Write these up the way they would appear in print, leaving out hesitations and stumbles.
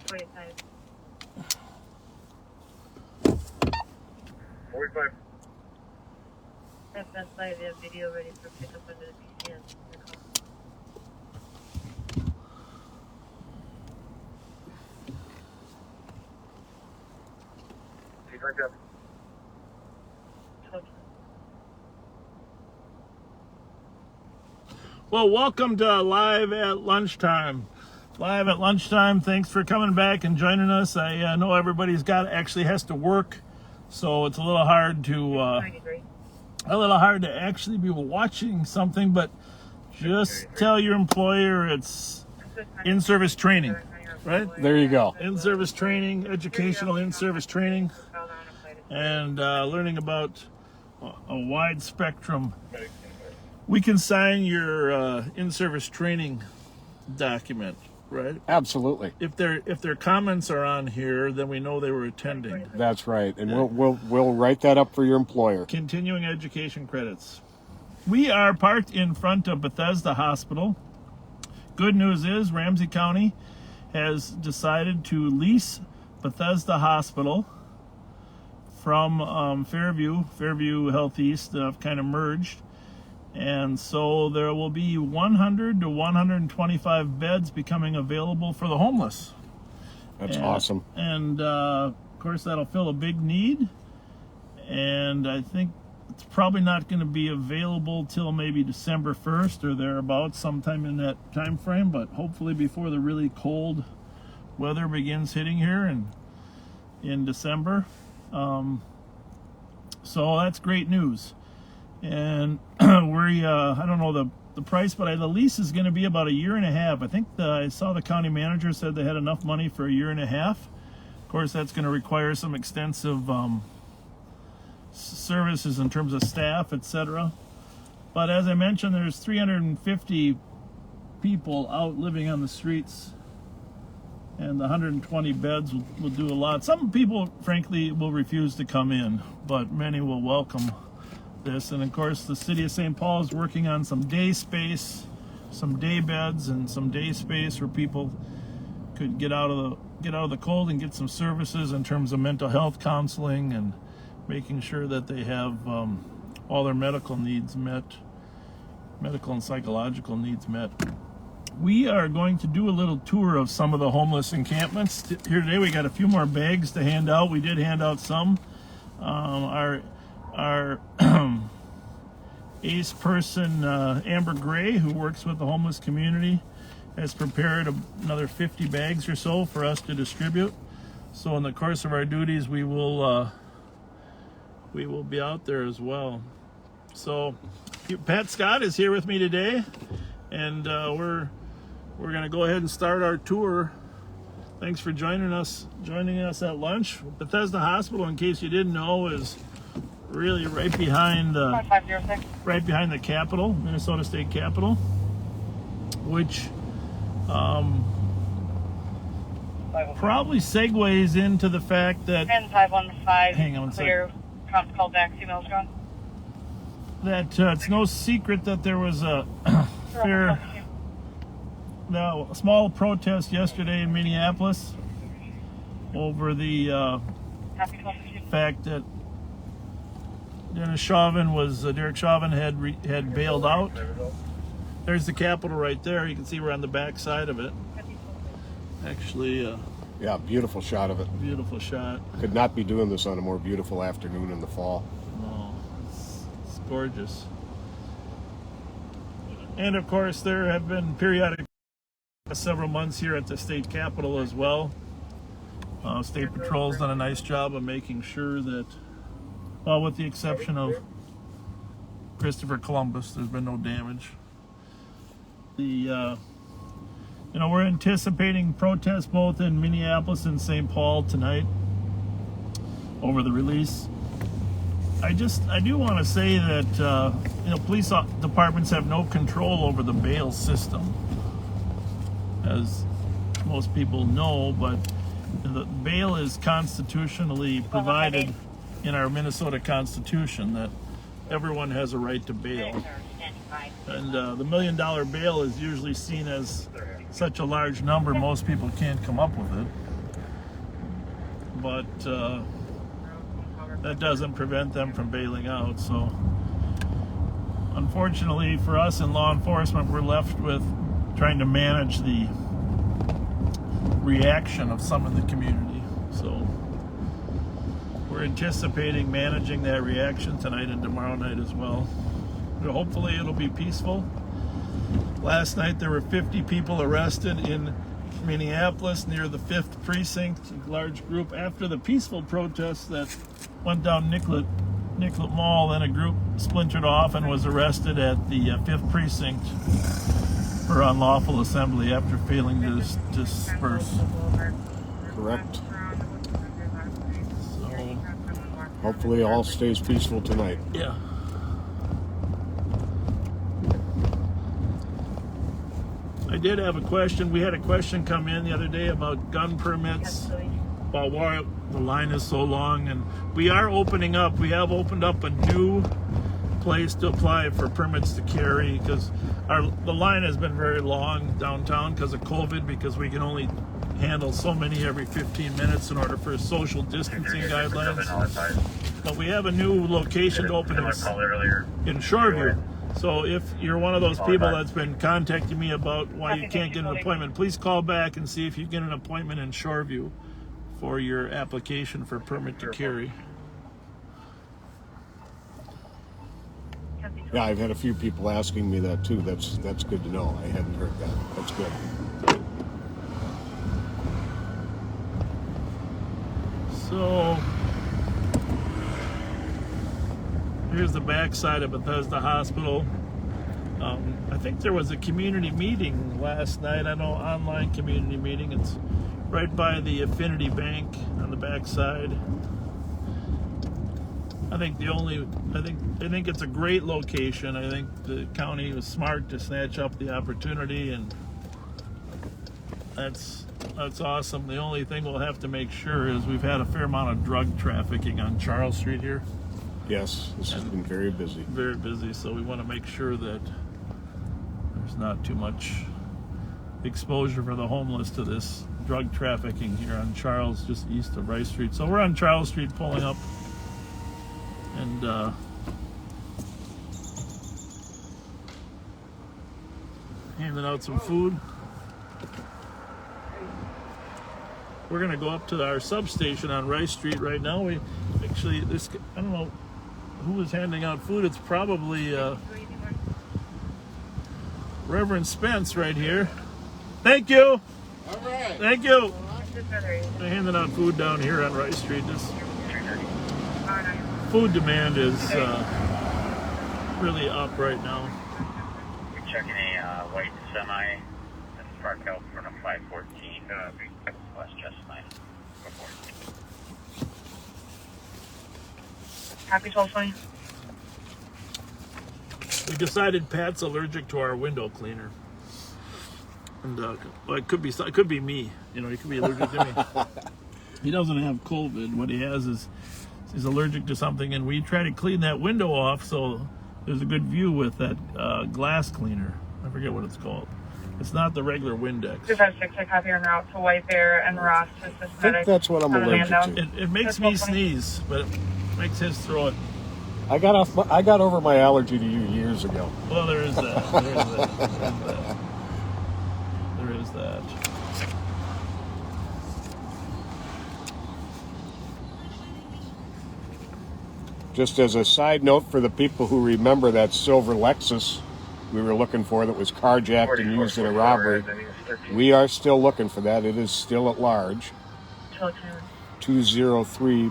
445. 45. That's by the video ready for pickup under the BCN. Well, welcome to Live at Lunchtime. Live at Lunchtime, thanks for coming back and joining us. I know everybody's actually has to work, so it's a little hard to actually be watching something, but just tell your employer it's in-service training, right? There you go. In-service training, educational in-service training, and learning about a wide spectrum. We can sign your in-service training document, right? Absolutely. If their comments are on here, then we know they were attending. That's right, and we'll write that up for your employer. Continuing education credits. We are parked in front of Bethesda Hospital. Good news is Ramsey County has decided to lease Bethesda Hospital from Fairview Health East. Kind of merged. And so there will be 100 to 125 beds becoming available for the homeless. That's awesome. And of course, that'll fill a big need. And I think it's probably not going to be available till maybe December 1st or thereabouts, sometime in that time frame. But hopefully before the really cold weather begins hitting here in December. So that's great news. And I don't know the price, but the lease is going to be about a year and a half. I think I saw the county manager said they had enough money for a year and a half. Of course, that's going to require some extensive services in terms of staff, etc. But as I mentioned, there's 350 people out living on the streets, and the 120 beds will do a lot. Some people, frankly, will refuse to come in, but many will welcome this. And of course, the city of St. Paul is working on some day space, some day beds, and some day space where people could get out of the cold and get some services in terms of mental health counseling and making sure that they have all their medical needs met, medical and psychological needs met. We are going to do a little tour of some of the homeless encampments here today. We got a few more bags to hand out. We did hand out some. Our ace person, Amber Gray, who works with the homeless community, has prepared another 50 bags or so for us to distribute. So in the course of our duties, we will be out there as well. So Pat Scott is here with me today, and we're going to go ahead and start our tour. Thanks for joining us at lunch. Bethesda Hospital, in case you didn't know, is really right behind the Capitol, Minnesota State Capitol, which probably segues into the fact that 10515. Hang on a clear. Prompt call back. Email's gone. That it's no secret that there was a small protest yesterday in Minneapolis over the fact that Derek Chauvin had bailed out. There's the Capitol right there. You can see we're on the back side of it. Actually, yeah, beautiful shot of it. Beautiful shot. Could not be doing this on a more beautiful afternoon in the fall. No, it's gorgeous. And of course, there have been periodic several months here at the state capitol as well. State Patrol's done a nice job of making sure that, well, with the exception of Christopher Columbus, there's been no damage. We're anticipating protests both in Minneapolis and St. Paul tonight over the release. I do want to say that police departments have no control over the bail system, as most people know, but the bail is constitutionally provided in our Minnesota Constitution that everyone has a right to bail. And the $1 million bail is usually seen as such a large number, most people can't come up with it. but that doesn't prevent them from bailing out. So unfortunately for us in law enforcement, we're left with trying to manage the reaction of some in the community. So we're anticipating managing that reaction tonight and tomorrow night as well. But hopefully it'll be peaceful. Last night there were 50 people arrested in Minneapolis near the 5th precinct, a large group after the peaceful protests that went down Nicollet Mall. Then a group splintered off and was arrested at the 5th precinct for unlawful assembly after failing to disperse. Correct. So Hopefully all stays peaceful tonight. yeah. I did have a question. We had a question come in the other day about gun permits, about why the line is so long, and we are opening up. We have opened up a new place to apply for permits to carry because the line has been very long downtown because of COVID, because we can only handle so many every 15 minutes in order for social distancing guidelines. But we have a new location to open in Shoreview. So if you're one of those people that's been contacting me about why you can't get an appointment, please call back and see if you get an appointment in Shoreview for your application for permit to carry. Yeah, I've had a few people asking me that too. That's good to know. I hadn't heard that. That's good. So here's the backside of Bethesda Hospital. I think there was a community meeting last night. I know, online community meeting. It's right by the Affinity Bank on the backside. I think it's a great location. I think the county was smart to snatch up the opportunity, and that's awesome. The only thing we'll have to make sure is we've had a fair amount of drug trafficking on Charles Street here. Yes, this has been very busy. Very busy, so we want to make sure that there's not too much exposure for the homeless to this drug trafficking here on Charles, just east of Rice Street. So we're on Charles Street pulling up and handing out some food. We're gonna go up to our substation on Rice Street right now. We actually, I don't know who was handing out food. It's probably Reverend Spence right here. Thank you. All right. Thank you. They're handing out food down here on Rice Street. This food demand is really up right now. We're checking a white semi that's parked out in front of 514 West Chestnut. Happy 1220. We decided Pat's allergic to our window cleaner, and well, it could be me. You know, he could be allergic to me. He doesn't have COVID. What he has is he's allergic to something, and we try to clean that window off so there's a good view with that glass cleaner. I forget what it's called. It's not the regular Windex. 256, I copy en route to White Bear and Ross to I Systematic. think that's what I'm allergic to. It makes me sneeze, but it makes his throat. I got over my allergy to you years ago. Well, there is that. There is that. Just as a side note for the people who remember that silver Lexus we were looking for that was carjacked and used in a robbery, we are still looking for that. It is still at large. 203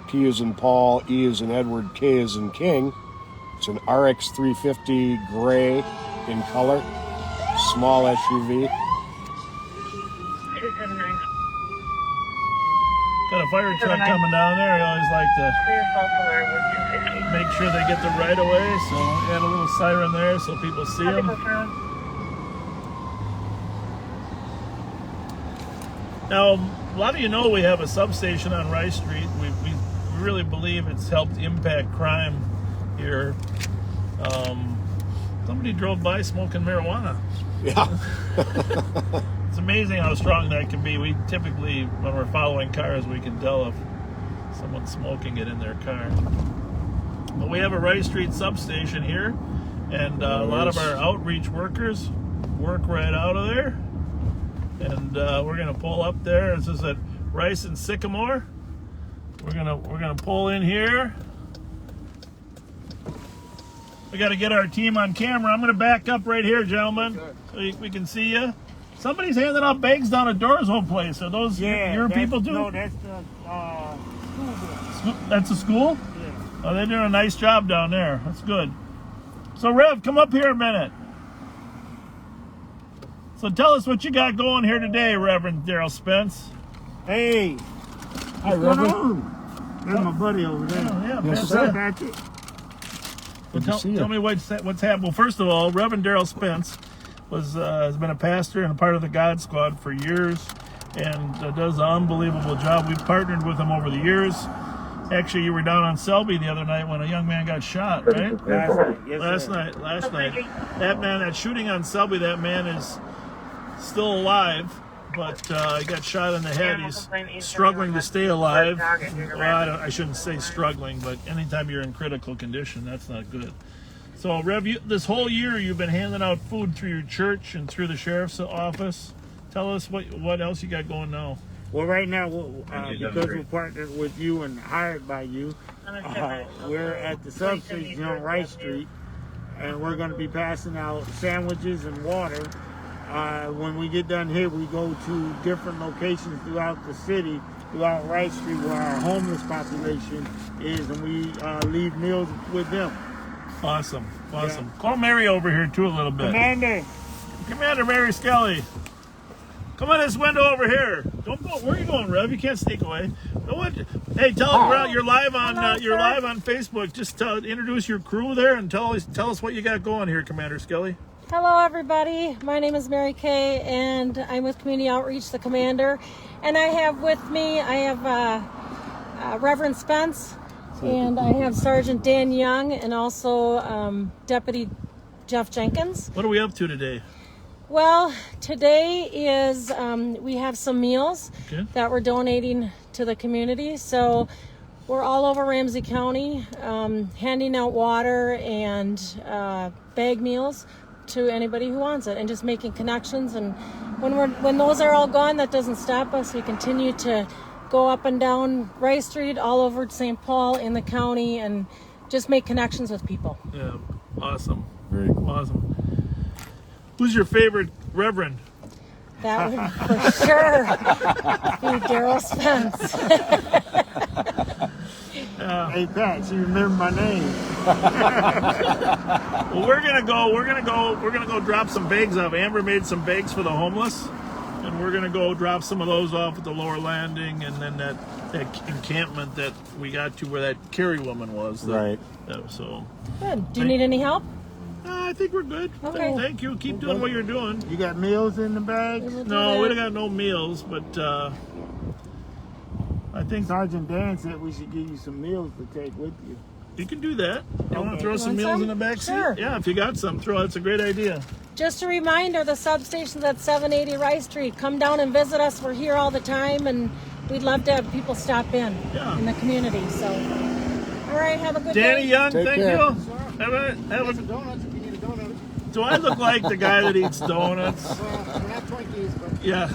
P as in Paul, E as in Edward, K as in King. It's an RX 350 gray in color, small SUV. 279. Got a fire truck coming down there. I always like to Clear self-alert with 250. make sure they get the right of way, so add a little siren there so people see Happy them. 1220. Now, a lot of you know we have a substation on Rice Street. We really believe it's helped impact crime here. Somebody drove by smoking marijuana. Yeah. It's amazing how strong that can be. We typically, when we're following cars, we can tell if someone's smoking it in their car. But we have a Rice Street substation here, and a lot of our outreach workers work right out of there. And we're gonna pull up there. This is at Rice and Sycamore. We're gonna pull in here. We got to get our team on camera. I'm gonna back up right here, gentlemen, so we can see you. Somebody's handing out bags down at Dora's whole place. Are those your people too? No, that's the school. That's a school? Yeah. Oh, they're doing a nice job down there. That's good. So, Rev, come up here a minute. So tell us what you got going here today, Reverend Daryl Spence. Hey. Hi, What's going on? That's my buddy over there. Yeah, What's Pastor. up, Patrick? Well, tell me what's happened. Well, first of all, Reverend Daryl Spence has been a pastor and a part of the God Squad for years, and does an unbelievable job. We've partnered with him over the years. Actually, you were down on Selby the other night when a young man got shot, right? Last night. Yes, Last night. That shooting on Selby, that man is still alive, but he got shot in the head. He's struggling to stay alive. Well, I shouldn't say struggling, but anytime you're in critical condition, that's not good. So, Rev, this whole year you've been handing out food through your church and through the sheriff's office. Tell us what else you got going now. Well, right now, because we're partnered with you and hired by you, we're at the substation on Rice Street, and we're going to be passing out sandwiches and water. When we get done here, we go to different locations throughout the city, throughout Rice Street, where our homeless population is, and we leave meals with them. Awesome. Yeah. Call Mary over here too a little bit. Commander Mary Skelly. Come on this window over here. Don't go. Where are you going, Rev? You can't sneak away. Hey, tell you're live on live on Facebook. Just introduce your crew there and tell us what you got going here, Commander Skelly. Hello, everybody. My name is Mary Kay, and I'm with Community Outreach, the commander. And I have with me, Reverend Spence, and I have Sergeant Dan Young, and also Deputy Jeff Jenkins. What are we up to today? Well, today is we have some meals that we're donating to the community. So we're all over Ramsey County handing out water and bag meals to anybody who wants it, and just making connections. And when those are all gone, that doesn't stop us. We continue to go up and down Rice Street, all over St. Paul, in the county, and just make connections with people. Yeah, awesome. Very cool. Awesome. Who's your favorite Reverend? That would for sure be Daryl Spence. Hey, Pat, you remember my name. Well, we're gonna go drop some bags off. Amber made some bags for the homeless, and we're gonna go drop some of those off at the lower landing, and then that encampment that we got to where that Carrie woman was. Right. So. Good. Do you need any help? I think we're good. Okay. Thank you. Keep doing what you're doing. You got meals in the bag? No, we don't got no meals, but I think Sergeant Dan said we should give you some meals to take with you. you can do that. You want to throw You some want meals some? in the back seat? Sure. Yeah, if you got some, throw. That's a great idea. Just a reminder, the substation's at 780 Rice Street. Come down and visit us. We're here all the time, and we'd love to have people stop in the community. So, all right, have a good Danny day. Young, Take thank care. you. Have a Donuts if you need a donut. Do I look like the guy that eats donuts? Not Twinkies, but Yeah.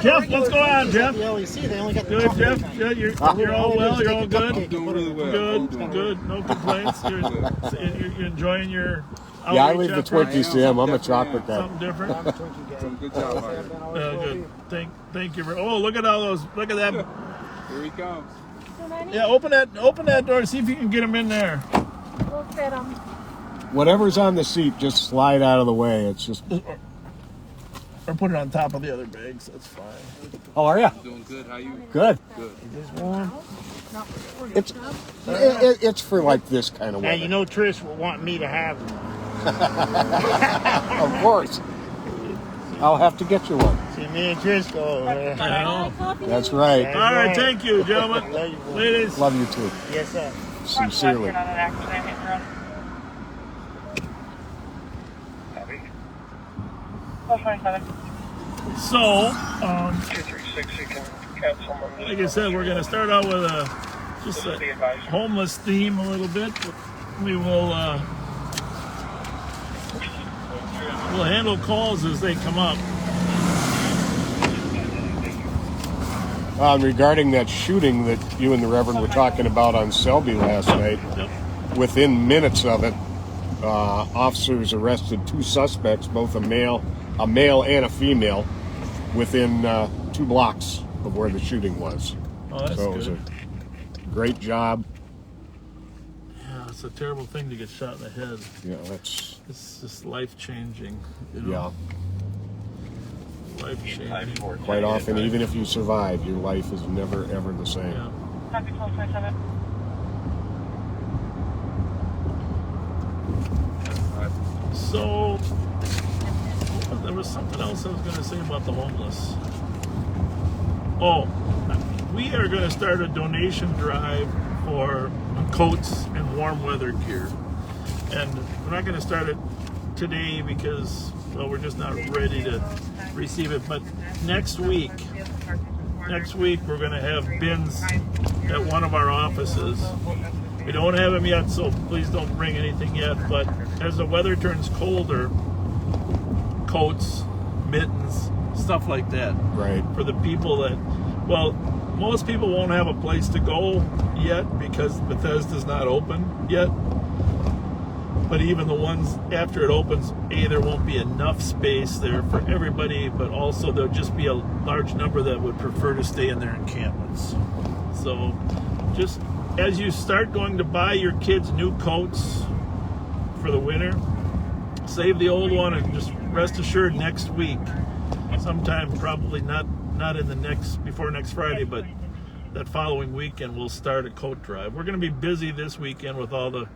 Jeff, what's going on, Jeff? the LEC, they only got the Good, Jeff. Good. You're all well. You're all good. Doing really well. Good. No complaints. You're enjoying your. Yeah, I leave the outreach effort? Twinkies to him. I'm a chocolate guy. Something different. Some good job out here. Good. Thank you. Oh, look at all those. Look at that. Here he comes. Yeah, open that door. See if you can get him in there. We'll fit them. Whatever's on the seat, just slide out of the way. It's just. Or put it on top of the other bags. That's fine. Oh, are ya? Doing good. How you? Good. Good. It's for like this kind of Now, weather. you know Trish will want me to have them. Of course. I'll have to get you one. See, me and Trish go. That's right. All right. Thank you, gentlemen. Love you, boy. Ladies. Love you too. Yes, sir. Sincerely. On an accident hit and run. 27. So, 236, you can cancel them. like I said, we're going to start out with just a homeless theme a little bit. We will we'll handle calls as they come up. Regarding that shooting that you and the Reverend were talking about on Selby last night, within minutes of it, officers arrested 2 suspects, both a male and a female, within 2 blocks of where the shooting was. Oh, that's so it good. was a great job. Yeah, it's a terrible thing to get shot in the head. Yeah, that's... It's just life-changing. You Yeah. know? Life-changing. Quite often, even if you survive, your life is never, ever the same. Yeah. Copy 1227. So, there was something else I was going to say about the homeless. Oh, we are going to start a donation drive for coats and warm weather gear. And we're not going to start it today because, well, we're just not ready to receive it. But next week we're going to have bins at one of our offices. We don't have them yet, so please don't bring anything yet. But as the weather turns colder, coats, mittens, stuff like that. Right. For the people that, well, most people won't have a place to go yet because Bethesda's not open yet. But even the ones after it opens, there won't be enough space there for everybody, but also there'll just be a large number that would prefer to stay in their encampments. So just as you start going to buy your kids new coats for the winter, save the old one and just rest assured next week, sometime probably not in the before next Friday, but that following weekend we'll start a coat drive. We're going to be busy this weekend with all the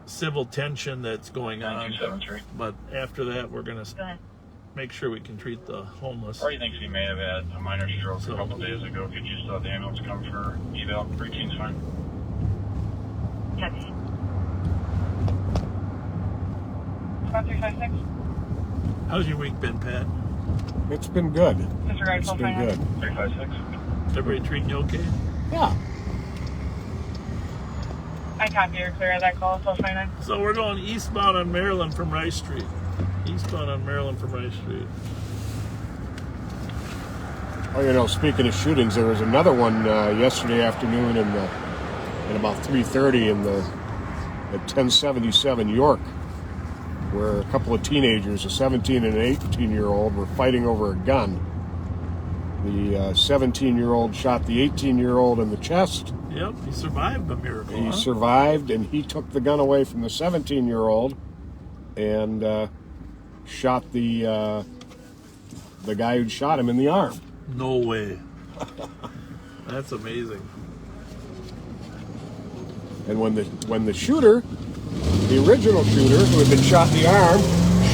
civil tension that's going on, but after that we're going to make sure we can treat the homeless. Or he thinks he may have had a minor stroke a couple days ago. Could you still have the ambulance come for eval? Routine's fine. Copy. 1356. How's your week been, Pat? It's been good. Disregard It's been good. 356. Everybody treating you okay? Yeah. I copy. You're clear of that call. 1229. So we're going eastbound on Maryland from Rice Street. Eastbound on Maryland from Rice Street. Oh, you know, speaking of shootings, there was another one yesterday afternoon at about 3:30 at 1077 York, where a couple of teenagers, a 17 and an 18-year-old, were fighting over a gun. The 17-year-old shot the 18-year-old in the chest. Yep, he survived a miracle. He survived, and he took the gun away from the 17-year-old and shot the guy who'd shot him in the arm. No way. That's amazing. And when the shooter, the original shooter who had been shot in the arm,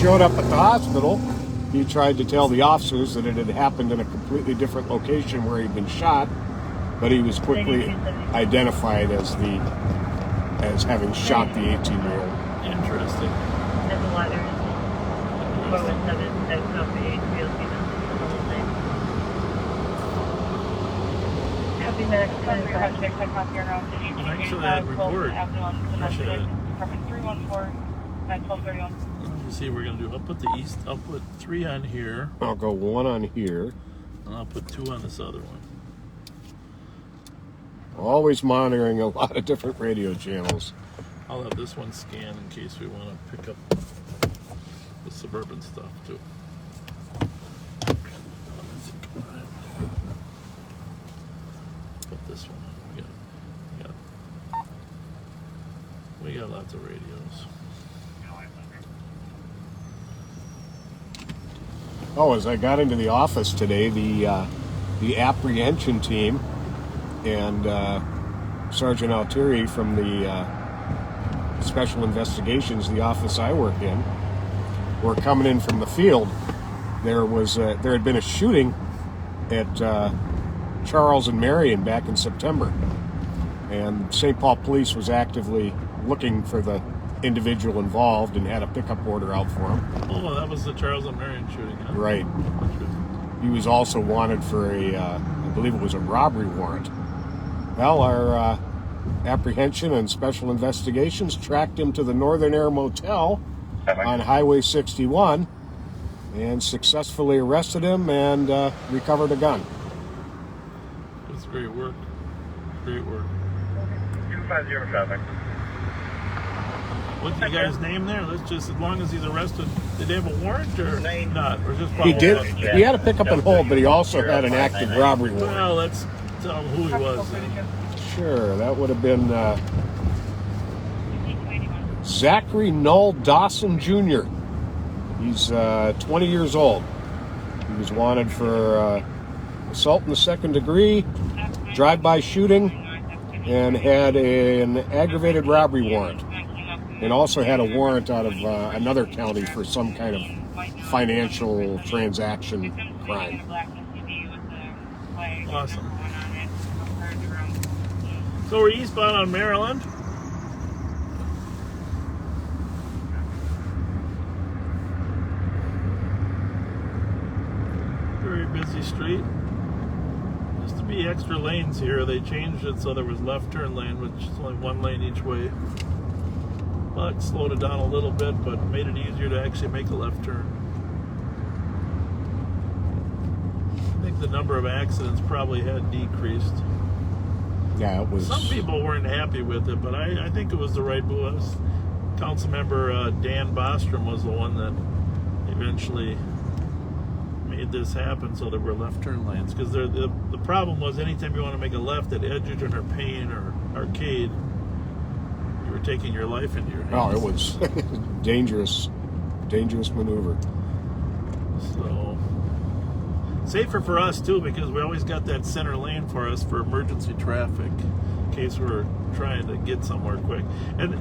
showed up at the hospital, he tried to tell the officers that it had happened in a completely different location where he'd been shot, but he was quickly identified as having shot the 18-year-old. Interesting. That's a lot. 417, that's not the 8 Copy that. I copy your note. Thanks for that report. Appreciate it. Department 314 at 1231. Let me see what we're going to do. I'll put 3 on here, I'll go 1 on here. and I'll put 2 on this other one. Always monitoring a lot of different radio channels. I'll have this one scanned in case we want to pick up the suburban stuff too. Put this one on. We got lots of radios. Oh, as I got into the office today, the apprehension team and Sergeant Altieri from the Special Investigations, the office I work in, were coming in from the field. There had been a shooting at Charles and Marion back in September, and St. Paul Police was actively looking for the individual involved and had a pickup order out for him. Oh, that was the Charles and Marion shooting, huh? Right. He was also wanted for I believe it was a robbery warrant. Well, our apprehension and special investigations tracked him to the Northern Air Motel on Highway 61 and successfully arrested him and recovered a gun. That's great work. Great work. 250 traffic. What's the guy's name there? Let's just, as long as he's arrested, did they have a warrant or not? Or just He did. He had a pickup and hold, but he also had an active robbery warrant. Well, let's tell him who he was. Sure, that would have been Zachary Null Dawson Jr. He's 20 years old. He was wanted for assault in the second degree, drive-by shooting, and had an aggravated robbery warrant. And also had a warrant out of another county for some kind of financial transaction crime. Awesome. So we're eastbound on Maryland. Very busy street. Used to be extra lanes here. They changed it so there was left turn lane, which is only one lane each way. But slowed it down a little bit, but made it easier to actually make a left turn. I think the number of accidents probably had decreased. Yeah, it was. Some people weren't happy with it, but I think it was the right move. Councilmember Dan Bostrom was the one that eventually made this happen so there were left turn lanes. Because the problem was anytime you want to make a left at Edgerton or Payne or Arcade, you were taking your life into your hands. Oh, it was dangerous maneuver. So safer for us too, because we always got that center lane for us for emergency traffic in case we're trying to get somewhere quick. And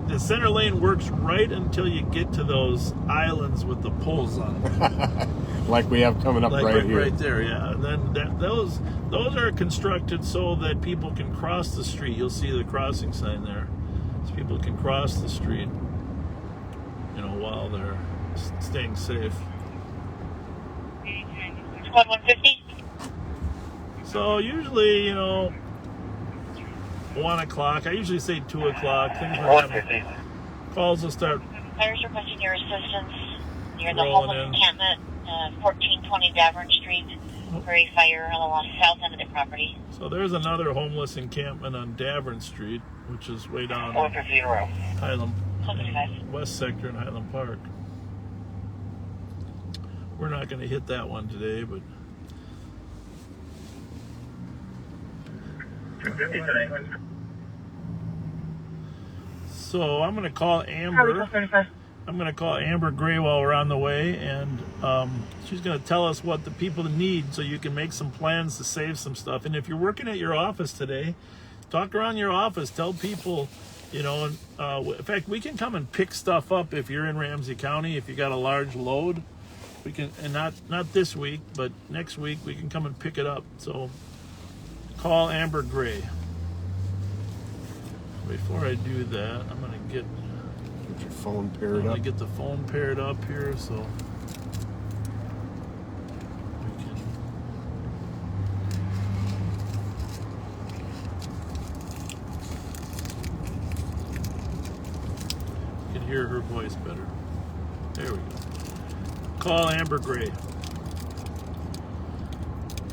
the center lane works right until you get to those islands with the poles on them. Like we have coming up right here. Right there, yeah. And then those are constructed so that people can cross the street. You'll see the crossing sign there. So people can cross the street, while they're staying safe. Squad 150. So usually, 1 o'clock. I usually say 2 o'clock. Things like that. Calls will start. Fires requesting your assistance near the rolling homeless in. encampment, 1420 Davern Street, for a fire on the south end of the property. So there's another homeless encampment on Davern Street, which is way down 450 in a row. Highland, West Sector in Highland Park. We're not going to hit that one today, but 250 today. so I'm going to call Amber. I'm going to call Amber Gray while we're on the way, and she's going to tell us what the people need so you can make some plans to save some stuff. And if you're working at your office today, talk around your office. Tell people, in fact, we can come and pick stuff up if you're in Ramsey County, if you got a large load. We can, and not this week, but next week we can come and pick it up. So call Amber Gray. Before I do that, I'm going to get Your phone paired I'm up. gonna get the phone paired up here so we can hear her voice better. There we go. Call Amber Gray.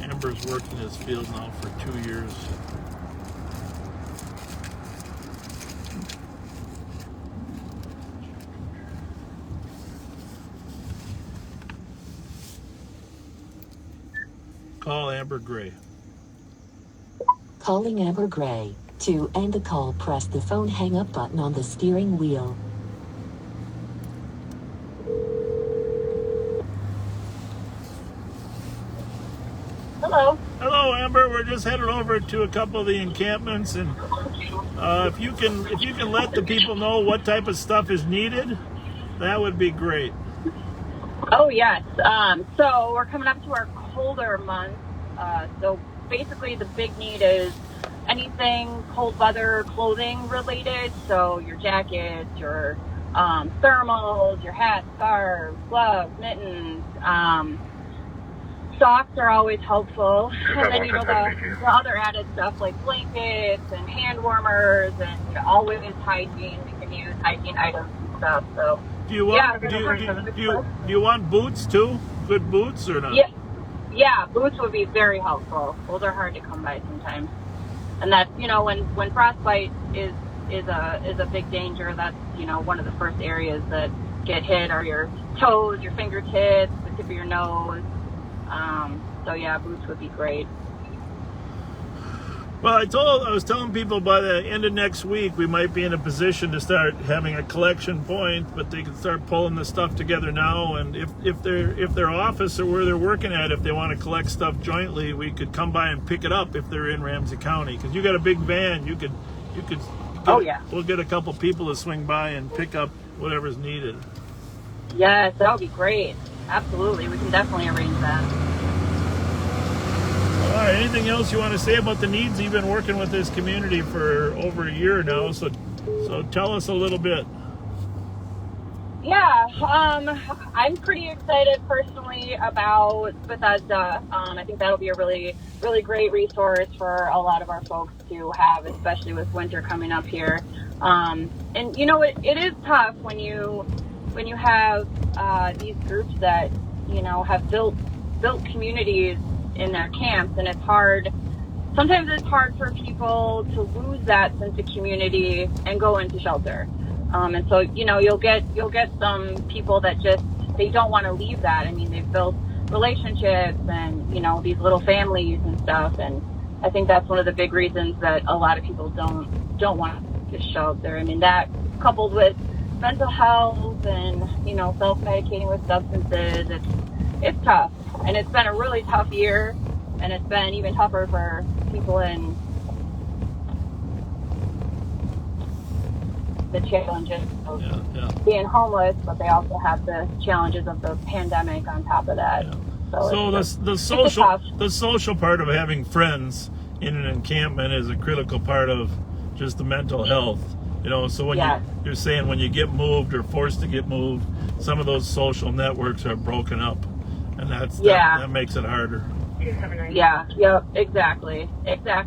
Amber's worked in this field now for 2 years. Call Amber Gray. Calling Amber Gray. To end the call, press the phone hang up button on the steering wheel. Hello. Hello, Amber. We're just headed over to a couple of the encampments, and if you can let the people know what type of stuff is needed, that would be great. Oh, yes. So we're coming up to our colder months. So basically the big need is anything cold weather clothing related. So your jackets, your thermals, your hats, scarves, gloves, mittens. Socks are always helpful. And then, the other added stuff like blankets and hand warmers and always hygiene. We can use hygiene items and stuff. So, Do you want boots too? Good boots or not? Yeah, boots would be very helpful. Those are hard to come by sometimes. And that's, when frostbite is a big danger, that's, one of the first areas that get hit are your toes, your fingertips, the tip of your nose. So yeah, boots would be great. Well, I was telling people by the end of next week we might be in a position to start having a collection point, but they can start pulling the stuff together now. And if their office or where they're working at, if they want to collect stuff jointly, we could come by and pick it up if they're in Ramsey County, because you got a big van. You could. Oh yeah. We'll get a couple people to swing by and pick up whatever's needed. Yes, that would be great. Absolutely, we can definitely arrange that. All right, anything else you want to say about the needs? You've been working with this community for over a year now, so tell us a little bit. Yeah, I'm pretty excited personally about Bethesda. I think that'll be a really, really great resource for a lot of our folks to have, especially with winter coming up here. And it is tough when you have these groups that have built communities in their camps, and sometimes it's hard for people to lose that sense of community and go into shelter. And so you'll get some people that just, they don't want to leave that. I mean, they've built relationships and these little families and stuff, and I think that's one of the big reasons that a lot of people don't want to shelter. I mean, that coupled with mental health and self-medicating with substances, it's tough, and it's been a really tough year, and it's been even tougher for people in the challenges of being homeless, but they also have the challenges of the pandemic on top of that. So the social part of having friends in an encampment is a critical part of just the mental health. So when you're saying when you get moved or forced to get moved, some of those social networks are broken up, and that makes it harder. Yeah, exactly. Because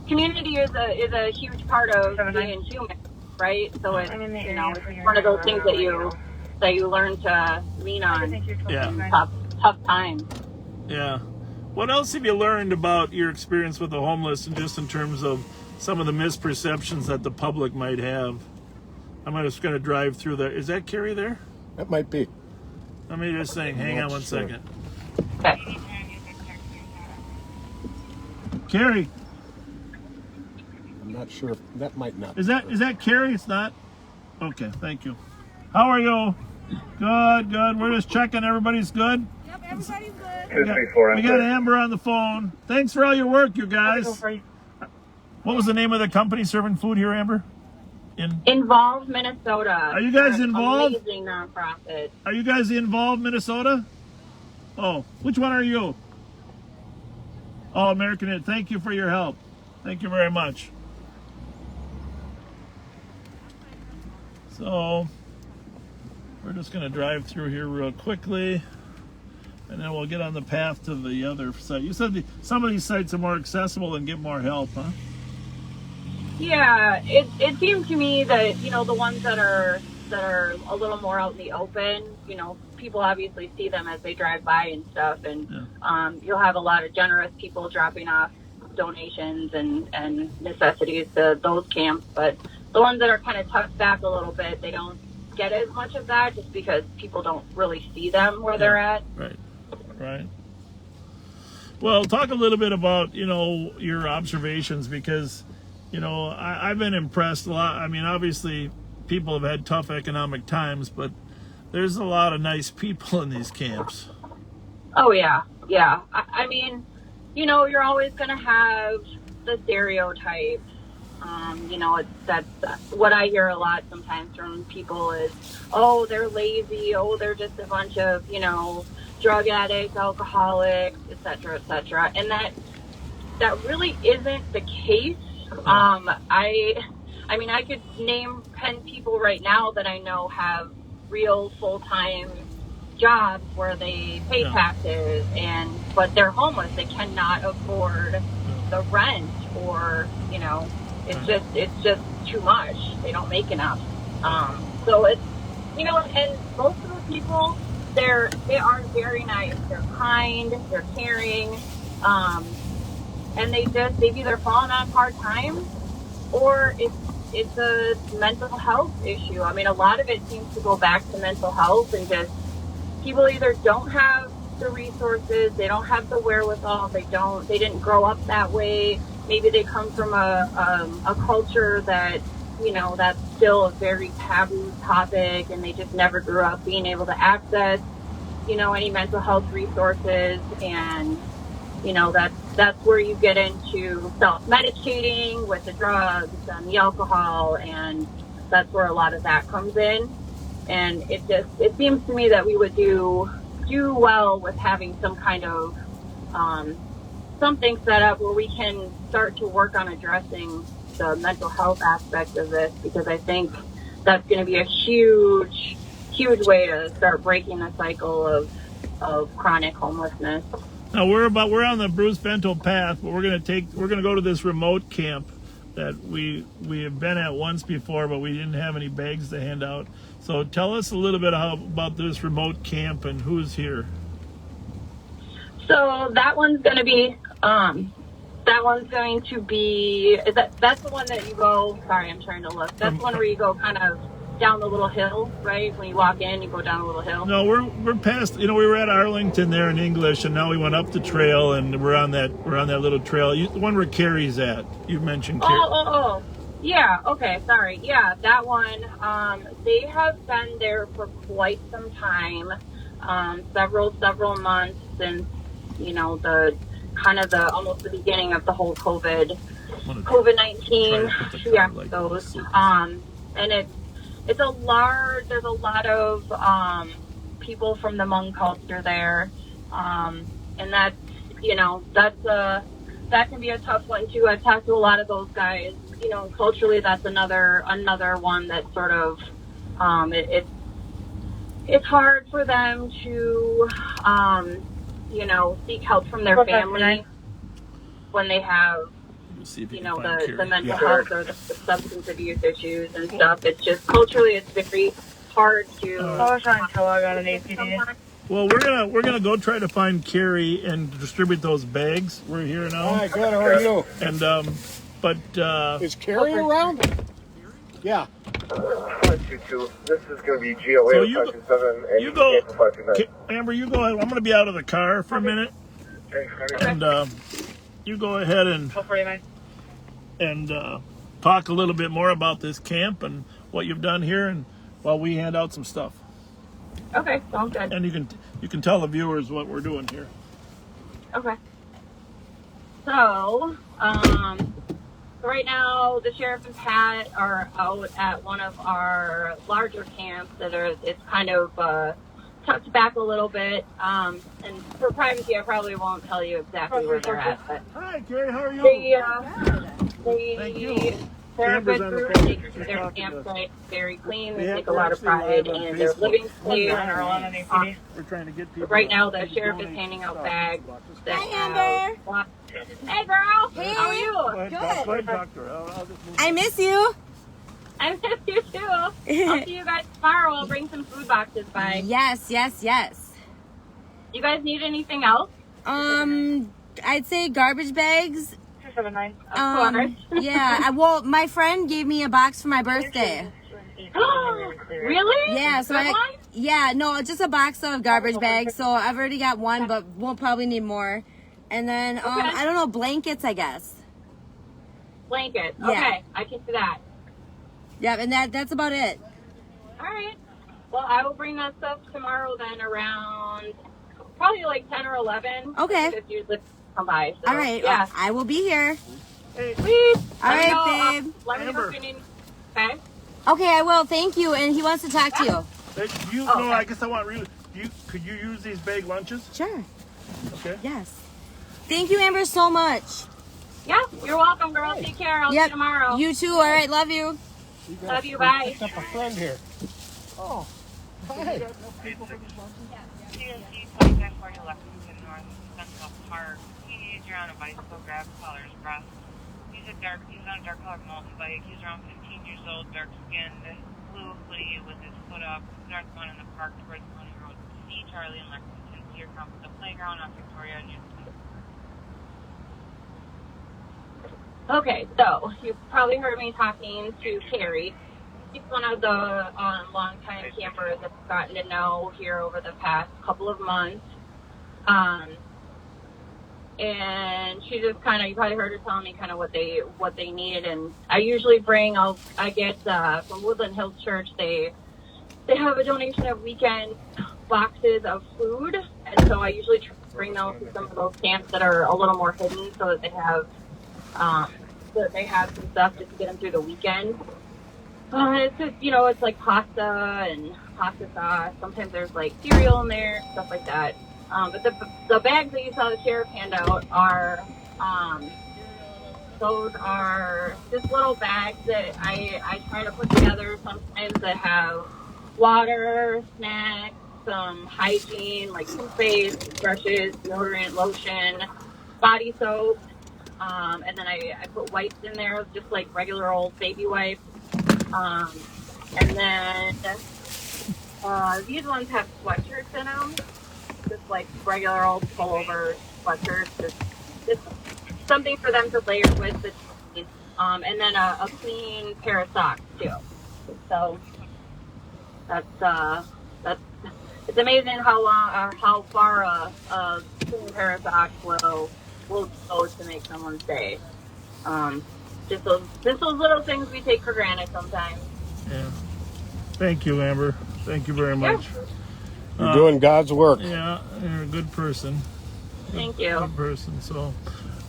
community is a huge part of being human, right? So it's it's one of those things that you learn to lean on in tough times. Yeah. What else have you learned about your experience with the homeless, and just in terms of some of the misperceptions that the public might have? I'm just going to drive through there. Is that Carrie there? That might be. Let me just say, hang on one second. Okay. Carrie. I'm not sure if that might not. Is that Carrie? It's not? Okay, thank you. How are you? Good. We're just checking everybody's good. Yep, everybody's good. We got Amber on the phone. Thanks for all your work, you guys. What was the name of the company serving food here, Amber? Involved Minnesota. Are you guys involved? Amazing nonprofit. Are you guys involved Minnesota? Oh, which one are you? Oh, American Aid. Thank you for your help. Thank you very much. So we're just going to drive through here real quickly, and then we'll get on the path to the other site. You said some of these sites are more accessible and get more help, huh? Yeah, it seemed to me that the ones that are a little more out in the open, people obviously see them as they drive by and stuff, and you'll have a lot of generous people dropping off donations and necessities to those camps, but the ones that are kind of tucked back a little bit, they don't get as much of that just because people don't really see them where they're at. Right. Well, talk a little bit about your observations, because I've been impressed a lot. I mean, obviously people have had tough economic times, but there's a lot of nice people in these camps. Oh yeah. I mean, you're always going to have the stereotypes. That's what I hear a lot sometimes from people is, oh, they're lazy, oh, they're just a bunch of, drug addicts, alcoholics, et cetera, and that really isn't the case. I mean, I could name 10 people right now that I know have real full-time jobs where they pay taxes, but they're homeless. They cannot afford the rent, or it's just too much. They don't make enough. So it's and most of the people they are very nice. They're kind. They're caring. And they've either fallen on hard times, or it's a mental health issue. I mean, a lot of it seems to go back to mental health, and just people either don't have the resources, they don't have the wherewithal, they didn't grow up that way. Maybe they come from a culture that that's still a very taboo topic, and they just never grew up being able to access any mental health resources. And that's where you get into self-medicating with the drugs and the alcohol, and that's where a lot of that comes in. And it seems to me that we would do well with having some kind of something set up where we can start to work on addressing the mental health aspect of this, because I think that's going to be a huge way to start breaking the cycle of chronic homelessness. Now we're on the Bruce Bento path, but we're gonna go to this remote camp that we have been at once before, but we didn't have any bags to hand out. So tell us a little bit about this remote camp and who's here. So that one's going to be that's the one that you go. Sorry, I'm trying to look. That's the one where you go kind of down the little hill, right? When you walk in, you go down a little hill. No, we're past. We were at Arlington there in English, and now we went up the trail, and we're on that little trail. The one where Carrie's at. You mentioned Carrie. Oh. Yeah. Okay. Sorry. Yeah, that one. They have been there for quite some time. Several months since the kind of almost the beginning of the whole COVID-19. Yeah, like those. And there's a lot of people from the Hmong culture there, and that can be a tough one too. I've talked to a lot of those guys. Culturally, that's another one that sort of it's hard for them to seek help from their family when they have the mental health or the substance abuse issues and stuff. It's just culturally, it's very hard to. I was trying to log on an APD. Well, we're gonna go try to find Carrie and distribute those bags. We're here now. Hi, good. How are you? And is Carrie around? Yeah. 522. This is going to be GOA So 527 and you go, 529. Amber. You go ahead. I'm going to be out of the car for a minute, and you go ahead and talk a little bit more about this camp and what you've done here, and while we hand out some stuff. Okay, sounds good. And you can tell the viewers what we're doing here. Okay. So, right now, the sheriff and Pat are out at one of our larger camps it's kind of tucked back a little bit. And for privacy, I probably won't tell you exactly where they're at. But hi, Carrie. How are you? Thank you. They're a good group. They keep their campsite very clean. They take a lot of pride in their living space. We're trying to get people. Right now, the sheriff is handing out bags. Hi, Amber. Hey, girl. Hey. How are you? Good. Go ahead, doctor. I miss you. I miss you too. I'll see you guys tomorrow. I'll bring some food boxes by. Yes. You guys need anything else? I'd say garbage bags. 279. Of course. Yeah. Well, my friend gave me a box for my birthday. Really? Yeah. So just a box of garbage bags. So I've already got one, but we'll probably need more. And then I don't know, blankets, I guess. Blankets. Yeah. Okay, I can do that. Yeah, and that's about it. All right. Well, I will bring that stuff tomorrow then around probably like 10 or 11. Okay. Because usually come by. So, all right. Yeah. I will be here. Hey, please. All right, babe. Let me know if you need. Okay. Okay, I will. Thank you. And he wants to talk to you. No, I guess I want could you use these bag lunches? Sure. Okay. Yes. Thank you, Amber, so much. Yeah, you're welcome, girl. Take care. I'll see you tomorrow. You too. All right. Love you. Love you. Bye. Picked up a friend here. Oh, hi. CSC 2540 Lexington North Central Park. You're on a bicycle, grab collar's breast. He's on a dark colored mountain bike. He's around 15 years old, dark skinned, blue hoodie with his foot up. Northbound in the park towards County Road C, Charlie and Lexington. Here comes the playground on Victoria and Okay, so you've probably heard me talking to Carrie. She's one of the longtime campers that I've gotten to know here over the past couple of months. And she just kind of, you probably heard her telling me kind of what they need. And I usually I get from Woodland Hills Church, they have a donation of weekend boxes of food. And so I usually try to bring those to some of those camps that are a little more hidden so that they have some stuff just to get them through the weekend. It's just, it's like pasta and pasta sauce. Sometimes there's like cereal in there, stuff like that. But the bags that you saw the sheriff hand out are, those are just little bags that I try to put together sometimes that have water, snacks, some hygiene, like toothpaste, brushes, deodorant, lotion, body soap. And then I put wipes in there, just like regular old baby wipes. And then these ones have sweatshirts in them. Just like regular old pullover sweatshirts, just something for them to layer with the jeans, and then a clean pair of socks too. So that's it's amazing how far a clean pair of socks will go to make someone's day. Just those little things we take for granted sometimes. Yeah. Thank you, Amber. Thank you very much. Yeah. You're doing God's work. Yeah, you're a good person. Thank you. Good person. So,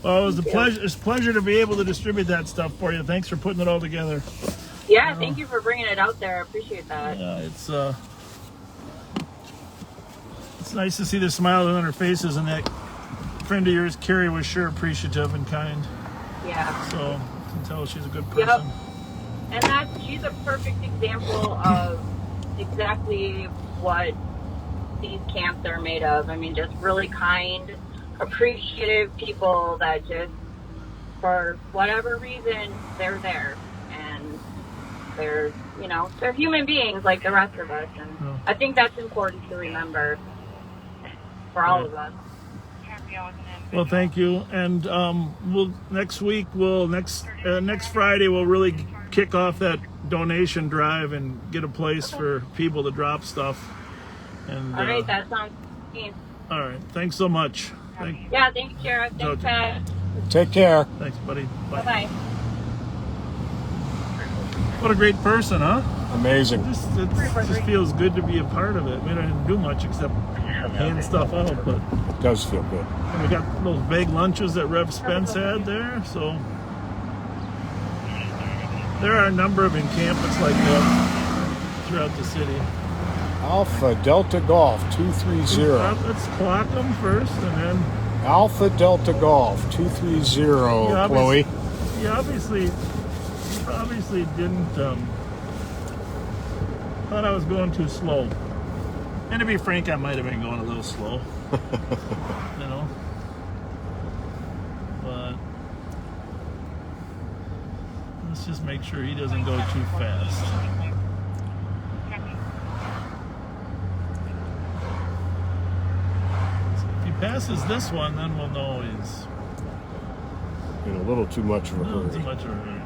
well, it was it's a pleasure to be able to distribute that stuff for you. Thanks for putting it all together. Yeah, thank you for bringing it out there. I appreciate that. Yeah, it's nice to see the smiles on their faces, and that friend of yours, Carrie, was sure appreciative and kind. Yeah. So I can tell she's a good person. Yep. And she's a perfect example of exactly what these camps are made of. I mean, just really kind, appreciative people that just, for whatever reason, they're there. And they're human beings like the rest of us. And I think that's important to remember for all of us. Well, thank you. And next Friday, we'll really kick off that donation drive and get a place for people to drop stuff. And all right, that sounds good. All right, thanks so much. Thanks, Sheriff. Thanks, Pat. Take care. Thanks, buddy. Bye. Bye-bye. What a great person, huh? Amazing. It just feels good to be a part of it. We didn't do much except hand stuff out, but it does feel good. And we got those big lunches that Rev Spence had there, so there are a number of encampments like that throughout the city. Alpha Delta Golf 230. Let's clock them first, and then Alpha Delta Golf 230. Chloe. You obviously didn't. Thought I was going too slow. And to be frank, I might have been going a little slow. But let's just make sure he doesn't go too fast. If he passes this one, then we'll know he's in a little too much of a hurry. Too much of a hurry.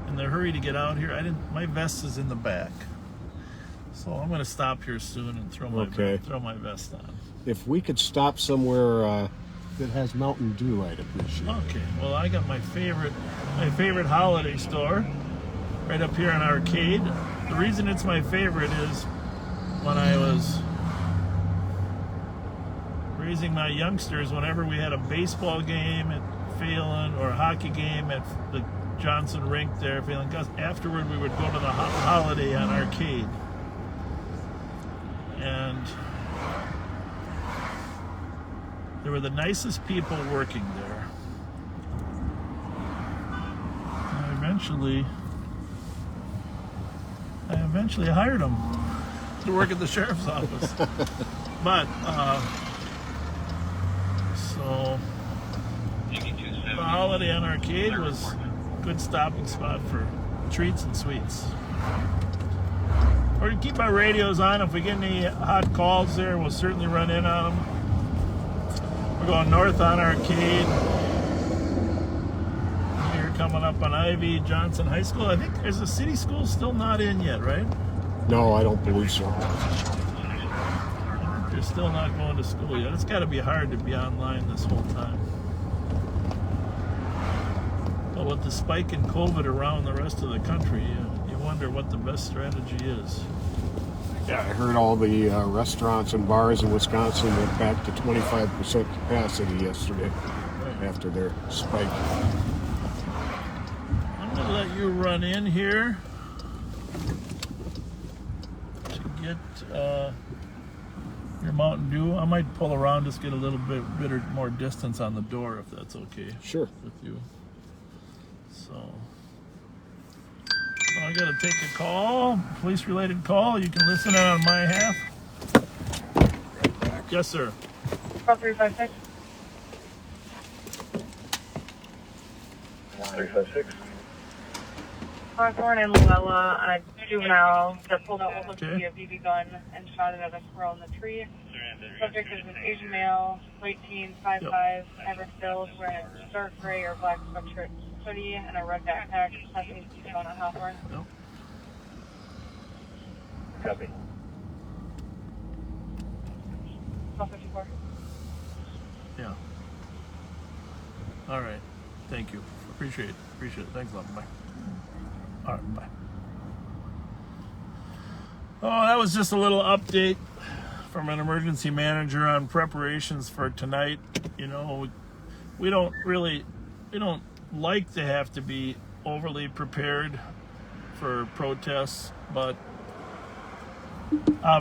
In the hurry to get out here, my vest is in the back, so I'm going to stop here soon and throw my vest on. If we could stop somewhere that has Mountain Dew, I'd appreciate it. Okay, well, I got my favorite holiday store right up here in Arcade. The reason it's my favorite is when I was raising my youngsters, whenever we had a baseball game at feeling, or a hockey game at the Johnson rink there, feeling gusty. Afterward, we would go to the Holiday on Arcade. And they were the nicest people working there. And I eventually hired them to work at the sheriff's office. But, so the Holiday on Arcade was a good stopping spot for treats and sweets. Or to keep our radios on. If we get any hot calls there, we'll certainly run in on them. We're going north on Arcade. Here coming up on Ivy, Johnson High School. I think there's a city school still not in yet, right? No, I don't believe so. They're still not going to school yet. It's got to be hard to be online this whole time. But with the spike in COVID around the rest of the country, you wonder what the best strategy is. Yeah, I heard all the restaurants and bars in Wisconsin went back to 25% capacity yesterday after their spike. I'm going to let you run in here to get your Mountain Dew. I might pull around, just get a little bit more distance on the door if that's okay. Sure. With you. So I got to take a call, police-related call. You can listen in on my half. Yes, sir. Call 356. 356. Hawthorne and Luella on a juvenile that pulled out what looked to be a BB gun and shot it at a squirrel in the tree. Subject is an Asian male, late teens, 5'5", average build, wearing a dark gray or black sweatshirt, hoodie, and a red backpack. Testing on a Hawthorne. Nope. Copy. 1254. Yeah. All right. Thank you. Appreciate it. Thanks a lot. Bye. All right. Bye. Oh, that was just a little update from an emergency manager on preparations for tonight. You know, we don't like to have to be overly prepared for protests, but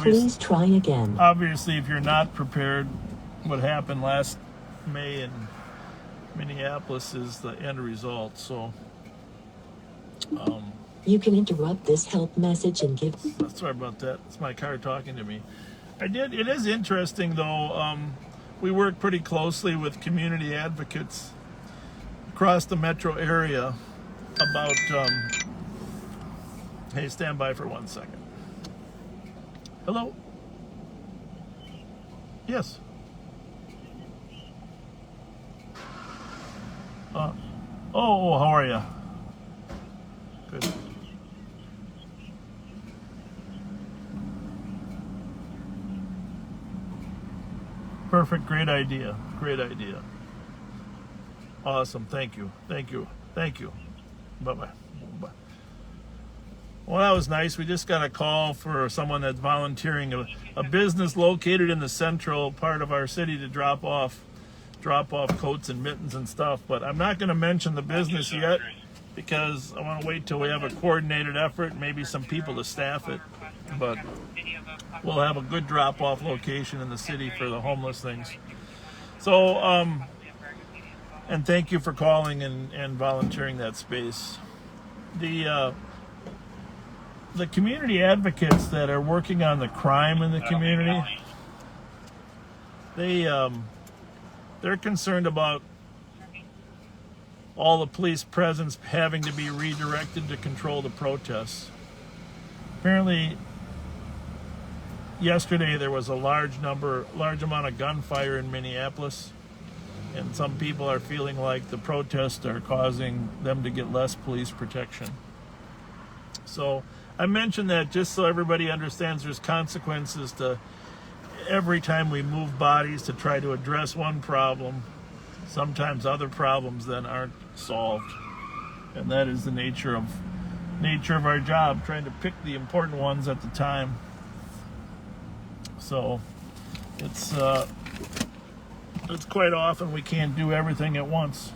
Please try again. Obviously, if you're not prepared, what happened last May in Minneapolis is the end result. So, you can interrupt this help message and give. Sorry about that. It's my car talking to me. It is interesting though. We work pretty closely with community advocates across the metro area about. Hey, stand by for 1 second. Hello? Yes. How are you? Good. Perfect. Great idea. Awesome. Thank you. Bye-bye. Well, that was nice. We just got a call for someone that's volunteering a business located in the central part of our city to drop off coats and mittens and stuff. But I'm not going to mention the business yet because I want to wait till we have a coordinated effort, maybe some people to staff it. But we'll have a good drop-off location in the city for the homeless things. So, and thank you for calling and volunteering that space. The community advocates that are working on the crime in the community, they're concerned about all the police presence having to be redirected to control the protests. Apparently, yesterday there was a large amount of gunfire in Minneapolis, and some people are feeling like the protests are causing them to get less police protection. So I mentioned that just so everybody understands there's consequences to every time we move bodies to try to address one problem. Sometimes other problems then aren't solved, and that is the nature of our job, trying to pick the important ones at the time. So it's quite often we can't do everything at once.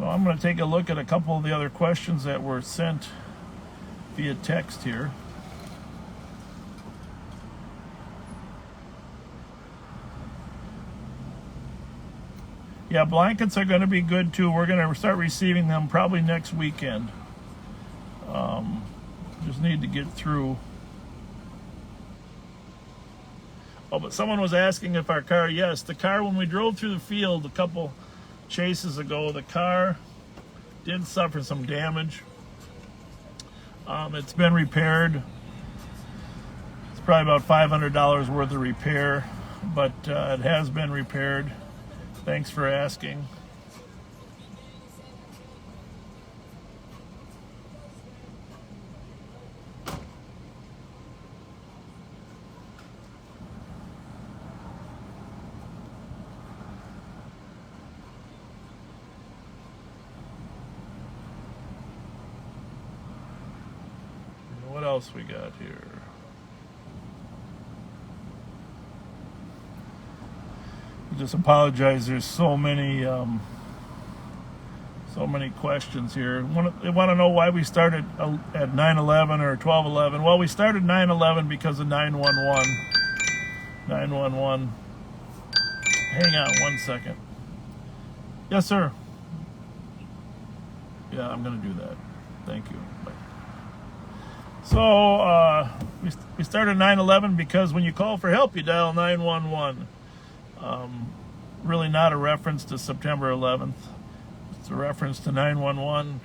I'm going to take a look at a couple of the other questions that were sent via text here. Yeah, blankets are going to be good too. We're going to start receiving them probably next weekend. Just need to get through. Oh, but someone was asking if our car, yes, the car, when we drove through the field a couple chases ago, the car did suffer some damage. It's been repaired. It's probably about $500 worth of repair, but it has been repaired. Thanks for asking. What else we got here? Just apologize. There's so many questions here. They want to know why we started at 9/11 or 12/11. Well, we started 9/11 because of 911. 911. Hang on 1 second. Yes, sir. Yeah, I'm going to do that. Thank you. Bye. So we started 9/11 because when you call for help, you dial 911. Really not a reference to September 11th. It's a reference to 911.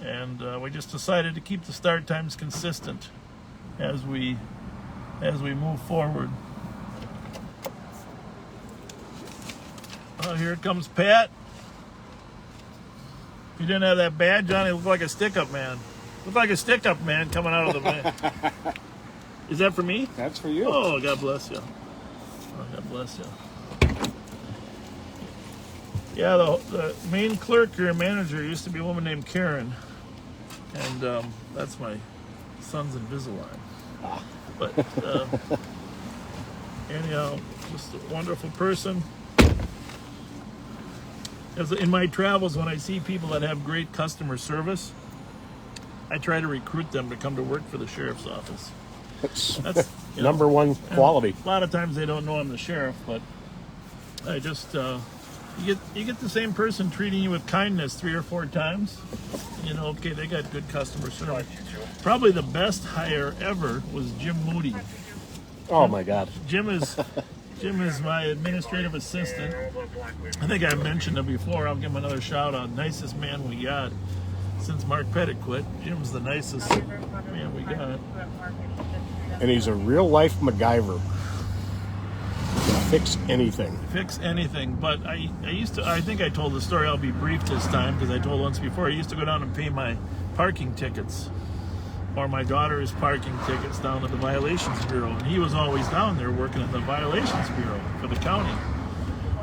And we just decided to keep the start times consistent as we move forward. Oh, here it comes Pat. If you didn't have that badge on, it looked like a stick-up man. Looked like a stick-up man coming out of the van. Is that for me? That's for you. Oh, God bless you. Oh, God bless you. Yeah, the main clerk or manager used to be a woman named Karen, and that's my son's Invisalign. But anyhow, just a wonderful person. As in my travels, when I see people that have great customer service, I try to recruit them to come to work for the sheriff's office. That's number one quality. A lot of times they don't know I'm the sheriff, but I just you get the same person treating you with kindness 3 or 4 times. You know, okay, they got good customer service. Probably the best hire ever was Jim Moody. Oh my God. Jim is my administrative assistant. I think I mentioned him before. I'll give him another shout out. Nicest man we got since Mark Pettit quit. Jim's the nicest man we got. And he's a real life MacGyver. Fix anything. Fix anything. But I think I told the story. I'll be brief this time because I told once before. I used to go down and pay my parking tickets or my daughter's parking tickets down at the Violations Bureau. And he was always down there working at the Violations Bureau for the county.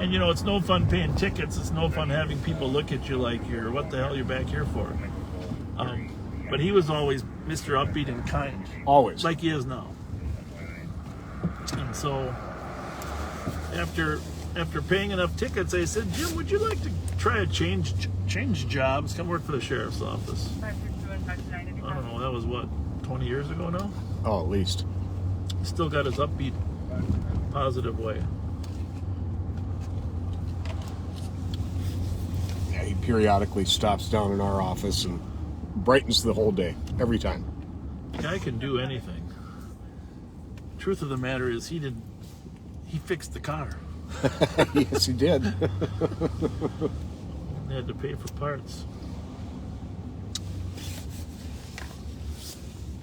And you know, it's no fun paying tickets. It's no fun having people look at you like you're, what the hell you're back here for? But he was always Mr. Upbeat and kind. Always. Like he is now. And so after paying enough tickets, I said, Jim, would you like to try a change jobs? Come work for the sheriff's office. I don't know, that was what, 20 years ago now? Oh, at least. Still got his upbeat, positive way. Yeah, he periodically stops down in our office and brightens the whole day, every time. The guy can do anything. Truth of the matter is, he fixed the car. Yes, he did. He had to pay for parts.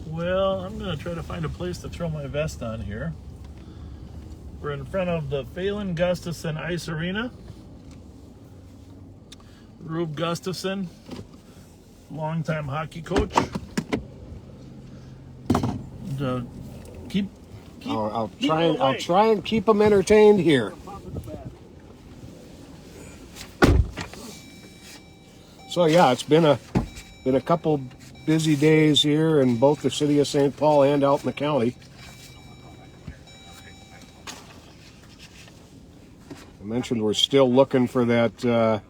Well, I'm going to try to find a place to throw my vest on here. We're in front of the Phelan Gustafson Ice Arena. Rube Gustafson, longtime hockey coach. And, I'll try and keep them entertained here. So yeah, it's been a couple busy days here in both the city of St. Paul and out in the county. I mentioned we're still looking for that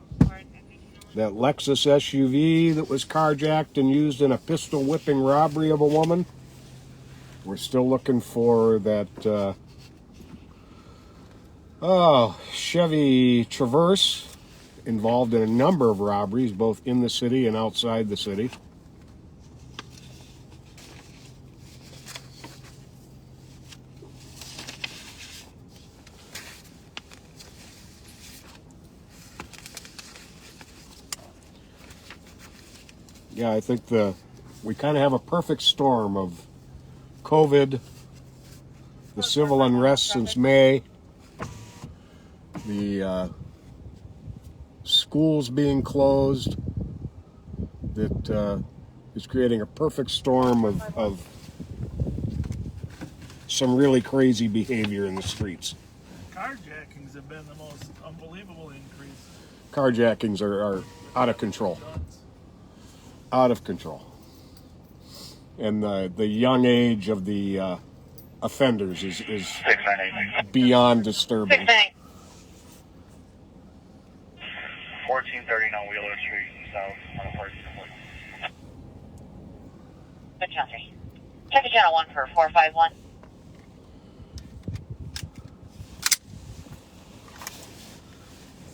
That Lexus SUV that was carjacked and used in a pistol whipping robbery of a woman. We're still looking for that Chevy Traverse, involved in a number of robberies, both in the city and outside the city. Yeah, I think we kind of have a perfect storm of COVID, the civil unrest since May, the schools being closed, that is creating a perfect storm of some really crazy behavior in the streets. Carjackings have been the most unbelievable increase. Carjackings are out of control. Out of control. And the young age of the offenders is beyond disturbing. 1439 Wheeler Street, south on the parking lot. Good channel 3. Check channel 1 for 451.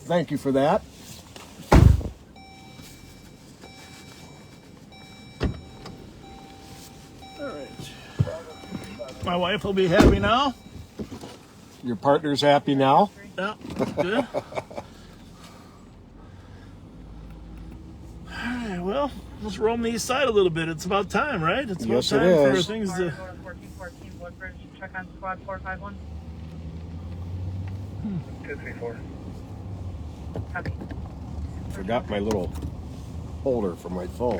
Thank you for that. All right. My wife will be happy now. Your partner's happy now? Yeah, good. Alright, well, let's roam the east side a little bit. It's about time, right? It's about Yes, it time for is. things to... 1414 Woodbridge, check on squad 451. 234. Copy. Forgot my little holder for my phone.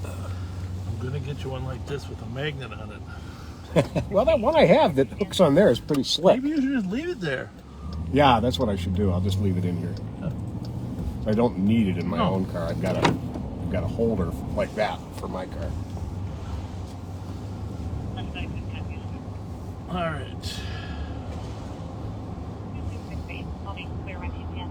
I'm gonna get you one like this with a magnet on it. Well, that one I have that hooks on there is pretty slick. Maybe you should just leave it there. Yeah, that's what I should do. I'll just leave it in here. I don't need it in my own car. I've got a holder like that for my car. All right. I'll be clear with you, Dan.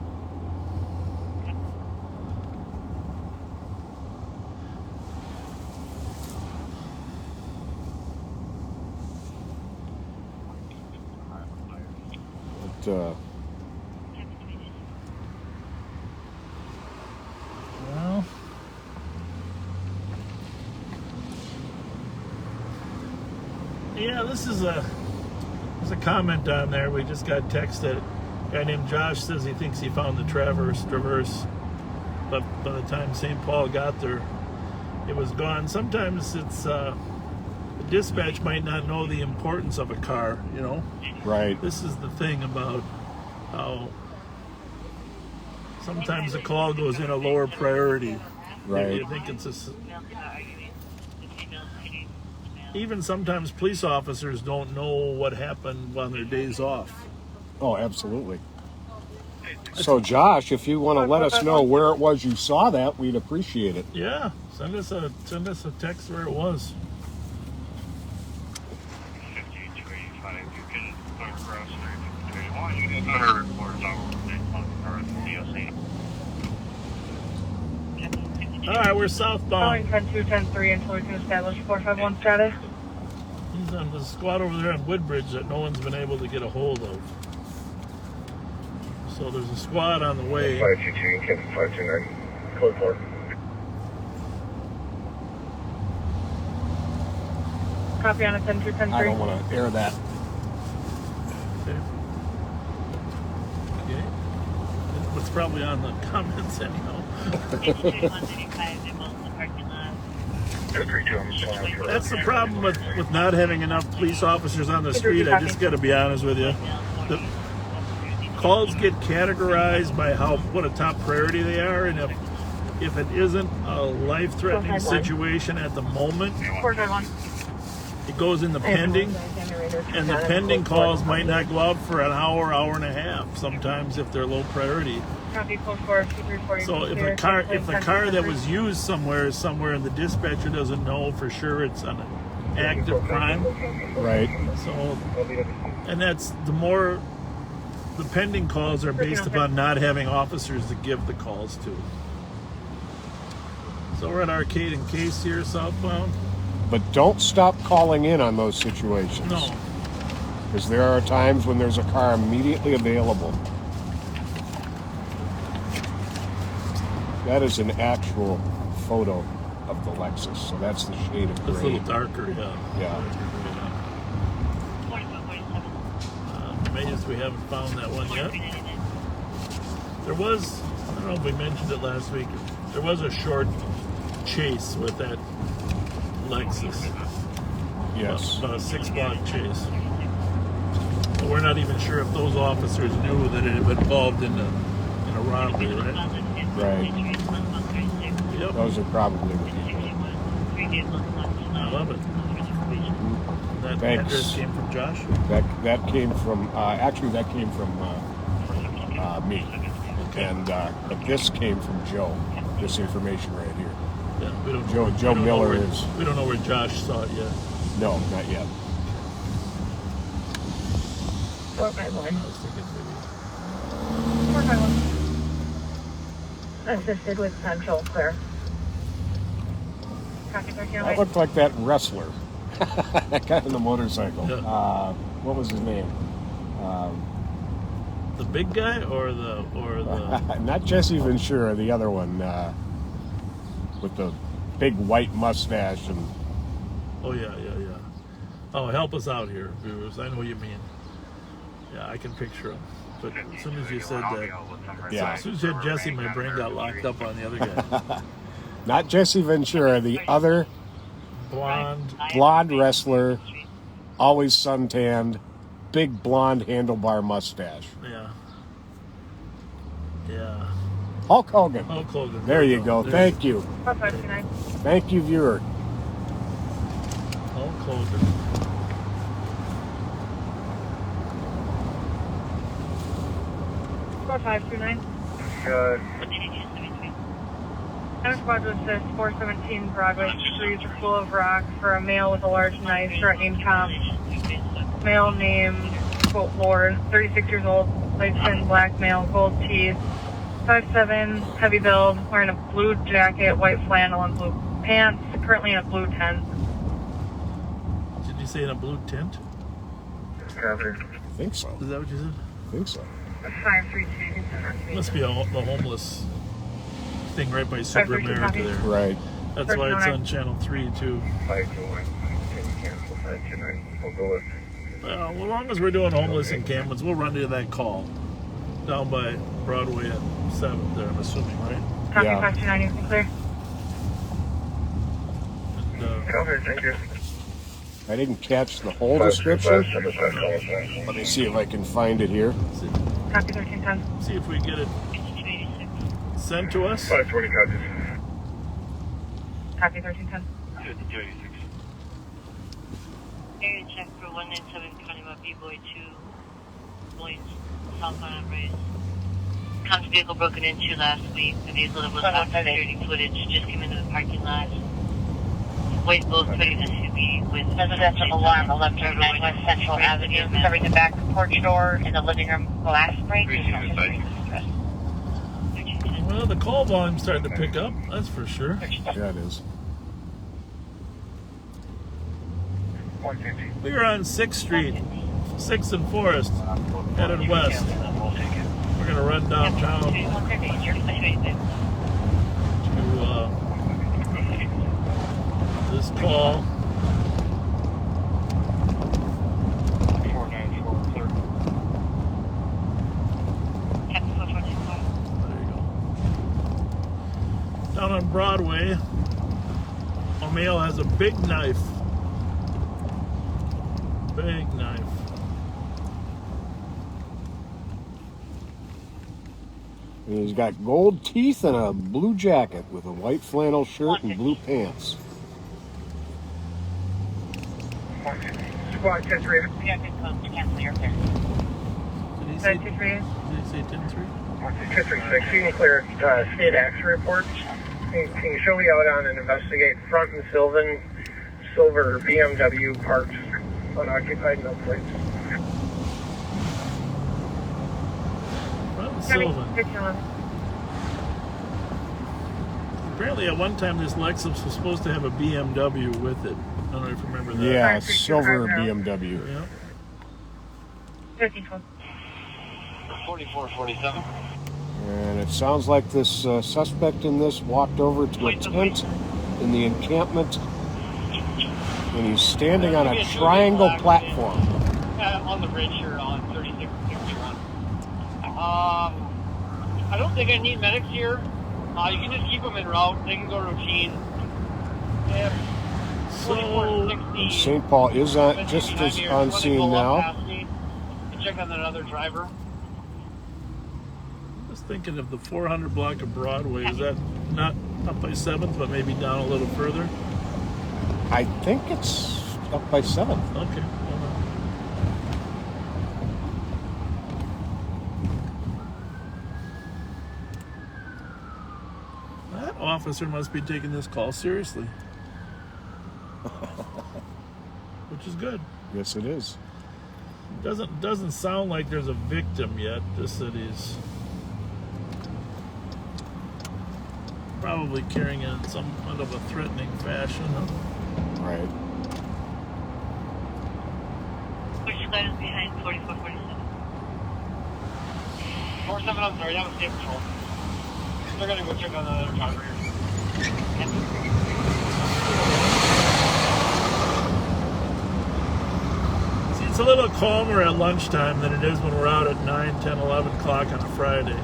But, Well, yeah, there's a comment on there. We just got texted. A guy named Josh says he thinks he found the Traverse, but by the time St. Paul got there, it was gone. Sometimes it's the dispatch might not know the importance of a car, you know. right. This is the thing about how sometimes the call goes in a lower priority. Right. You think it's even sometimes police officers don't know what happened on their days off. Oh, absolutely. So, Josh, if you want to let us know where it was you saw that, we'd appreciate it. Yeah, send us a text where it was. 5285, you can go across 351. You can put a report on DOC. All right, we're southbound. 10-2-10-3 until we can establish 451 status. He's on the squad over there on Woodbridge that no one's been able to get a hold of. So there's a squad on the way. 522, Encampment 529. Code 4. Copy on a 10-2-10-3. I don't want to air that. Okay. Okay. It's probably on the comments anyhow. That's the problem with not having enough police officers on the street. I just got to be honest with you. The calls get categorized by what a top priority they are, and if it isn't a life-threatening situation at the moment, it goes in the pending, and the pending calls might not go out for an hour and a half. Sometimes if they're low priority. So if a car that was used somewhere and the dispatcher doesn't know for sure it's an active crime, right? So, and that's the more the pending calls are based upon not having officers to give the calls to. So we're at Arcade and Case here, southbound. But don't stop calling in on those situations. No. Because there are times when there's a car immediately available. That is an actual photo of the Lexus, so that's the shade of gray. It's a little darker, yeah. Yeah. Amazed we haven't found that one yet. There was, I don't know if we mentioned it last week, there was a short chase with that Lexus. Yes. About a 6-block chase. But we're not even sure if those officers knew that it had been involved in a robbery, right? Right. Yep. Those are probably the people. I love it. That Thanks. address came from Josh? That came from, actually that came from me. Okay. And but this came from Joe, this information right here. Yeah, we don't Joe Miller is... We don't know where Josh saw it yet. No, not yet. 451. 451. Assisted with Central, clear. That looked like that wrestler. That guy on the motorcycle. Yeah. What was his name? The big guy or the not Jesse Ventura, the other one with the big white mustache and. Oh yeah. Oh, help us out here, viewers. I know what you mean. Yeah, I can picture him. But as soon as you said that, Yeah. as soon as you said Jesse, my brain got locked up on the other guy. Not Jesse Ventura, the other blonde wrestler, always suntanned, big blonde handlebar mustache. Yeah. Hulk Hogan. Hulk Hogan. There you go. Thank you. Thank you, viewer. Hulk Hogan. Squad 529. Good. I'm squad to assist 417 Broadway Street, full of rock for a male with a large knife threatening cops. Male name, quote Lord, 36 years old, light skin, black male, gold teeth, 5'7", heavy build, wearing a blue jacket, white flannel, and blue pants, currently in a blue tent. Did you say in a blue tent? Copy. I think so. Is that what you said? I think so. 532. Must be the homeless thing right by Super America there. Right. That's why it's on Channel 3 too. 521. Can you cancel 529? We'll go with. Well, as long as we're doing homeless encampments, we'll run into that call down by Broadway at 7th there, I'm assuming, right? Copy, Yeah. 529, you can clear. And, Copy, thank you. I didn't catch the whole description. Let me see if I can find it here. Copy, 1310. see if we get it sent to us. 520 copies. Copy, 1310. Area check for 197 about B-Boy 2 points southbound on Race. Cops vehicle broken into last week. The vehicle that was off security footage just came into the parking lot. White both putting the SUV with Residential alarm 1139 West Central Avenue, covering the back porch door and the living room glass break. Well, the call volume's starting to pick up, that's for sure. Yeah, it is. We are on 6th Street, 6th and Forest, headed west. We're going to run downtown to this call. 494, There you go. Down on Broadway, a male has a big knife. Big knife. And he's got gold teeth and a blue jacket with a white flannel shirt and blue pants. Squad 10-3. Cancel your clear. Did he say 10-3? 10-3-6. You can clear state action report. Can you show me out on and investigate front and silver BMW parked unoccupied, no plates. Sylvan. Apparently, at one time, this Lexus was supposed to have a BMW with it. I don't know if you remember that. Yeah, silver BMW. Yeah. 4447. And it sounds like this suspect in this walked over to a tent in the encampment, and he's standing on a triangle platform. On the bridge here on 3661. I don't think I need medics here. You can just keep them en route. They can go routine. Yeah. So St. Paul is just as on scene now. Check on that other driver. I was thinking of the 400 block of Broadway. Is that not up by 7th, but maybe down a little further? I think it's up by 7th. Okay. That officer must be taking this call seriously. Which is good. Yes, it is. Doesn't sound like there's a victim yet, just that he's probably carrying it in somewhat of a threatening fashion. Right. Which side is behind 4447? 47, I'm sorry, that was state patrol. They're gonna go check on the other driver here. It's a little calmer at lunchtime than it is when we're out at 9, 10, 11 o'clock on a Friday.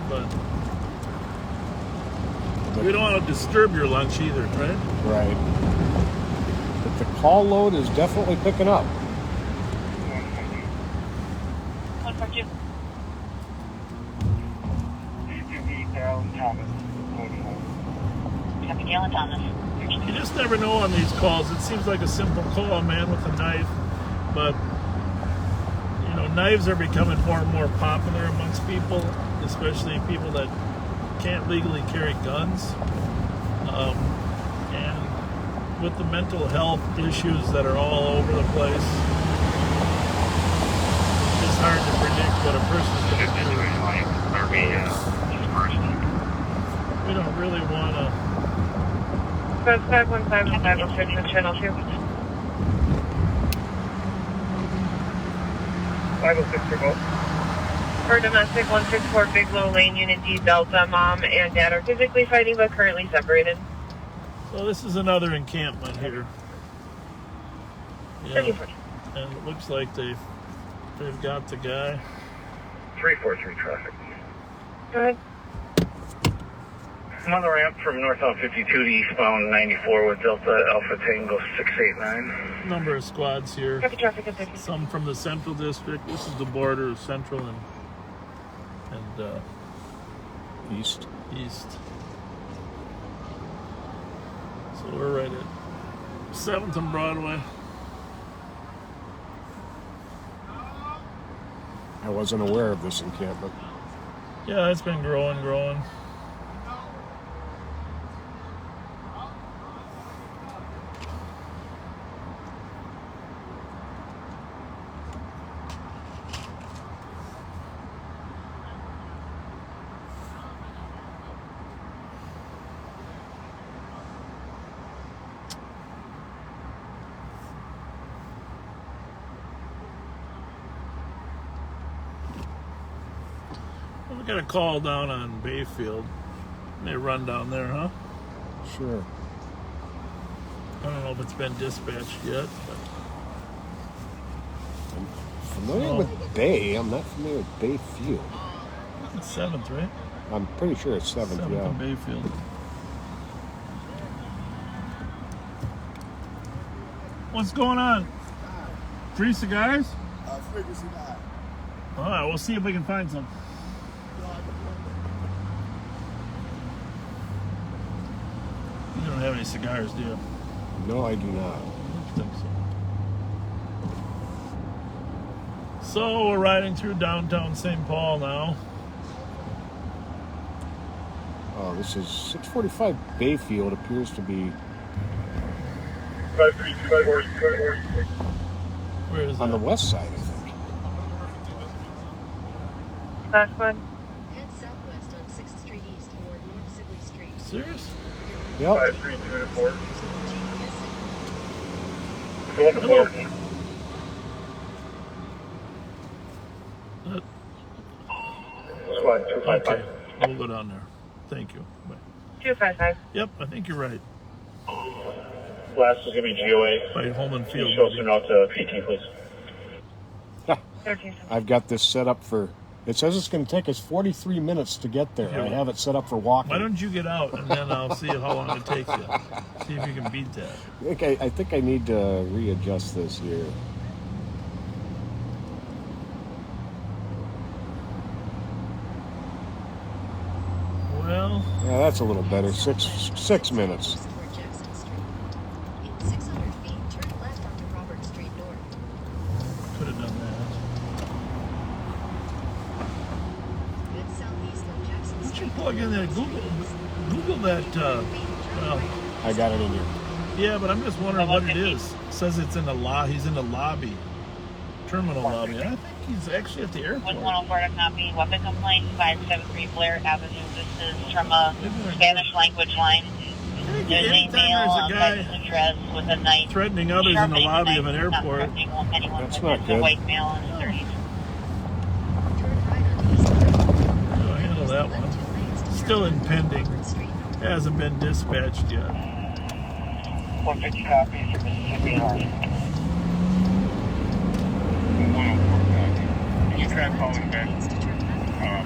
But we don't want to disturb your lunch either, right? Right. But the call load is definitely picking up. 142. Copy, Galen Thomas. You just never know on these calls. It seems like a simple call, a man with a knife, but you know, knives are becoming more and more popular amongst people, especially people that can't legally carry guns. And with the mental health issues that are all over the place, it's hard to predict what a person's going to do. We don't really want to. That's 515 and 506 on channel 2. 506 for both. For domestic 164 Bigelow Lane, Unit D, Delta, Mom and Dad are physically fighting but currently separated. So this is another encampment here. Yeah, and it looks like they've got the guy. 343 traffic. Go ahead. I'm on the ramp from northbound 52 to eastbound 94 with Delta Alpha Tango 689. Number of squads here. Copy traffic at 50. Some from the Central District. This is the border of Central and East. So we're right at 7th and Broadway. I wasn't aware of this encampment. Yeah, it's been growing. We got a call down on Bayfield. They run down there, huh? Sure. I don't know if it's been dispatched yet, but I'm familiar with Bay. I'm not familiar with Bayfield. It's 7th, right? I'm pretty sure it's 7th, 7th yeah. and Bayfield. What's going on? 3 cigars? 3 cigars. All right, we'll see if we can find some. You don't have any cigars, do you? No, I do not. I don't think so. So we're riding through downtown St. Paul now. Oh, this is 645 Bayfield. Appears to be 532. Where is on that? the west side, I think. Last one. Serious? Yep. 532-4. Go on the Hello. floor. Squad 255. Okay, we'll go down there. Thank you. Bye. 255. Yep, I think you're right. Last is going to be GOA. By Holman Field. Show us out to PT, please. I've got this set up for. It says it's going to take us 43 minutes to get there. I have it set up for walking. Why don't you get out and then I'll see how long it takes you. See if you can beat that. I think I need to readjust this here. Well, yeah, that's a little better. Six minutes. Could have done that. Why don't you plug in that Google that? Well, I got it in here. yeah, but I'm just wondering what it is. It says it's in the he's in the lobby, terminal lobby. I think he's actually at the airport. 104 to copy. Weapon complaint 573 Blair Avenue. This is from a Spanish language line. There's a male on Bethesda dress with a knife threatening others in the lobby of an airport. That's not good. A white male in his 30s. I'll handle that one. Still impending. Hasn't been dispatched yet. 150 copies from Mississippi North. 104 copy. Can you try calling back?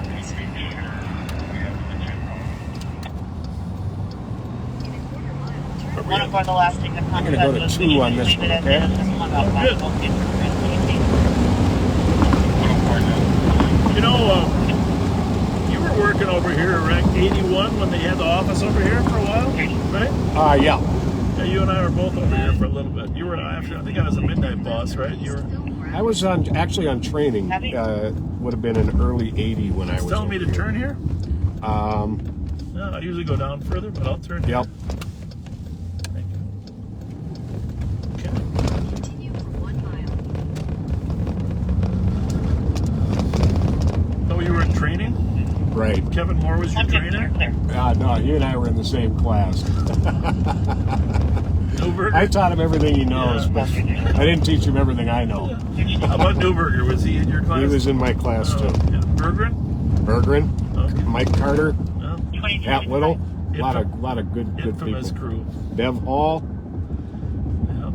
Please make sure we have the legit call. 104 the last thing to I'm going to go to 2 on this one, okay? You know, you were working over here at Rec 81 when they had the office over here for a while, right? Yeah. Yeah, you and I were both over here for a little bit. You were after, I think I was a midnight boss, right? You were. I was actually on training. Would have been in early 80 when I was. Telling me to turn here? Um. No, I usually go down further, but I'll turn here. Yep. Thank you. Okay. Continue for 1 mile. Oh, you were in training? Right. Kevin Moore was your trainer? No, you and I were in the same class. Newberger? I taught him everything he knows, but I didn't teach him everything I know. How about Newberger? Was he in your class? He was in my class too. Yeah. Bergeron? Okay. Mike Carter, Oh. Pat Little, a lot of good Infamous people. crew. Bev Hall. Yeah.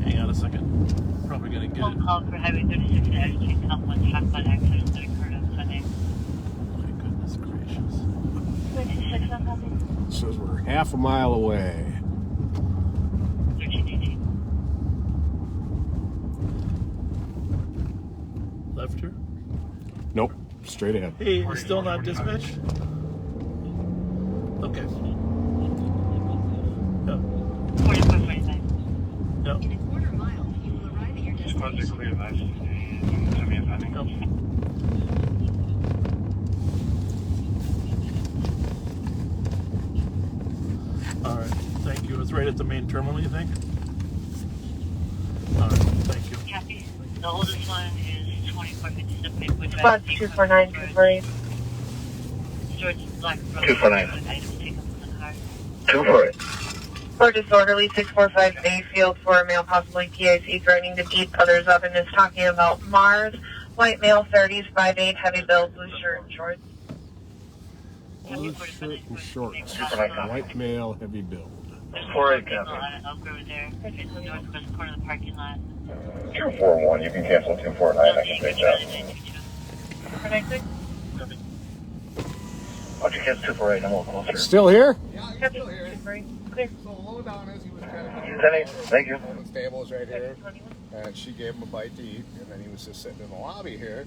Hang on a second. Probably gonna get it. Phone call for Highway 36 to execute complex shotgun accident that occurred on Sunday. My goodness gracious. 36 on copy. Says we're half a mile away. 1318. Left here? Nope, straight ahead. Hey, you're still not dispatched? Okay. Yeah. 4445. Yeah. In a quarter mile, you will arrive at your destination. Clear, nice. Send me a pending. Yep. All right, thank you. It's right at the main terminal, you think? All right, thank you. Copy. The oldest one is 2457 Maplewood Squad Drive. 249, 248. George Black. 249. Items taken from the car. 248. For disorderly 645 Bayfield for a male possibly PIC threatening to beat others up and is talking about Mars. White male 30s, 5'8", heavy build, blue shirt and shorts. Blue shirt and shorts. White male, heavy build. 48 People copy. on an Elk Road there. In the northwest corner of the parking lot. 241, you can cancel 249. I can make that. Connected? Why don't you cancel 248? I'm a little closer. Still here? Copy. 248. Clear. So the lowdown is he was kind of Thank you. the stables right here, and she gave him a bite to eat, and then he was just sitting in the lobby here,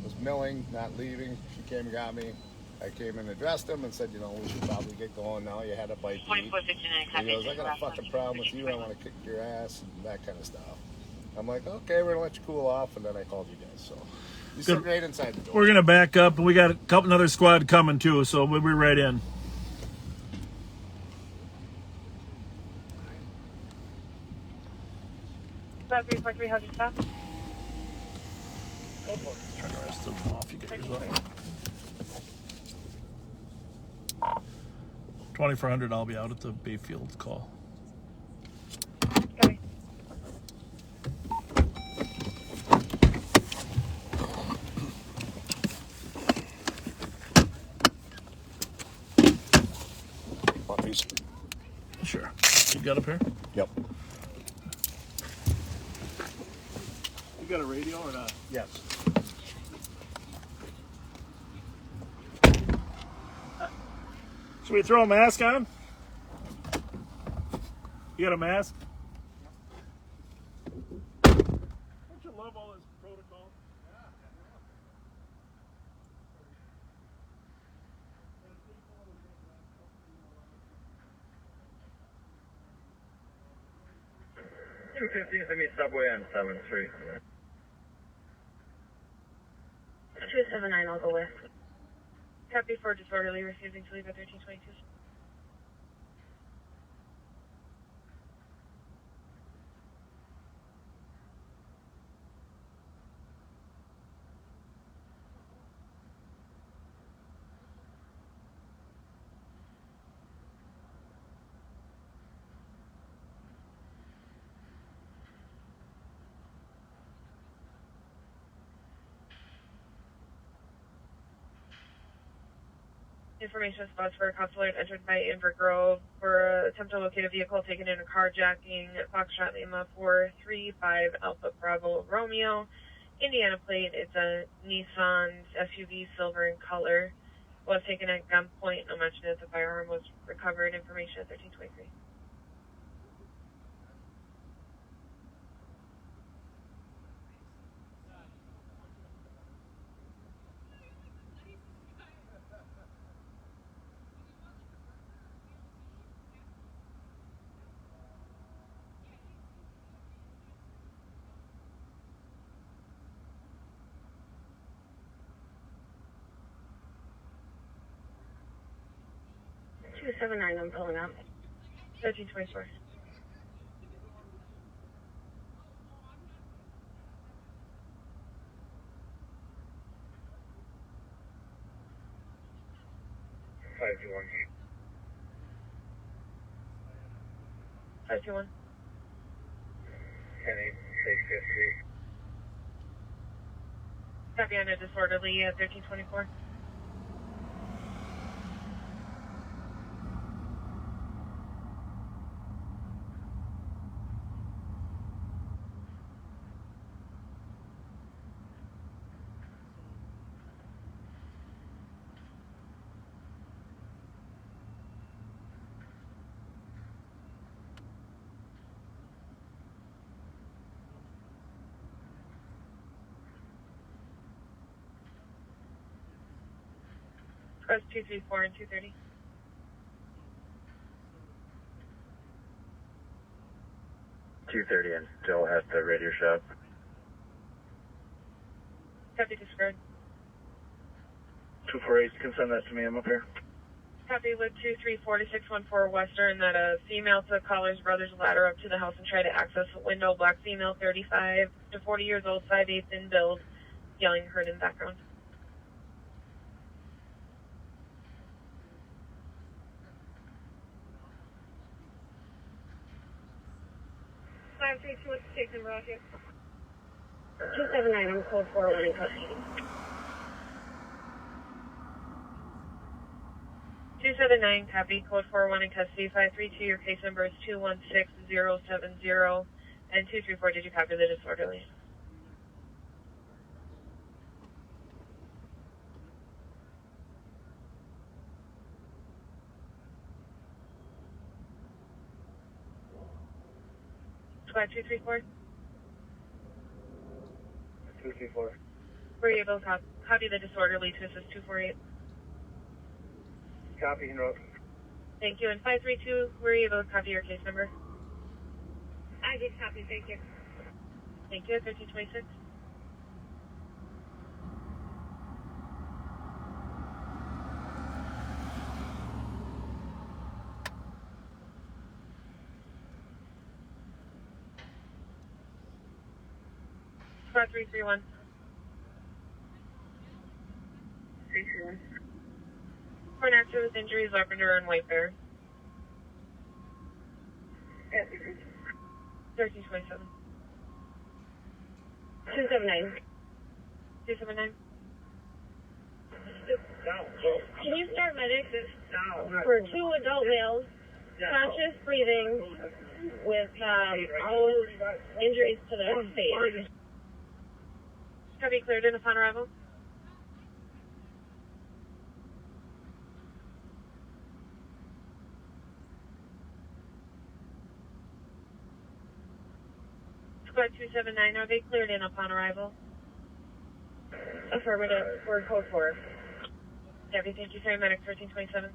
was milling, not leaving. She came and got me. I came in and addressed him and said, you know, we should probably get going now. You had a bite to eat. 2459 He goes, I got a fucking problem with you. I want to kick your ass and that kind of stuff. I'm like, okay, we're gonna let you cool off, and then I called you guys. So you sit right inside the door. We're gonna back up. We got another squad coming too, so we'll be right in. Squad 343, how'd you stop? Try to rest them off. You get yours off. 2400, I'll be out at the Bayfield call. Okay. Puppies. Sure. You got up here? Yep. You got a radio or not? Yes. Should we throw a mask on? You got a mask? Don't you love all this protocol? Two 15th, I meet Subway on 7th Street. 279, I'll go with. Copy for disorderly, refusing to leave at 1322. Information spots for a consular entered by Inver Grove for attempt to locate a vehicle taken in a carjacking. Foxtrot Lima 435 Alpha Bravo Romeo. Indiana plate. It's a Nissan SUV, silver in color. Was taken at gunpoint. No mention that the firearm was recovered. Information at 1323. $279, I'm pulling up. 1324. Five to one. 521. 10-8, take 50. Copy on a disorderly at 1324. Press 234 and 230. $230 and still at the radio shop. Copy discard. 248, you can send that to me, I'm up here. Copy with 234 to 614 Western that a female took caller's brother's ladder up to the house and tried to access a window. Black female, 35 to 40 years old, 5'8" in build, yelling heard in background. Take number out here. 279, I'm code 4 in custody. 279, copy, code 41 in custody, 532, your case number is 216070, and 234, did you copy the disorderly? Squad 234? 234. Were you able to copy the disorderly to assist 248? Copy, and wrote. Thank you. And 532, were you able to copy your case number? I did copy, thank you. Thank you. 1326. Squad 331. 331. For an actor with injuries, Lavender and White Bear. 1327. 279. 279. Can you start medics for 2 adult males, conscious breathing, with all injuries to their face? Have you cleared in upon arrival? Squad 279, are they cleared in upon arrival? Affirmative. We're code 4. Deputy, thank you. Paramedic 1327.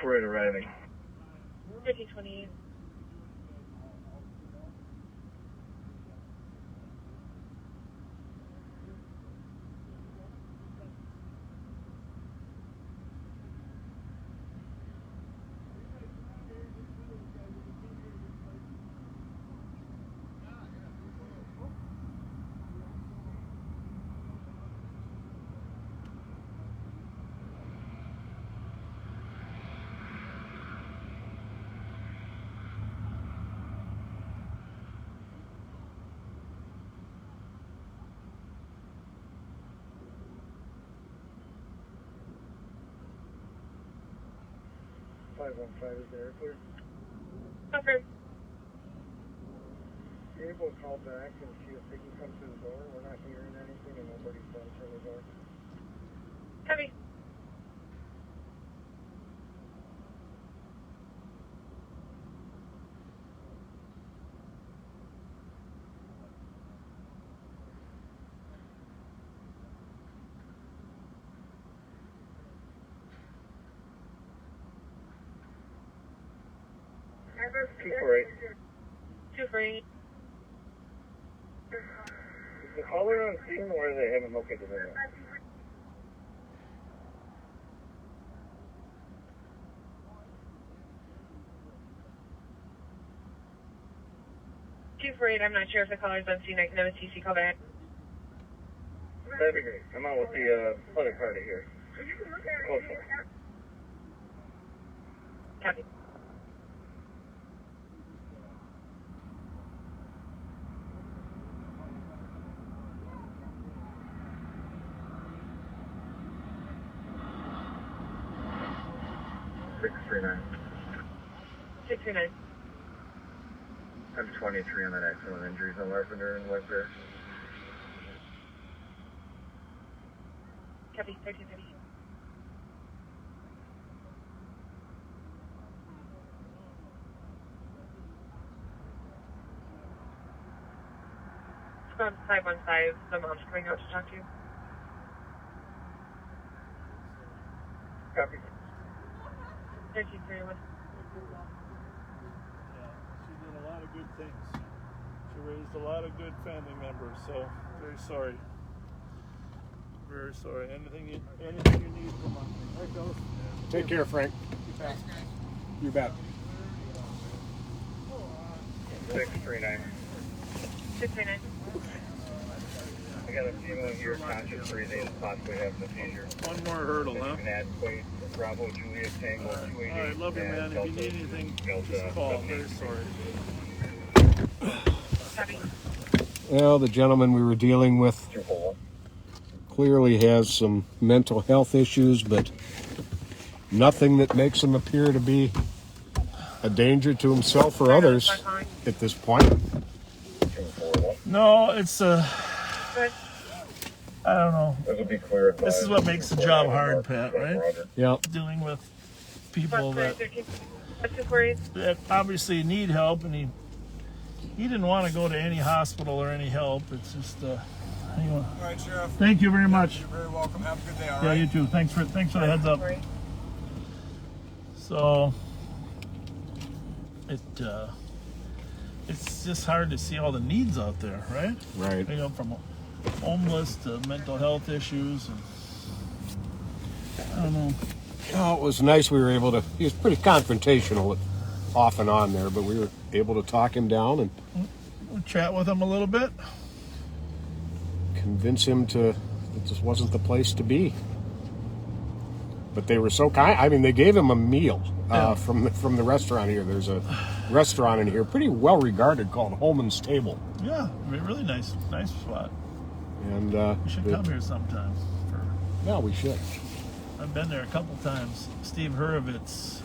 We're arriving. 1328. Is there clear? Confirm. You're able to call back and see if they can come through the door. We're not hearing anything and nobody's done through the door. Copy. Two for eight. Is the caller on scene or they haven't located it? Two for eight. I'm not sure if the caller's on scene. I can have a TC call back. That'd be great. I'm out with the other party here. Close one. Copy. $639. 639. I'm 23 on that accident with injuries on Larpenter and Webster. Copy. 1330. Squad 515. The mom's coming out to talk to you. Copy. 1331. She did a lot of good things. She raised a lot of good family members, so very sorry. Very sorry. Anything you need from us. There goes. Take care, Frank. You bet. 639. 639. I got a female here, conscious breathing, possibly having a seizure. One more hurdle, huh? Bravo, Juliet, Tango, 288. All right, love you, man. If you need anything, just call. Very sorry. Well, the gentleman we were dealing with clearly has some mental health issues, but nothing that makes him appear to be a danger to himself or others at this point. No, it's I don't know. This will be clear. This is what makes the job hard, Pat, right? Yep. Dealing with people that obviously need help, and he didn't want to go to any hospital or any help. It's just anyway. All right, Sheriff. Thank you very much. You're very welcome. Have a good day. All yeah, right. you too. Thanks for the heads up. So it's just hard to see all the needs out there, right? Right. You know, from homeless to mental health issues, and I don't know. Oh, it was nice. We were able to. He was pretty confrontational, off and on there, but we were able to talk him down and we'll chat with him a little bit. Convince him that this wasn't the place to be. But they were so kind. I mean, they gave him a meal from the restaurant here. There's a restaurant in here, pretty well regarded, called Holman's Table. Yeah, really nice spot. And we should come here sometime. Yeah, we should. I've been there a couple times. Steve Hurwitz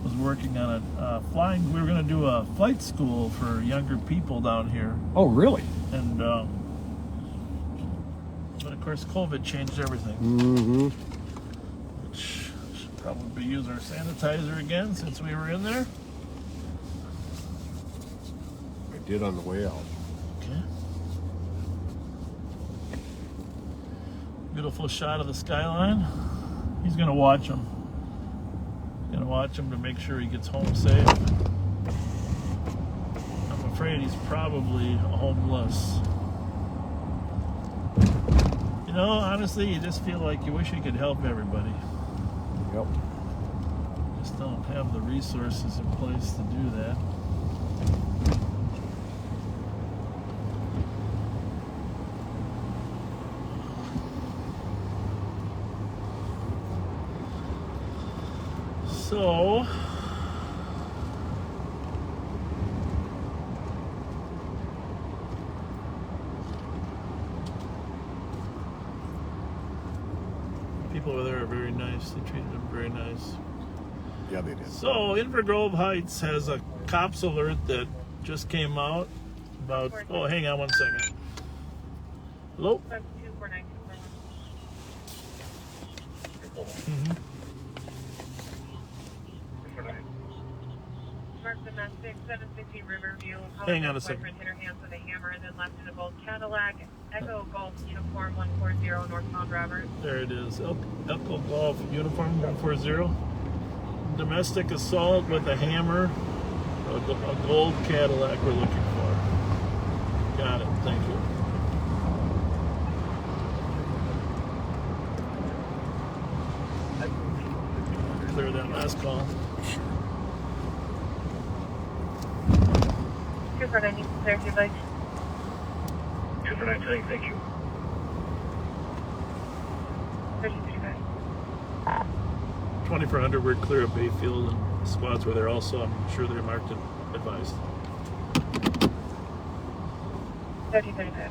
was working on a flying. We were going to do a flight school for younger people down here. Oh, really? And but of course, COVID changed everything. Mm-hmm. Which should probably use our sanitizer again since we were in there. I did on the way out. Okay. Beautiful shot of the skyline. He's going to watch him. Going to watch him to make sure he gets home safe. I'm afraid he's probably homeless. You know, honestly, you just feel like you wish you could help everybody. Yep. Just don't have the resources in place to do that. So, people over there are very nice. They treated them very nice. Yeah, they did. So, Invergrove Heights has a cops alert that just came out about. Oh, hang on one second. Hello? Mm-hmm. Domestic 750 Riverview. Hang on a second. Hit her hands with a hammer and then left in a gold Cadillac. Echo Golf Uniform 140 northbound Robert. There it is. Echo Golf Uniform 140. Domestic assault with a hammer. A gold Cadillac we're looking for. Got it. Thank you. Clear that last call. 249, you can clear if you'd like. 249, thank you. 3035. 2400, we're clear of Bayfield and spots where they're also, I'm sure they're marked and advised. 3035.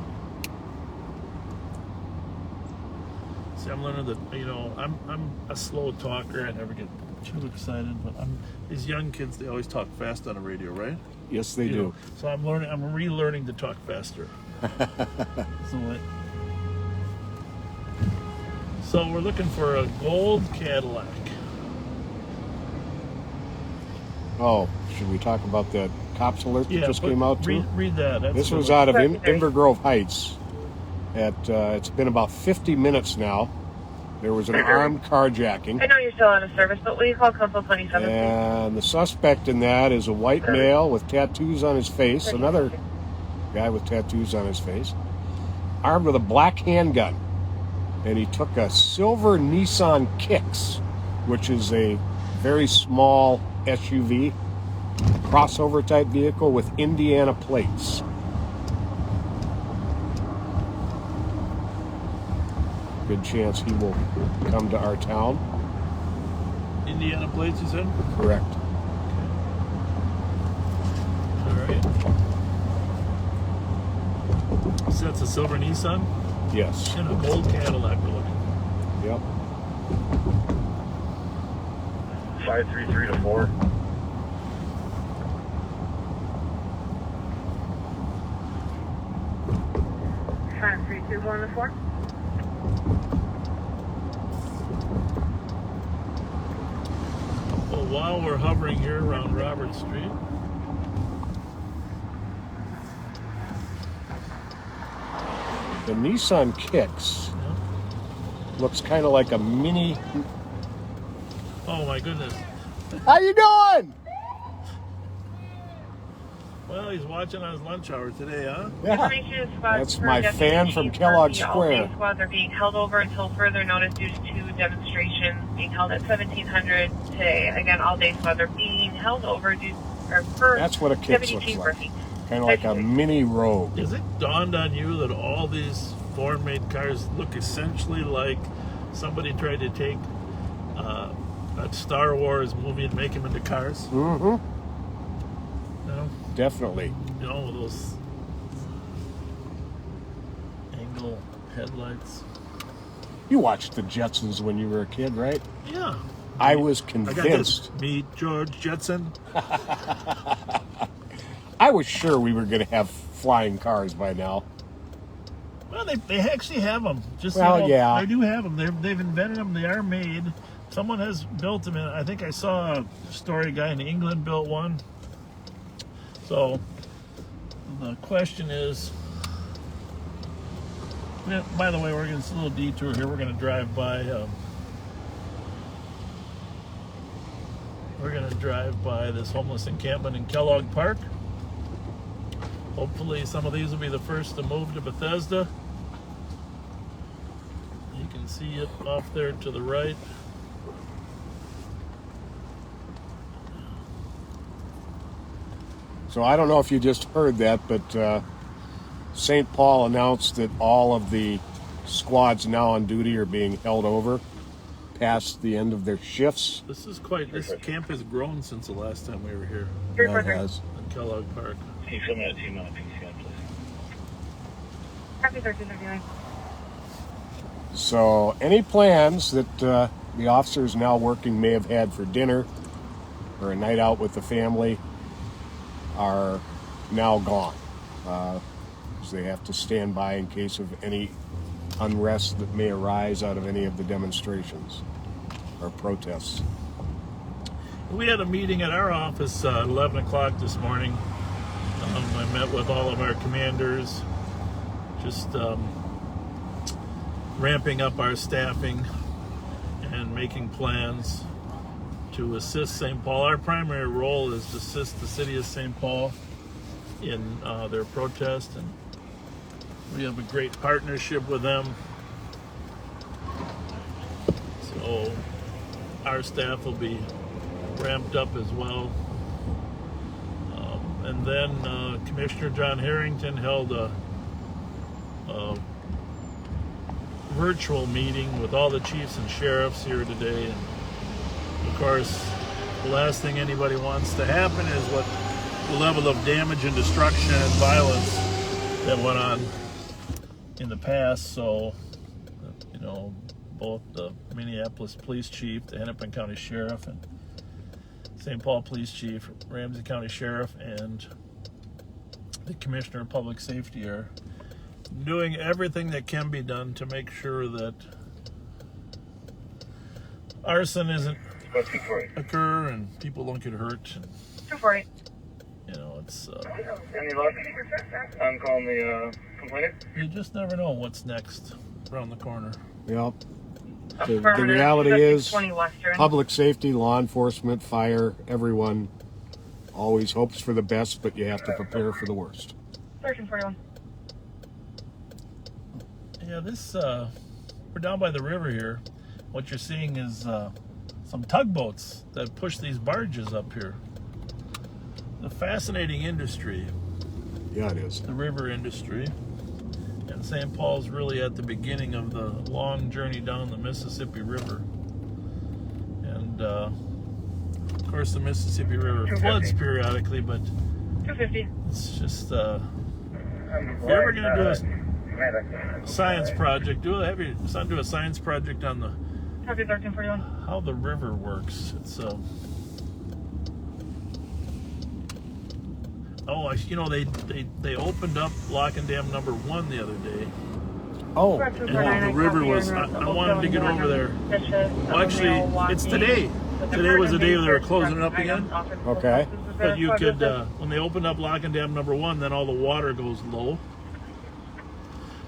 See, I'm learning that, you know, I'm a slow talker. I never get too excited, but these young kids, they always talk fast on the radio, right? Yes, they do. Know, so I'm relearning to talk faster. So we're looking for a gold Cadillac. Oh, should we talk about that cops alert that just came out too? Read that. This was out of Invergrove Heights. It's been about 50 minutes now. There was an armed carjacking. I know you're still out of service, but will you call Council 27? And the suspect in that is a white male with tattoos on his face, another guy with tattoos on his face, armed with a black handgun. And he took a silver Nissan Kicks, which is a very small SUV, crossover type vehicle with Indiana plates. Good chance he will come to our town. Indiana plates, you said? Correct. All right. So that's a silver Nissan? Yes. And a gold Cadillac we're looking. Yep. 533 to 4. Five, 3, 2, 1 to 4. Well, while we're hovering here around Robert Street, the Nissan Kicks looks kind of like a mini. oh my goodness. How you doing? Well, he's watching on his lunch hour today, huh? Yeah. That's my fan from Kellogg Square. Squads are being held over until further notice due to demonstrations being held at 1700 today. Again, all day squads are being held over That's what a Kicks looks like. Kind of like a mini Rogue. Has it dawned on you that all these foreign-made cars look essentially like somebody tried to take that Star Wars movie and make them into cars? Mm-hmm. No? Definitely. You know, those angle headlights. You watched the Jetsons when you were a kid, right? Yeah. I was convinced. Meet George Jetson. I was sure we were going to have flying cars by now. Well, they actually have them. Just well, you know, yeah. They do have them. They've invented them. They are made. Someone has built them. I think I saw a story guy in England built one. So the question is, by the way, we're going to a little detour here. We're going to drive by. We're going to drive by this homeless encampment in Kellogg Park. Hopefully some of these will be the first to move to Bethesda. You can see it off there to the right. So I don't know if you just heard that, but St. Paul announced that all of the squads now on duty are being held over past the end of their shifts. This camp has grown since the last time we were here. Yeah, it has. In Kellogg Park. Can you show me that team on the PCN, please? Copy 1339. So any plans that the officers now working may have had for dinner or a night out with the family are now gone. Because they have to stand by in case of any unrest that may arise out of any of the demonstrations or protests. We had a meeting at our office at 11 o'clock this morning. I met with all of our commanders, just ramping up our staffing and making plans to assist St. Paul. Our primary role is to assist the city of St. Paul in their protest, and we have a great partnership with them. So our staff will be ramped up as well. And then Commissioner John Harrington held a virtual meeting with all the chiefs and sheriffs here today. And of course, the last thing anybody wants to happen is what the level of damage and destruction and violence that went on in the past. So, you know, both the Minneapolis Police Chief, the Hennepin County Sheriff, and St. Paul Police Chief, Ramsey County Sheriff, and the Commissioner of Public Safety are doing everything that can be done to make sure that arson isn't occur and people don't get hurt. And, 248. you know, it's Any luck? I'm calling the complainant. you just never know what's next around the corner. Yep. The reality is, public safety, law enforcement, fire, everyone always hopes for the best, but you have to prepare for the worst. 1341. Yeah, we're down by the river here. What you're seeing is some tugboats that push these barges up here. A fascinating industry. Yeah, it is. The river industry. And St. Paul's really at the beginning of the long journey down the Mississippi River. And of course the Mississippi River floods periodically, but 250. it's just if you're ever going to do a science project, do a science project on the Copy 1341. how the river works. It's you know, they opened up lock and dam number 1 the other day, Oh. And the river was, I wanted to get over there. Well, actually, it's today. Today was the day they were closing it up again. Okay. But you could, when they opened up lock and dam number 1, then all the water goes low.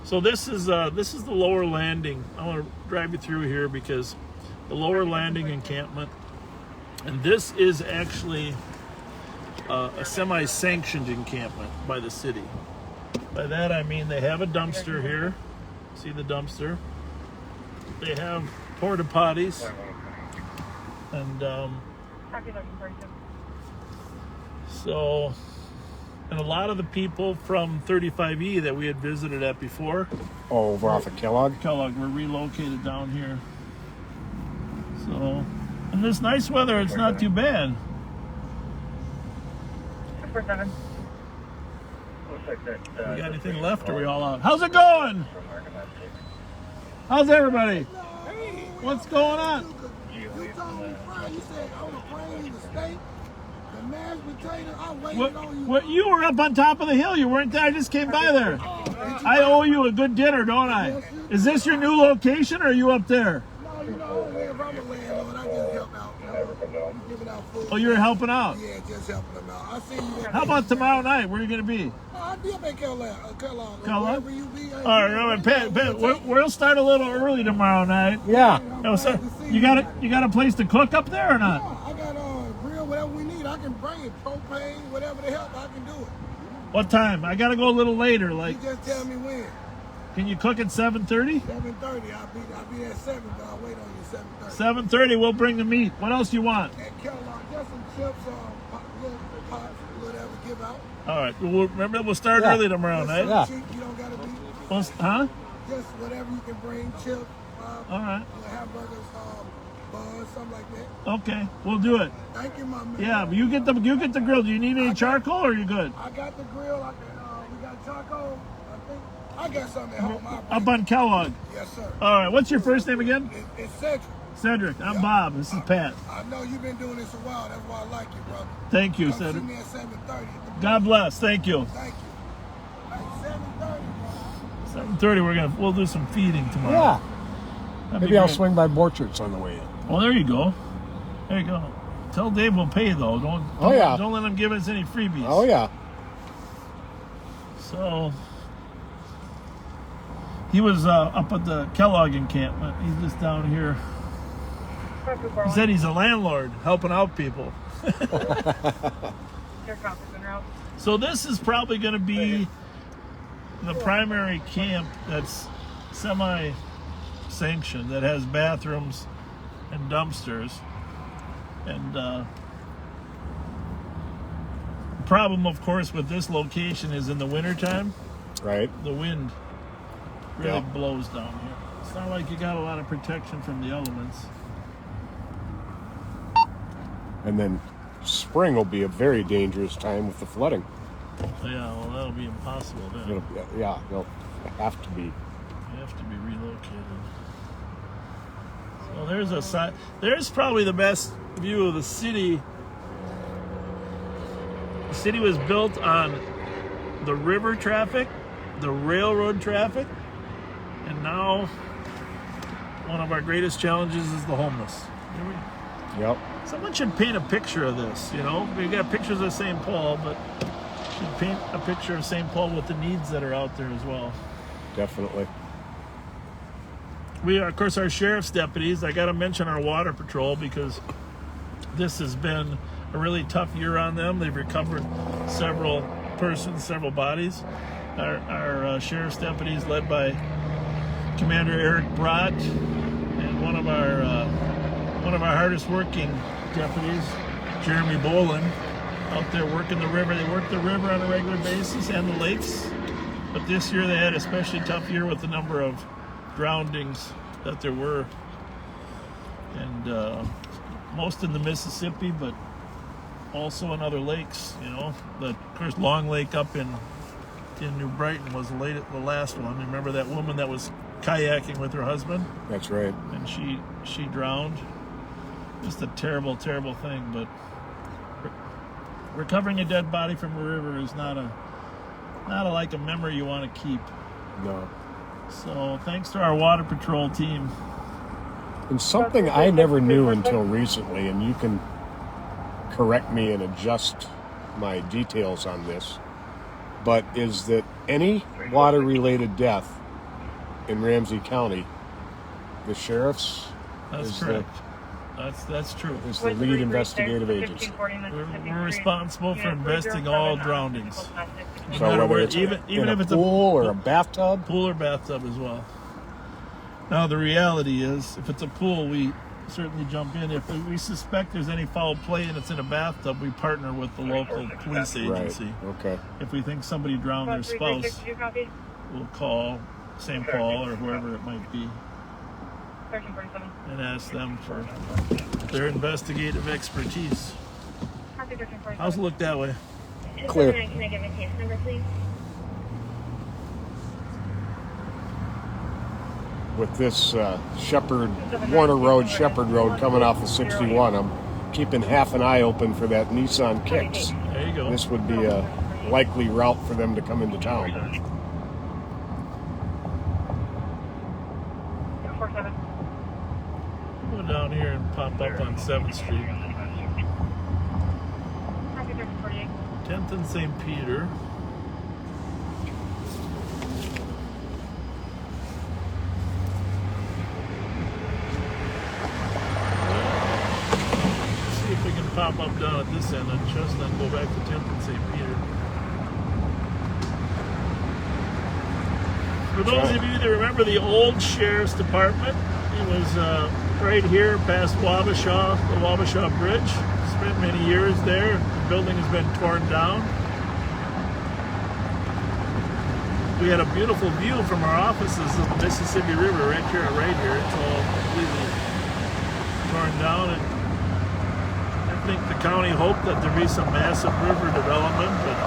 So this is the lower landing. I want to drive you through here because the lower landing encampment, and this is actually a semi-sanctioned encampment by the city. By that I mean they have a dumpster here. See the dumpster? They have porta potties, and so, and a lot of the people from 35E that we had visited at before. Oh, over off of Kellogg? Kellogg were relocated down here. So, in this nice weather, it's not too bad. 7. You got anything left, or are we all out? How's it going? How's everybody? What's going on? You told me Friday, you said on the plane, the steak, the mashed potato, I waited on you. What, you were up on top of the hill, you weren't there? I just came by there. I owe you a good dinner, don't I? Is this your new location, or are you up there? No, you know, if I'm a landlord, I just help out. Giving out food. Oh, you were helping out? Yeah, just helping them out. I see you. How about tomorrow night? Where are you going to be? I'll be up at Kellogg. Kellogg? Wherever you be. All right, Pat, we'll start a little early tomorrow night. Yeah. You got a place to cook up there or not? I got a grill, whatever we need. I can bring it. Propane, whatever the help, I can do it. What time? I got to go a little later. Like. You just tell me when. Can you cook at 7:30? 7:30. I'll be at 7, but I'll wait on you 7:30. 7:30. We'll bring the meat. What else do you want? At Kellogg, just some chips, little pots, whatever, give out. All right. Remember, we'll start early tomorrow night. Yeah. You don't gotta be. Huh? Just whatever you can bring, chips. All right. Hamburgers, buns, something like that. Okay, we'll do it. Thank you, my man. Yeah, but you get the grill. Do you need any charcoal, or are you good? I got the grill. We got charcoal. I got something at home. Up on Kellogg. Yes, sir. All right. What's your first name again? It's Cedric. Cedric. I'm Bob. This is Pat. I know you've been doing this a while. That's why I like you, brother. Thank you, Come Cedric. see me at 7:30. God bless. Thank you. Thank you. Like 7:30. 7:30. We'll do some feeding tomorrow. Yeah. That'd Maybe I'll swing by Borchards on the way in. Well, there you go. There you go. Tell Dave we'll pay though. Don't let him give us any freebies. Oh yeah. So he was up at the Kellogg encampment. He's just down here. He said he's a landlord helping out people. So this is probably going to be the primary camp that's semi-sanctioned, that has bathrooms and dumpsters. And the problem, of course, with this location is in the wintertime. Right. The wind really blows down here. It's not like you got a lot of protection from the elements. And then spring will be a very dangerous time with the flooding. Yeah, well, that'll be impossible then. They'll have to be. You have to be relocated. So there's a side. There's probably the best view of the city. The city was built on the river traffic, the railroad traffic, and now one of our greatest challenges is the homeless. Yep. Someone should paint a picture of this, you know? We got pictures of St. Paul, but should paint a picture of St. Paul with the needs that are out there as well. Definitely. We are, of course, our sheriff's deputies. I got to mention our water patrol because this has been a really tough year on them. They've recovered several persons, several bodies. Our sheriff's deputies, led by Commander Eric Brott, and one of our hardest working deputies, Jeremy Bolin, out there working the river. They work the river on a regular basis and the lakes, but this year they had a especially tough year with the number of drownings that there were, and most in the Mississippi, but also in other lakes. You know, of course, Long Lake up in New Brighton was the last one. Remember that woman that was kayaking with her husband? That's right. And she drowned. Just a terrible, terrible thing. But recovering a dead body from a river is not like a memory you want to keep. No. So thanks to our water patrol team. And something I never knew until recently, and you can correct me and adjust my details on this, but is that any water-related death in Ramsey County, the sheriff's That's correct. That's true. Is the lead investigative agency. We're responsible for investigating all drownings. So whether it's even if it's a pool or a bathtub? Pool or bathtub as well. Now the reality is, if it's a pool, we certainly jump in. If we suspect there's any foul play and it's in a bathtub, we partner with the local police agency. Right. Okay. If we think somebody drowned their spouse, we'll call St. Paul or whoever it might be and ask them for their investigative expertise. How's it look that way? Clear. Can I get my case number, please? With this Warner Road, Shepherd Road coming off of 61, I'm keeping half an eye open for that Nissan Kicks. There you go. This would be a likely route for them to come into town. Go down here and pop up on 7th Street. 10th and St. Peter. See if we can pop up down at this end on Chestnut and go back to 10th and St. Peter. For those of you that remember the old Sheriff's Department, it was right here past Wabasha, the Wabasha Bridge. Spent many years there. The building has been torn down. We had a beautiful view from our offices of the Mississippi River right here. It's all completely torn down. And I think the county hoped that there'd be some massive river development, but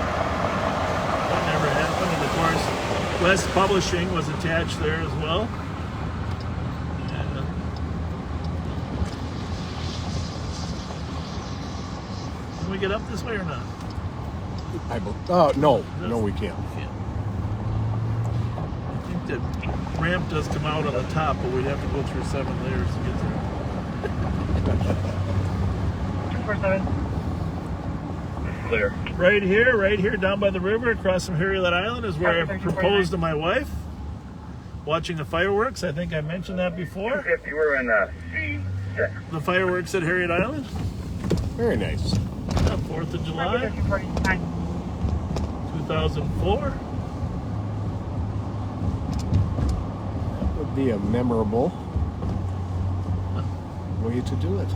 that never happened. And of course, West Publishing was attached there as well. Can we get up this way or not? No, we can't. I think the ramp does come out on the top, but we'd have to go through 7 layers to get there. 247. Clear. Right here, down by the river, across from Harriet Island, is where I proposed to my wife. Watching the fireworks. I think I mentioned that before. 250. We're in C6. The fireworks at Harriet Island. Very nice. 4th of July, 2004. That would be a memorable way to do it.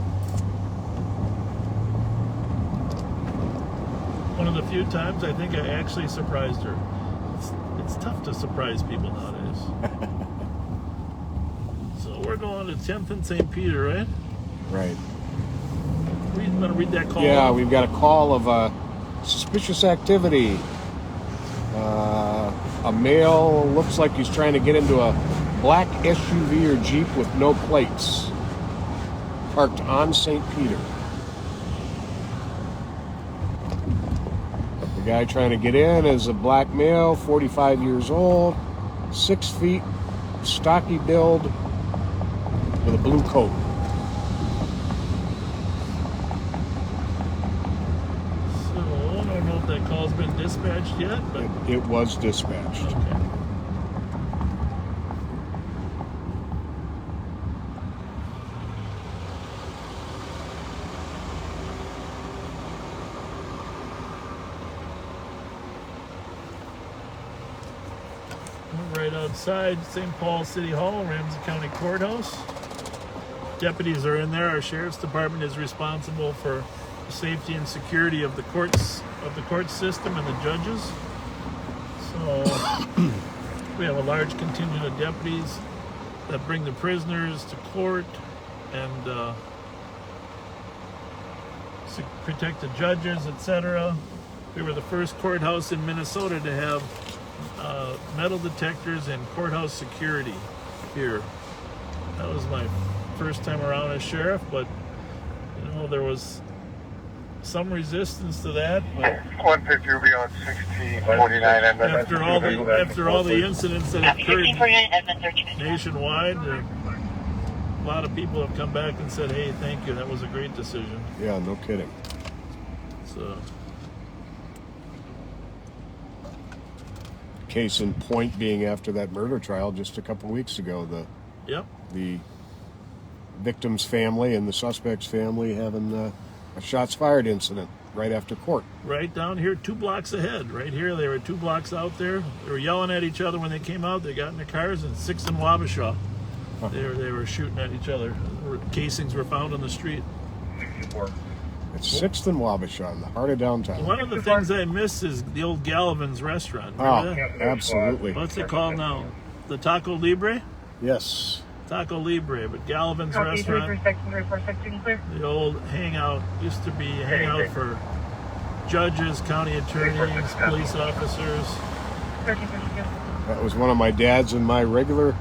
One of the few times I think I actually surprised her. It's tough to surprise people nowadays. So we're going to 10th and St. Peter, right? Right. I'm going to read that call. Yeah, we've got a call of suspicious activity. A male looks like he's trying to get into a black SUV or Jeep with no plates, parked on St. Peter. The guy trying to get in is a black male, 45 years old, 6 feet, stocky build, with a blue coat. That call's been dispatched yet, but it was dispatched. Okay. We're right outside St. Paul City Hall, Ramsey County Courthouse. Deputies are in there. Our Sheriff's Department is responsible for the safety and security of the courts, of the court system and the judges. So we have a large contingent of deputies that bring the prisoners to court and protect the judges, etc. We were the first courthouse in Minnesota to have metal detectors and courthouse security here. That was my first time around as sheriff, but you know, there was some resistance to that, but 150 will be on 1649. after all the incidents that occurred nationwide, a lot of people have come back and said, "Hey, thank you. That was a great decision." Yeah, no kidding. So, case in point being after that murder trial just a couple weeks ago, the victim's family and the suspect's family having a shots fired incident right after court. right down here, 2 blocks ahead. Right here, they were 2 blocks out there. They were yelling at each other when they came out. They got in their cars, and 6th and Wabasha. They were shooting at each other. Casings were found on the street. It's 6th and Wabasha in the heart of downtown. One of the things I miss is the old Gallivan's restaurant. Remember that? Absolutely. What's it called now? The Taco Libre? Yes. Taco Libre, but Gallivan's restaurant. The old hangout used to be a hangout for judges, county attorneys, police officers. That was one of my dad's and my regular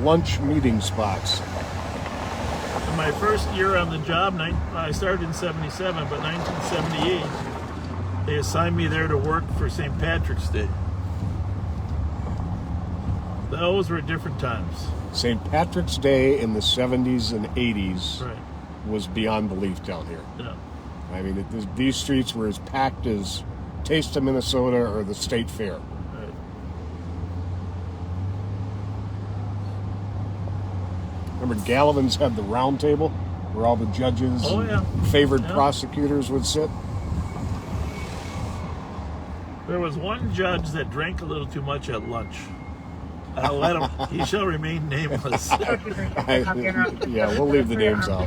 lunch meeting spots. In my first year on the job, I started in 77, but 1978, they assigned me there to work for St. Patrick's Day. Those were different times. St. Patrick's Day in the 70s and 80s Right. was beyond belief down here. Yeah. I mean, these streets were as packed as Taste of Minnesota or the State Fair. Right. Remember Gallivan's had the round table where all the judges and favored prosecutors would sit? There was one judge that drank a little too much at lunch. I'll let him. He shall remain nameless. Yeah, we'll leave the names out.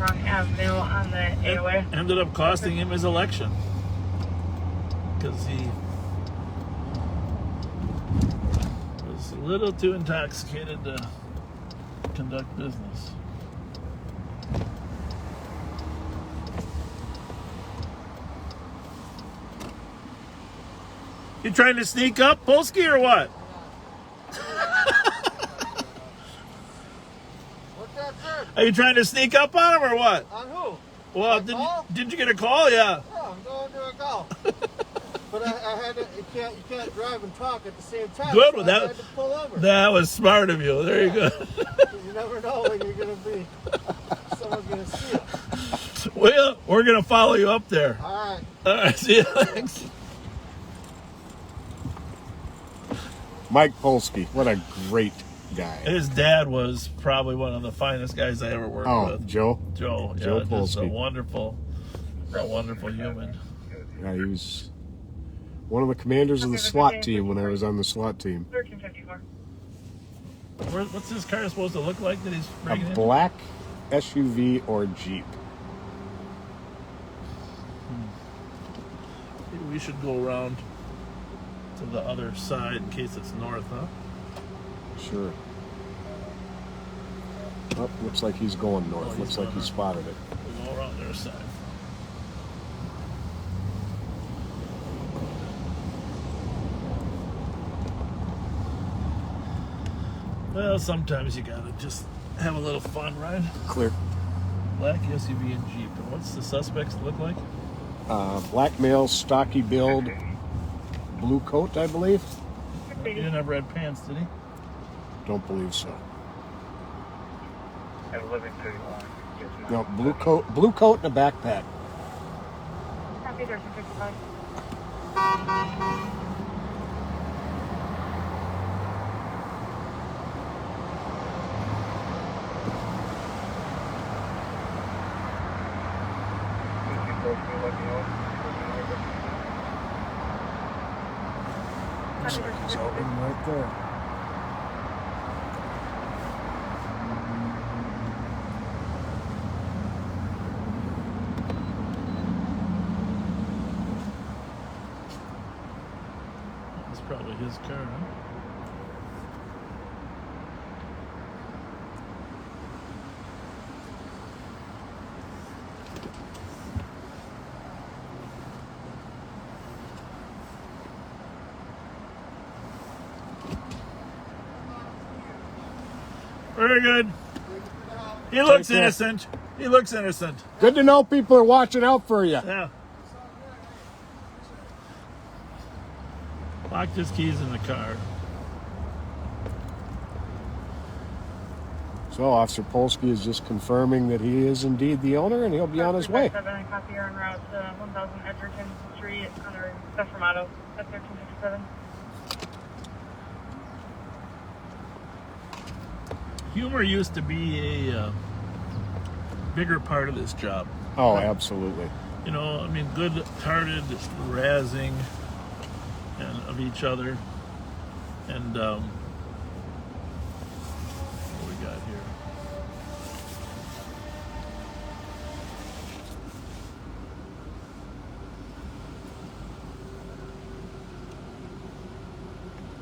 Ended up costing him his election because he was a little too intoxicated to conduct business. You trying to sneak up, Polsky, or what? Are you trying to sneak up on him or what? On who? Well, did you get a call? Yeah. Yeah, I'm going to a call. But I had to, you can't drive and talk at the same time. Good. So Well, I had to pull over. That was smart of you. There you go. You never know when you're going to be, someone's going to see it. Well, we're going to follow you up there. All right. All right. See you. Thanks. Mike Polsky, what a great guy. His dad was probably one of the finest guys I ever worked with. Joe? Joe Polsky. Just a wonderful human. Yeah, he was one of the commanders of the SWAT team when I was on the SWAT team. 1354. What's his car supposed to look like that he's bringing in? A black SUV or Jeep. Maybe we should go around to the other side in case it's north, huh? Sure. Oh, looks like he's going north. Looks like he spotted it. We'll go around their side. Well, sometimes you gotta just have a little fun, right? Clear. Black SUV and Jeep. And what's the suspects look like? Black male, stocky build, blue coat, I believe. He didn't have red pants, did he? Don't believe so. At 11:31. No, blue coat and a backpack. Copy, 1355. It's open right there. It's probably his car, huh? Very good. He looks innocent. He looks innocent. Good to know people are watching out for you. Yeah. Locked his keys in the car. So Officer Polsky is just confirming that he is indeed the owner, and he'll be on his way. 7 copy en route to 1000 Edgerton Street under Suffermato at 1357. Humor used to be a bigger part of this job. Oh, absolutely. You know, I mean, good-hearted razzing and of each other. And what we got here?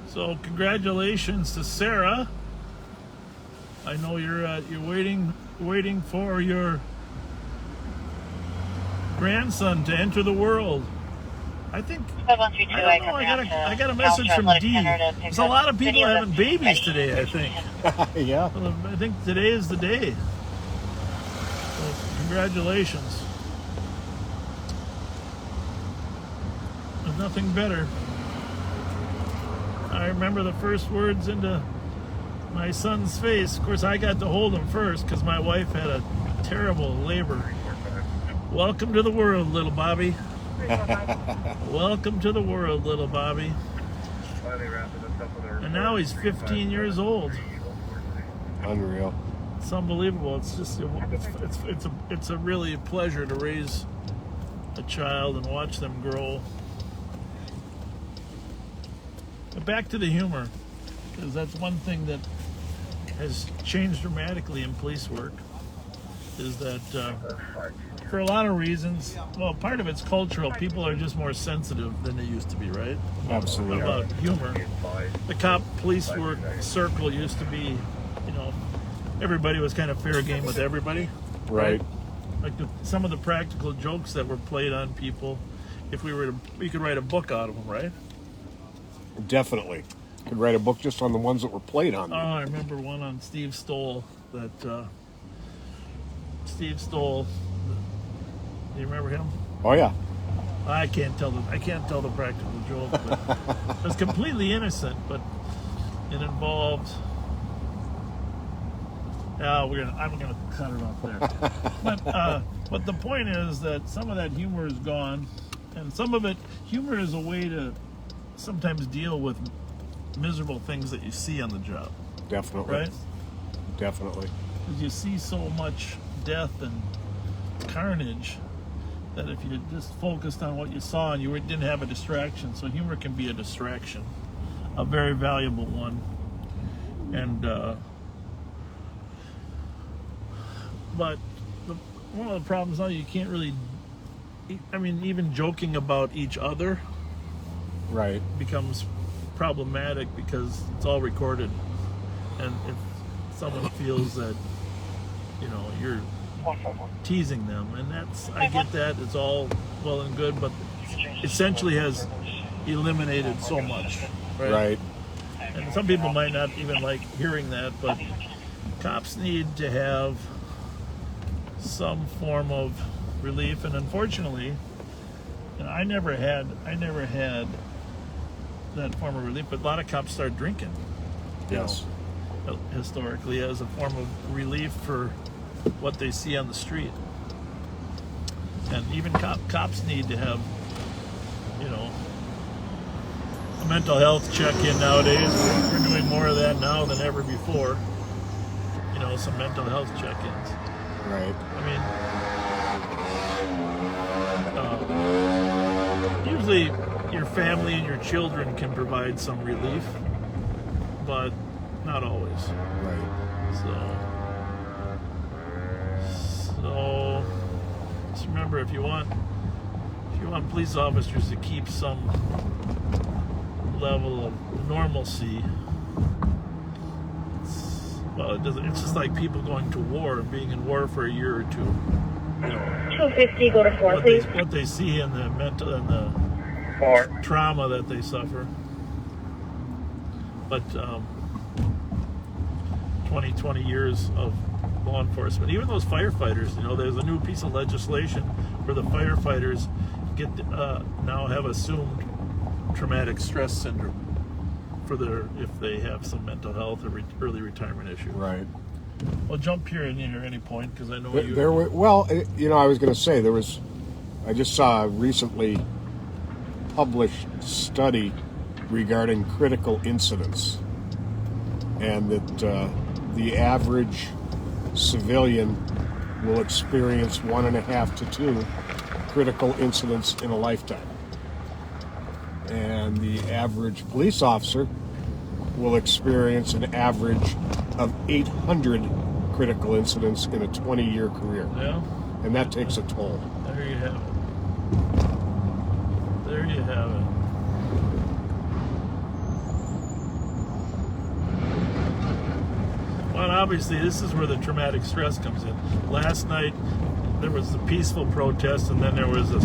So, congratulations to Sarah. I know you're waiting for your grandson to enter the world. I think I got a message from Dee. There's a lot of people having babies today, I think. Yeah. I think today is the day. So congratulations. There's nothing better. I remember the first words into my son's face. Of course, I got to hold him first because my wife had a terrible labor. Welcome to the world, little Bobby. Welcome to the world, little Bobby. And now he's 15 years old. Unreal. It's unbelievable. It's just it's a really pleasure to raise a child and watch them grow. But back to the humor, because that's one thing that has changed dramatically in police work. Is that for a lot of reasons, well, part of it's cultural. People are just more sensitive than they used to be, right? Absolutely. About humor. The cop police work circle used to be, you know, everybody was kind of fair game with everybody. Right. Like some of the practical jokes that were played on people, if we could write a book out of them, right? Definitely. Could write a book just on the ones that were played on them. Oh, I remember one on Steve Stoll that... Steve Stoll. Do you remember him? Oh yeah. I can't tell the practical joke, but it was completely innocent, but it involved. I'm gonna cut it off there. But the point is that some of that humor is gone, and some of it, humor is a way to sometimes deal with miserable things that you see on the job. Definitely. Right. Definitely. Because you see so much death and carnage that if you just focused on what you saw and you didn't have a distraction, so humor can be a distraction, a very valuable one. And but one of the problems now, you can't really, I mean, even joking about each other right becomes problematic because it's all recorded, and if someone feels that, you know, you're teasing them, and I get that, it's all well and good, but essentially has eliminated so much, right? And some people might not even like hearing that, but cops need to have some form of relief, and unfortunately, you know, I never had that form of relief, but a lot of cops start drinking. Yes. You know, historically, as a form of relief for what they see on the street. And even cops need to have, you know, a mental health check-in nowadays. We're doing more of that now than ever before. You know, some mental health check-ins. Right. I mean, usually your family and your children can provide some relief, but not always. Right. So just remember, if you want police officers to keep some level of normalcy, it's just like people going to war and being in war for a year or two. You know, 250, go to 4, please. What they see in the mental and the trauma that they suffer. But 20 years of law enforcement, even those firefighters, you know, there's a new piece of legislation where the firefighters get now have assumed post-traumatic stress syndrome for if they have some mental health or early retirement issue. Right. Well, jump here in here at any point because I know There were, well, you know, I was going to say I just saw a recently published study regarding critical incidents, and that the average civilian will experience 1.5 to 2 critical incidents in a lifetime. And the average police officer will experience an average of 800 critical incidents in a 20-year career. Yeah. And that takes a toll. There you have it. There you have it. Well, obviously, this is where the traumatic stress comes in. Last night, there was the peaceful protest, and then there was a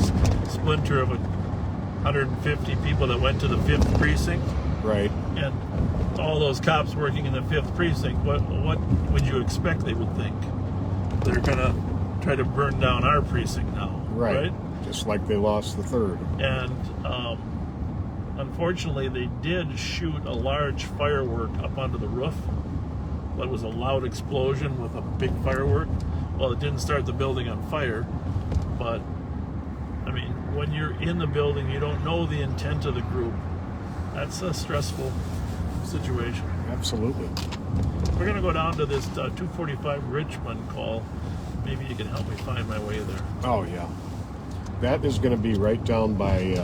splinter of 150 people that went to the 5th precinct. Right. And all those cops working in the 5th precinct, what would you expect they would think? They're going to try to burn down our precinct now, right? Just like they lost the 3rd. And unfortunately, they did shoot a large firework up onto the roof. That was a loud explosion with a big firework. Well, it didn't start the building on fire, but I mean, when you're in the building, you don't know the intent of the group. That's a stressful situation. Absolutely. We're going to go down to this 245 Richmond call. Maybe you can help me find my way there. Oh, yeah. That is going to be right down by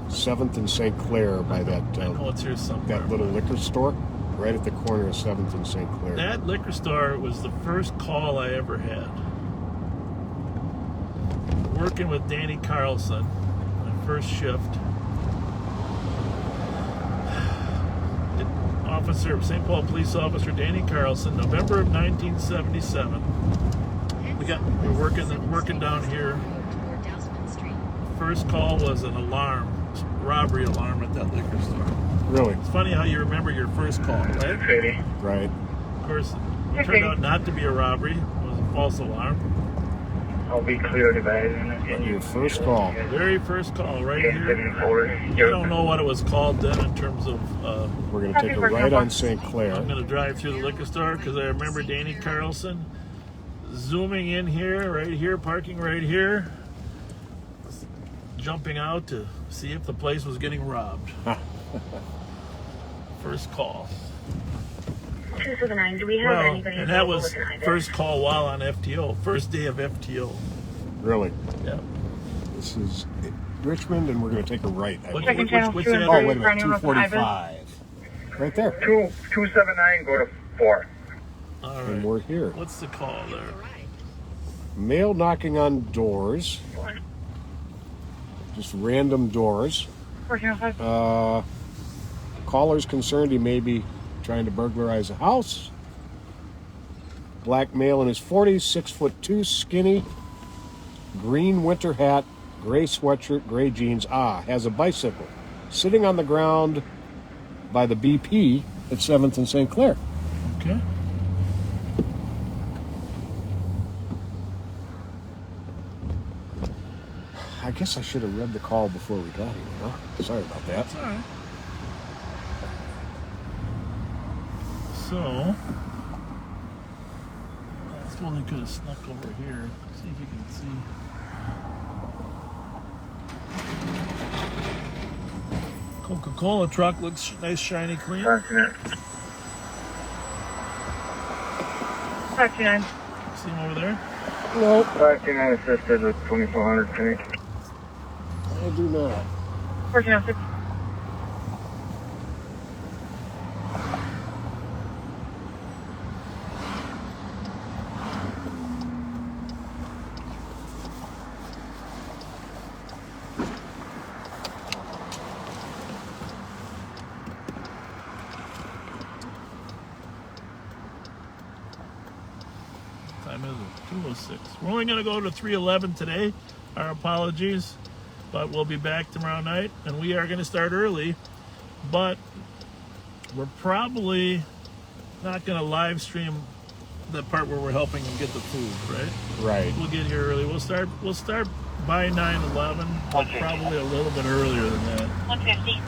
7th and St. Clair by that, I know it's here somewhere. that little liquor store, right at the corner of 7th and St. Clair. That liquor store was the first call I ever had. Working with Danny Carlson, my first shift. Officer, St. Paul police officer Danny Carlson, November of 1977. We're working down here. First call was an alarm, robbery alarm at that liquor store. Really? It's funny how you remember your first call, right? Right. Of course, it turned out not to be a robbery. It was a false alarm. I'll be clear to that. Your first call. Very first call, right here. I don't know what it was called then in terms of... We're going to take a right on St. Clair. I'm going to drive through the liquor store because I remember Danny Carlson zooming in here, right here, parking right here, jumping out to see if the place was getting robbed. First call. 279, do we have anybody? And that was first call while on FTO, first day of FTO. Really? Yeah. This is Richmond, and we're going to take a right. Which oh, wait a minute, 245. Right there. 279, go to 4. All right. And we're here. What's the call there? Male knocking on doors. Just random doors. Caller's concerned he may be trying to burglarize a house. Black male in his 40s, 6'2", skinny, green winter hat, gray sweatshirt, gray jeans. Has a bicycle. Sitting on the ground by the BP at 7th and St. Clair. Okay. I guess I should have read the call before we got here, huh? Sorry about that. That's all right. So, I totally could have snuck over here. See if you can see. Coca-Cola truck looks nice, shiny, clean. 529. See him over there? Nope. 529 assisted with 2400 Phoenix. I do not. 1406. Time is it? 2:06. We're only going to go to 3:11 today. Our apologies, but we'll be back tomorrow night, and we are going to start early, but we're probably not going to live stream the part where we're helping them get the food, right? Right. We'll get here early. We'll start by 9:11, but probably a little bit earlier than that. 150.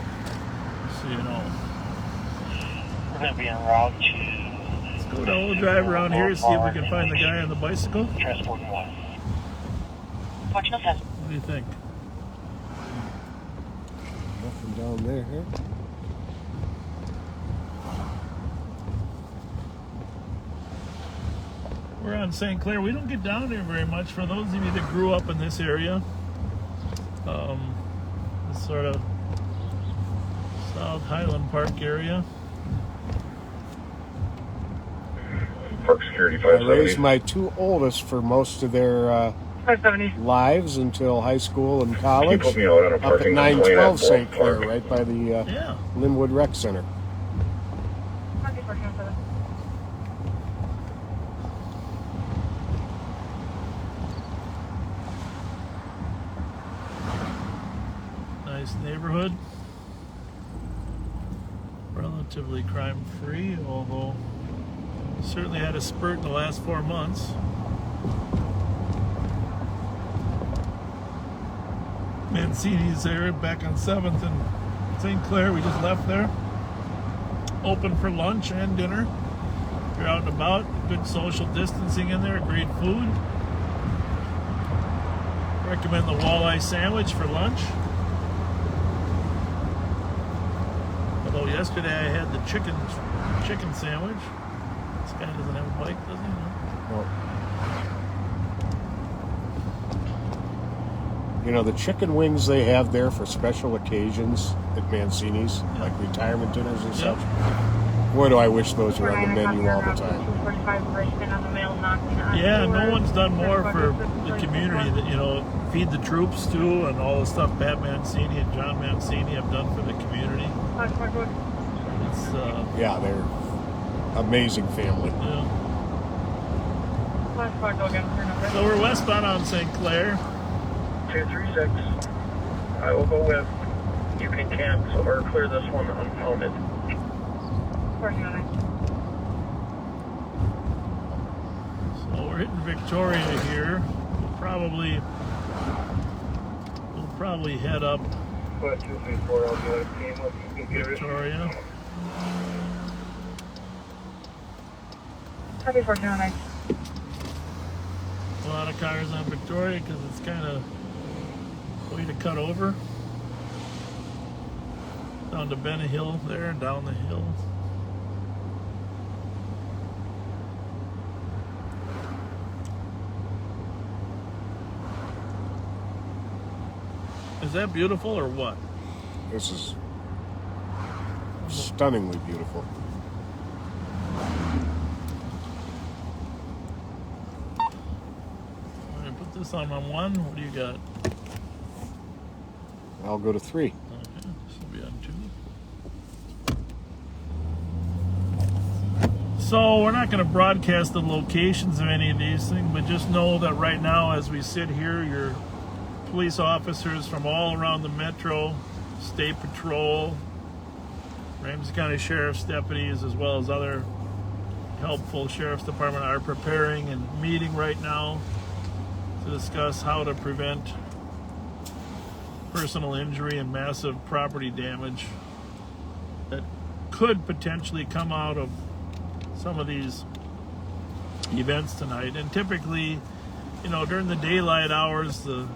So you know. We're going to be en route to... Let's go down. We'll drive around here, see if we can find the guy on the bicycle. Transport 1. Fortunate 7. What do you think? Nothing down there, huh? We're on St. Clair. We don't get down here very much. For those of you that grew up in this area, this sort of South Highland Park area. Park Security I 570. raised my two oldest for most of their 570. lives until high school and college. Put me out on a Up at parking lane 912 at St. Bolt Clair, Park. right by the Linwood Rec Center. Okay, fortunate 7. Nice neighborhood. Relatively crime-free, although certainly had a spurt in the last 4 months. Mancini's there, back on 7th and St. Clair. We just left there. Open for lunch and dinner. If you're out and about, good social distancing in there, great food. Recommend the walleye sandwich for lunch. Although yesterday I had the chicken sandwich. This guy doesn't have a bike, does he? No. You know, the chicken wings they have there for special occasions at Mancini's, like retirement dinners and such. Boy, do I wish those were on the menu all the time. 245 Richmond on the mail knocking on Yeah, doors. no one's done more for the community that, you know, feed the troops too, and all the stuff Pat Mancini and John Mancini have done for the community. It's yeah, they're amazing family. Yeah. So we're westbound on St. Clair. 236. I will go with. You can cancel or clear this one unfounded. So we're hitting Victoria here. We'll probably head up 234. I'll do it. Victoria. Happy 409. A lot of cars on Victoria because it's kind of way to cut over. Down to Benny Hill there, down the hill. Is that beautiful or what? This is stunningly beautiful. I'm going to put this on 1. What do you got? I'll go to 3. Okay, this will be on 2. So we're not going to broadcast the locations of any of these things, but just know that right now as we sit here, your police officers from all around the metro, state patrol, Ramsey County Sheriff's deputies, as well as other helpful Sheriff's Department are preparing and meeting right now to discuss how to prevent personal injury and massive property damage that could potentially come out of some of these events tonight. And typically, you know, during the daylight hours, the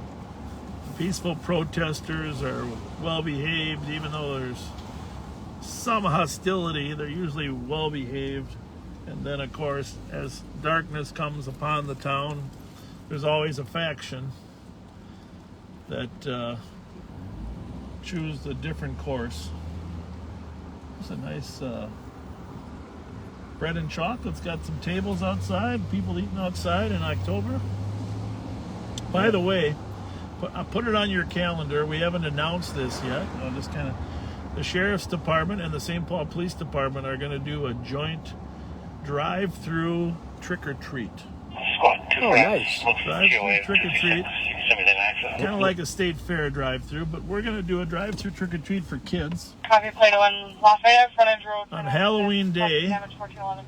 peaceful protesters are well behaved, even though there's some hostility, they're usually well behaved. And then of course, as darkness comes upon the town, there's always a faction that choose a different course. It's a nice bread and chocolate's got some tables outside, people eating outside in October. By the way, I put it on your calendar. We haven't announced this yet. I'll just kind of, the Sheriff's Department and the St. Paul Police Department are going to do a joint drive-through trick-or-treat. Oh, nice. Drive-through trick-or-treat. Kind of like a state fair drive-through, but we're going to do a drive-through trick-or-treat for kids. Copy Plano 1 Lafayette, frontage road. On Halloween Day, Damage 1411.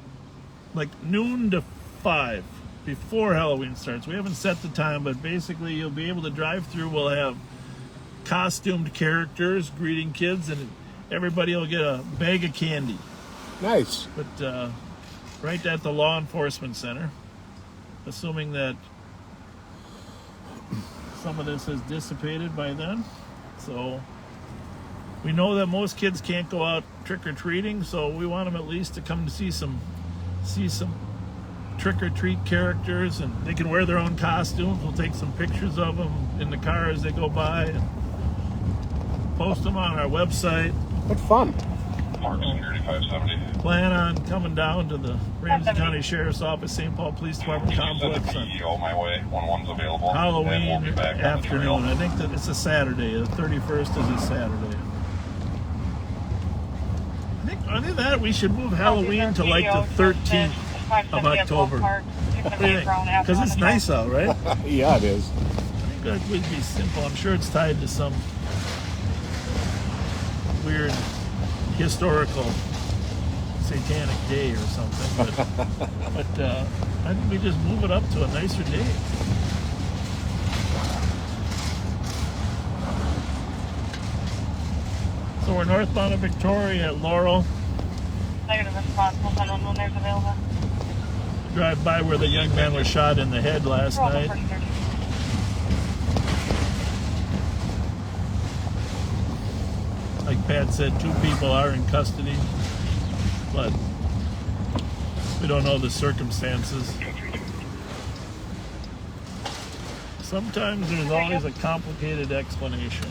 like noon to 5, before Halloween starts. We haven't set the time, but basically you'll be able to drive through. We'll have costumed characters greeting kids, and everybody will get a bag of candy. Nice. But right at the law enforcement center, assuming that some of this has dissipated by then. So we know that most kids can't go out trick-or-treating, so we want them at least to come to see some trick-or-treat characters, and they can wear their own costumes. We'll take some pictures of them in the car as they go by and post them on our website. What fun. Park Security 570. Plan on coming down to the Ramsey County Sheriff's Office, St. Paul Police Department complex on my way. 11's available. Halloween We'll afternoon. I think that it's a Saturday. The 31st is a Saturday. I think other than that, we should move Halloween to like the 13th of October. Because it's nice out, right? Yeah, it is. I think that would be simple. I'm sure it's tied to some weird historical satanic day or something, but I think we just move it up to a nicer day. So we're northbound of Victoria at Laurel. Negative response. We'll send one when there's available. Drive by where the young man was shot in the head last night. Like Pat said, 2 people are in custody, but we don't know the circumstances. Sometimes there's always a complicated explanation,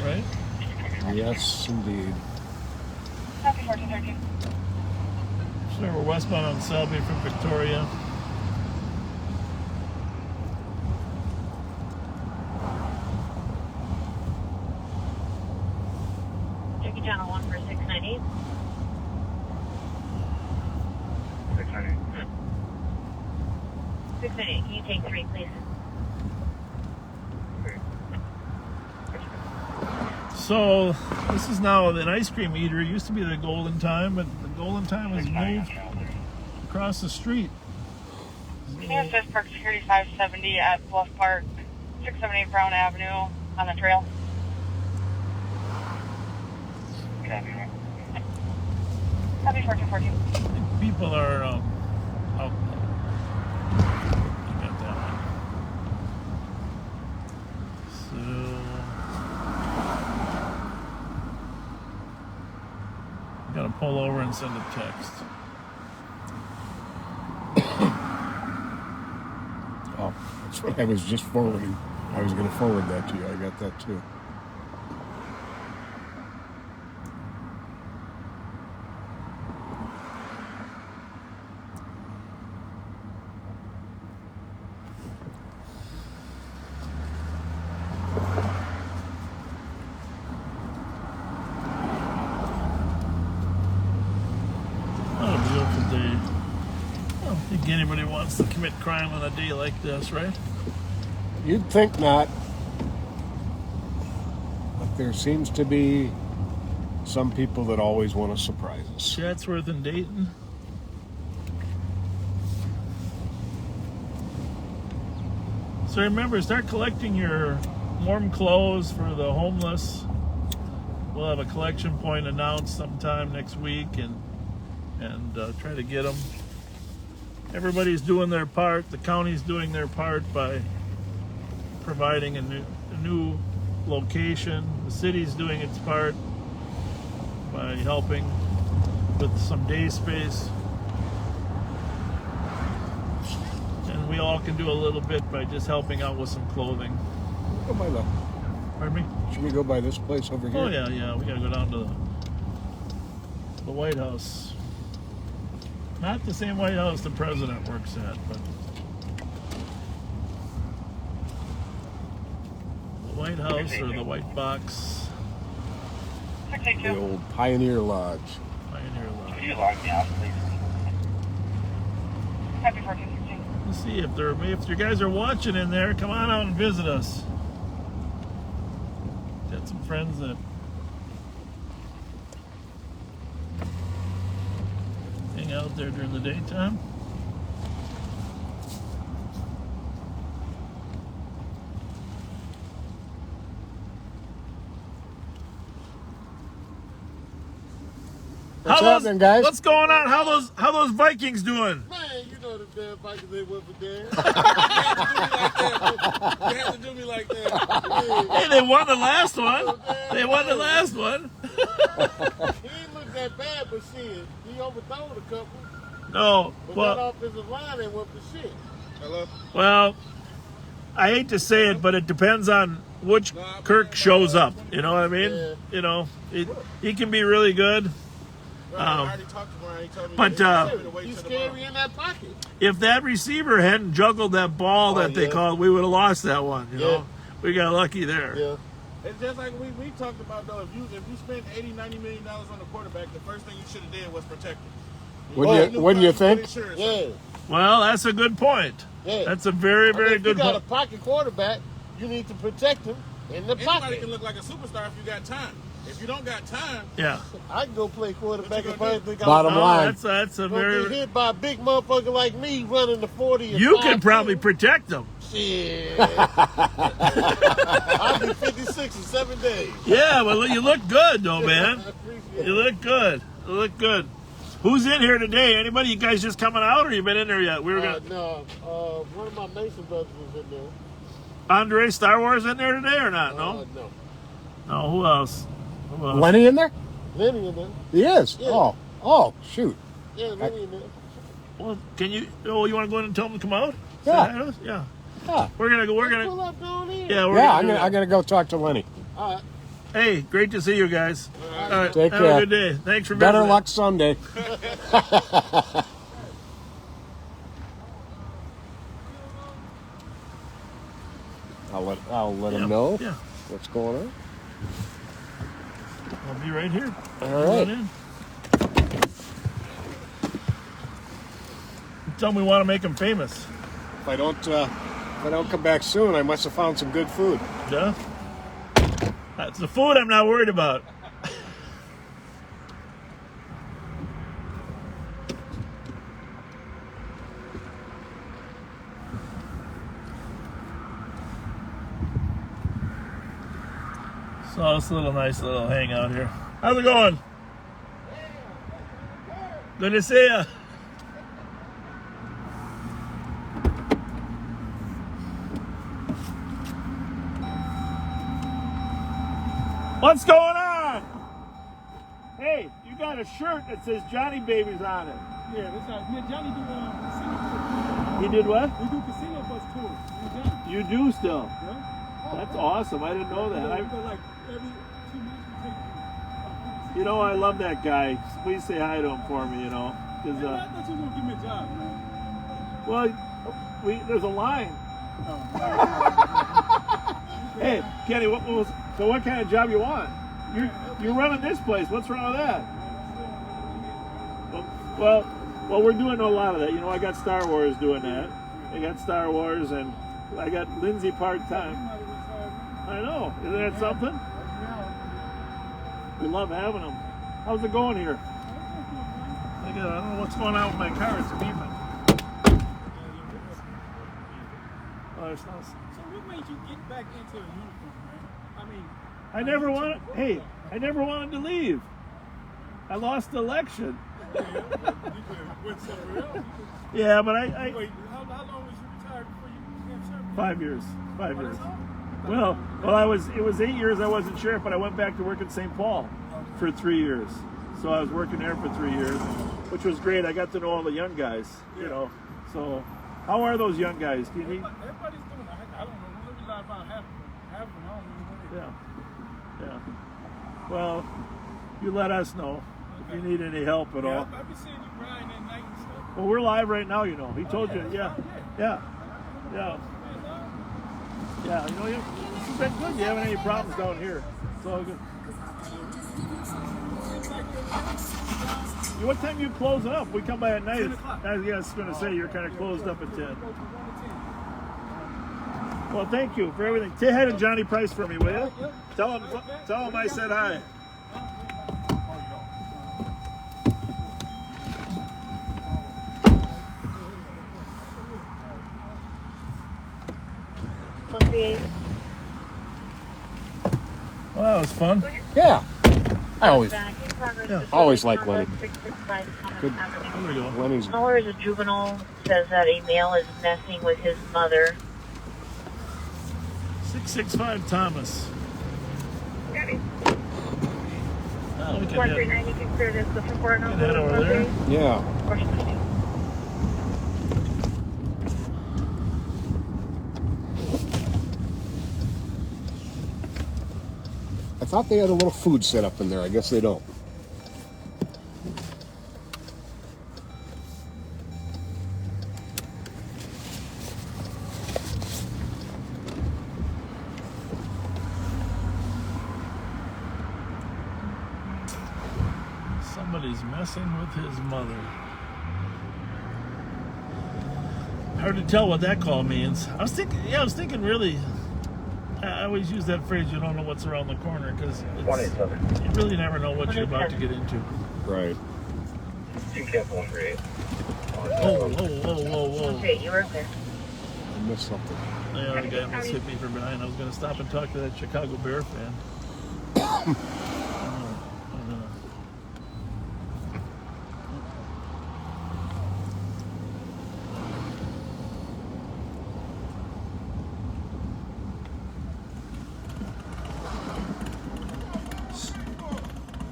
right? Yes, indeed. Happy 1413. So we're westbound on Selby from Victoria. Channel 1 for 698. 698. 698. Can you take 3, please? So this is now an ice cream eater. It used to be the Golden Time, but the Golden Time has moved across the street. Kansas Park Security 570 at Bluff Park, 678 Brown Avenue on the trail. Happy 1414. People are out. You got that one. So gotta pull over and send a text. Oh, that's what I was just forwarding. I was going to forward that to you. I got that too. Anybody wants to commit crime on a day like this, right? You'd think not. But there seems to be some people that always want to surprise us. Chatsworth and Dayton. So remember, start collecting your warm clothes for the homeless. We'll have a collection point announced sometime next week and try to get them. Everybody's doing their part. The county's doing their part by providing a new location. The city's doing its part by helping with some day space. And we all can do a little bit by just helping out with some clothing. Go by the... Pardon me? Should we go by this place over here? Oh, yeah. We gotta go down to the White House. Not the same White House the president works at, but the White House or the White Box. The old Pioneer Lodge. Pioneer Lodge. Can you log me out, please? Happy 1413. Let's see if you guys are watching in there. Come on out and visit us. Got some friends that hang out there during the daytime. happening, guys? What's going on? How those Vikings doing? Man, you know the damn Vikings, they went for damn. You have to do me like that. Hey, they won the last one. They won the last one. He ain't look that bad, but shit, he overthrown a couple. No, But well, that offensive line ain't went for shit. Hello? well, I hate to say it, but it depends on which Kirk shows up. You know what I mean? Yeah. You know, he can be really good. I already talked to him. He told me But he's scary in that pocket. if that receiver hadn't juggled that ball that they called, we would have lost that one. You know, we got lucky there. Yeah. It's just like we talked about though. If you spend $80-90 million on a quarterback, the first thing you should have did was protect him. Wouldn't you think? Yeah. Well, that's a good point. Yeah. That's a very, very if good you got point. a pocket quarterback, you need to protect him in the pocket. Anybody can look like a superstar if you got time. If you don't got time, Yeah. I can go play quarterback if I think Bottom line. That's a gonna very. get hit by a big motherfucker like me running the 40. And You 5'2". could probably protect them. Shit. I'll be 56 in 7 days. Yeah, well, you look good though, man. You look good. You look good. Who's in here today? Anybody? You guys just coming out, or you been in there yet? We were gonna. No, one of my Mason brothers was in there. Andre Star Wars in there today or not? No. No. No. Who else? Who else? Lenny in there? Lenny in there. He is. Yeah. Oh, shoot. Yeah, Lenny in there. Well, can you? Oh, you want to go in and tell them to come out? Yeah. Say hi to us? Yeah. Yeah. We're gonna go. We're Pull gonna. up, go on in. Yeah. We're Yeah, gonna I'm gonna go talk to Lenny. All right. Hey, great to see you guys. All right. Take Have care. a good day. Thanks for Better visiting. luck Sunday. I'll let him know what's going on. I'll be right here. All Come right. on in. Tell me we want to make him famous. If I don't come back soon, I must have found some good food. Yeah. That's the food I'm not worried about. So it's a nice little hangout here. How's it going? Good to see ya. What's going on? Hey, you got a shirt that says Johnny Babies on it. Yeah, that's how. Me and Johnny do casino tours. He did what? We do casino bus tours. Me and Johnny. You do still? Yeah. That's awesome. I didn't know that. We go like every 2 minutes we take. You know, I love that guy. Please say hi to him for me, you know. 'Cause, I thought you were gonna give me a job, man. well, there's a line. Hey, Kenny, what kind of job you want? You're running this place. What's wrong with that? Well, we're doing a lot of that. You know, I got Star Wars doing that. I got Star Wars, and I got Lindsay part-time. I know. Isn't that something? We love having them. How's it going here? I don't know what's going on with my car. It's beeping. Oh, there's no... So what made you get back into a uniform, man? I mean, I never wanted to leave. I lost the election. you could have went somewhere else. Yeah, but I Wait, how long was you retired before you became service? 5 years. 5 years. That's all? Well, it was 8 years I wasn't sheriff, but I went back to work at St. Paul for 3 years. So I was working there for 3 years, which was great. I got to know all the young guys, you know. So how are those young guys? Do you need... Everybody's doing it. I don't know. Maybe about half of them. I don't know. Yeah. Well, you let us know if you need any help at all. I've been seeing you grinding at night and stuff. Well, we're live right now, you know. He told you. Yeah. You know, this has been good. You having any problems down here? It's all good. What time you closing up? We come by at night. I was going to say you're kind of closed up at 10. Well, thank you for everything. Say hi to Johnny Price for me, will you? Tell him I said hi. Well, that was fun. Yeah. I always Yeah. Always like Lenny. 665 Good. There we go. Lenny's. Muller is a juvenile, says that a male is messing with his mother. 665 Thomas. Got it. Oh, we can 139, you can clear this booking for head over there. Yeah. I thought they had a little food set up in there. I guess they don't. Somebody's messing with his mother. Hard to tell what that call means. I was thinking really, I always use that phrase, you don't know what's around the corner, because you really never know what you're about to get into. Right. Encampment 138. Whoa. Okay, you were there. I missed something. Yeah, the guy almost hit me from behind. I was going to stop and talk to that Chicago Bear fan.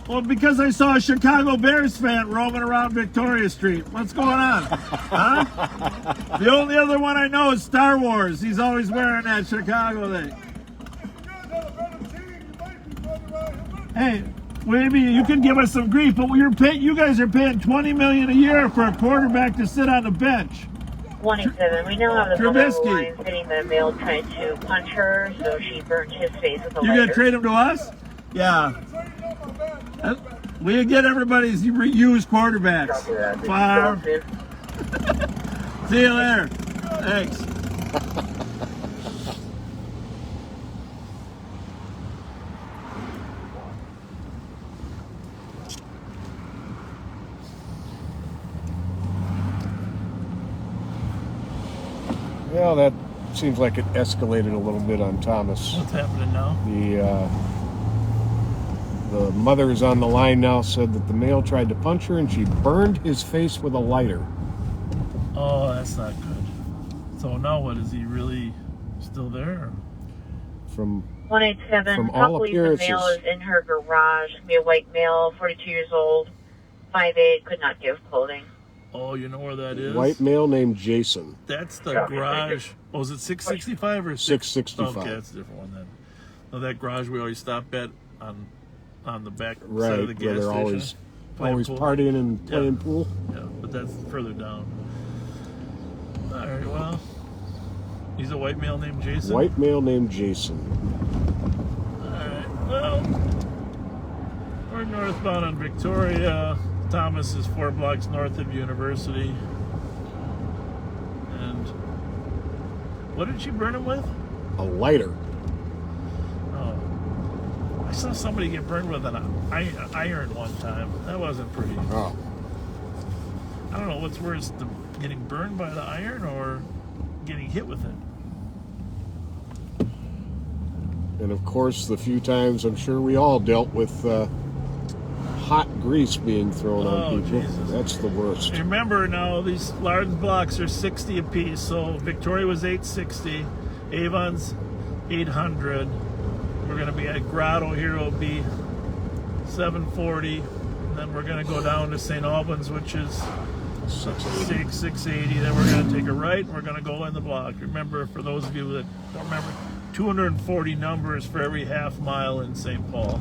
Well, because I saw a Chicago Bears fan roaming around Victoria Street. What's going on? Huh? The only other one I know is Star Wars. He's always wearing that Chicago thing. Hey, maybe you can give us some grief, but you guys are paying $20 million a year for a quarterback to sit on the bench. 187. We now have the mother of the Trubisky. line sitting the male trying to punch her, so she burned his face with a You lighter. gonna trade him to us? Yeah. We get everybody's reused quarterbacks. Fire. See you later. Thanks. Well, that seems like it escalated a little bit on Thomas. What's happening now? The mother is on the line now, said that the male tried to punch her and she burned his face with a lighter. Oh, that's not good. So now what, is he really still there? From 187. From all Probably the appearances. male is in her garage. Be a white male, 42 years old, 5'8", could not give clothing. Oh, you know where that is? White male named Jason. That's the garage. Oh, is it 665 or 665. Okay, that's a different one then. No, that garage we always stop at on the back Right, side of the where gas they're station. always partying and playing pool. Yeah, but that's further down. All right, well, he's a white male named Jason. White male named Jason. All right, well, we're northbound on Victoria. Thomas is 4 blocks north of University. And what did she burn him with? A lighter. I saw somebody get burned with an iron one time. That wasn't pretty. Oh. I don't know what's worse, getting burned by the iron or getting hit with it. And of course, the few times I'm sure we all dealt with hot grease being thrown on people. Jesus. That's the worst. Remember now, these large blocks are 60 apiece. So Victoria was 860, Avon's 800. We're going to be at Grotto here, will be 740. And then we're going to go down to St. Albans, which is 680. Then we're going to take a right and we're going to go in the block. Remember, for those of you that don't remember, 240 numbers for every half mile in St. Paul.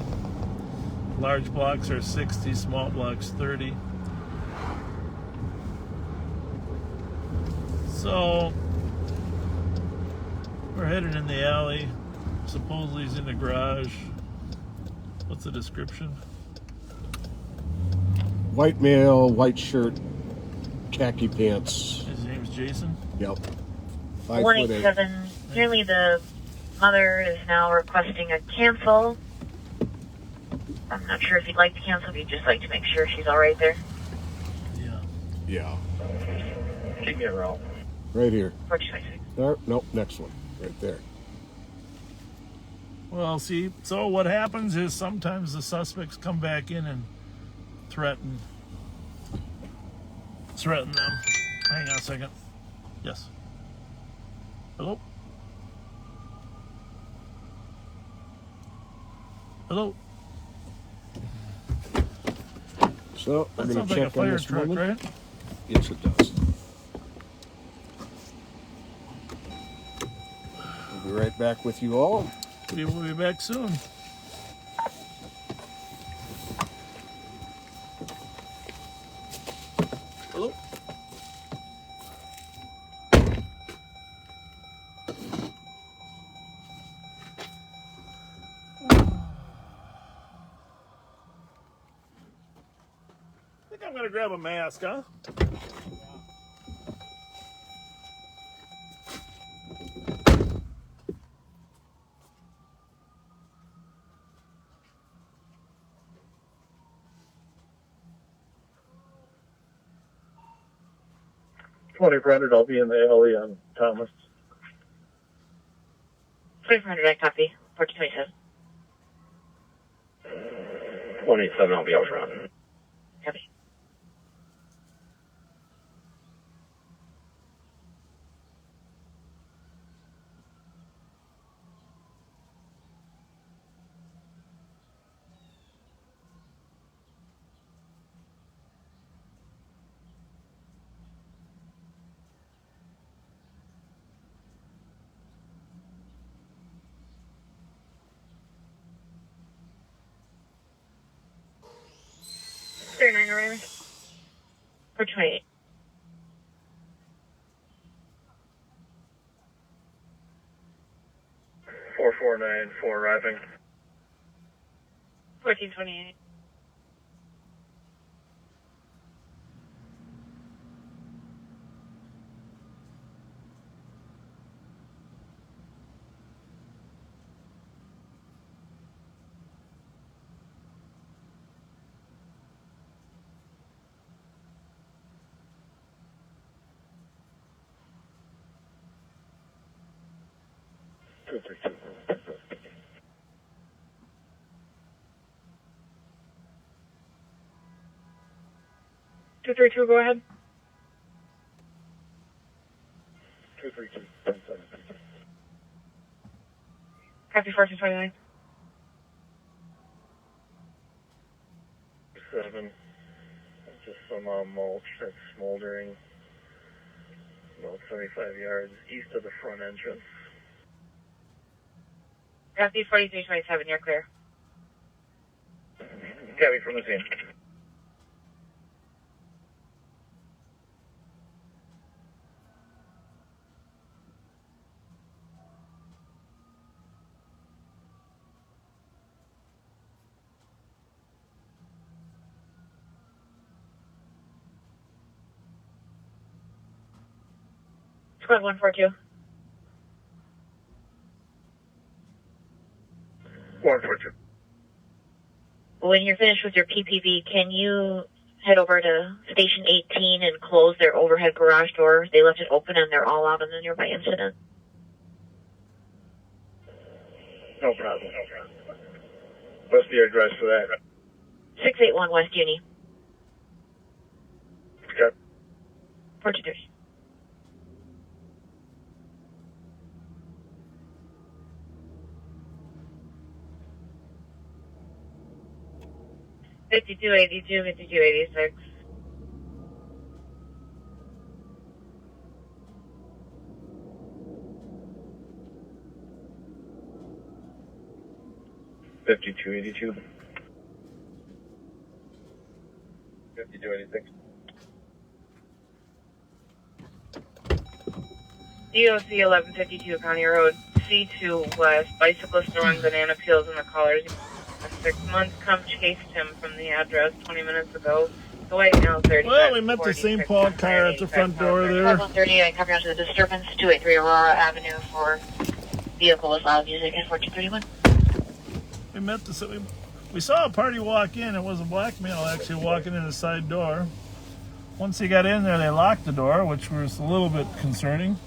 Large blocks are 60, small blocks 30. So we're headed in the alley. Supposedly he's in the garage. What's the description? White male, white shirt, khaki pants. His name's Jason? Yep. 5'8". 187. Apparently the mother is now requesting a cancel. I'm not sure if you'd like to cancel, if you'd just like to make sure she's all right there. Yeah. Keep me around. Right here. 426. There. Nope, next one. Right there. Well, see, so what happens is sometimes the suspects come back in and threaten them. Hang on a second. Yes. Hello? Hello? So, we're That going sounds to like a check on fire this truck, woman. right? Yes, it does. We'll be right back with you all. We will be back soon. Hello? I think I'm gonna grab a mask, huh? I'll be in the alley on Thomas. 2400, I copy. 1427. 187, I'll be out front. Copy. Arriving. 428. 4494 arriving. 1428. Two, 232, go ahead. 232. Copy 1429. 7. Just some mulch that's smoldering. About 75 yards east of the front entrance. Copy 4327, you're clear. Copy from the scene. Squad 142. 142. When you're finished with your PPV, can you head over to Station 18 and close their overhead garage door? They left it open and they're all out in the nearby incident. No problem. What's the address for that? 681 West Uni. Okay. 4230. $52.82, $52.86. $52.82. 52.86. DOC 1152 County Road, C2 West. Bicyclist throwing banana peels in the collars. A 6-month come chased him from the address 20 minutes ago. The white now 30. Well, we met the St. Paul car at the front door there. 130, I copy onto the disturbance, 283 Aurora Avenue for vehicle with loud music at 1431. We met we saw a party walk in. It was a black male actually walking in the side door. Once he got in there, they locked the door, which was a little bit concerning.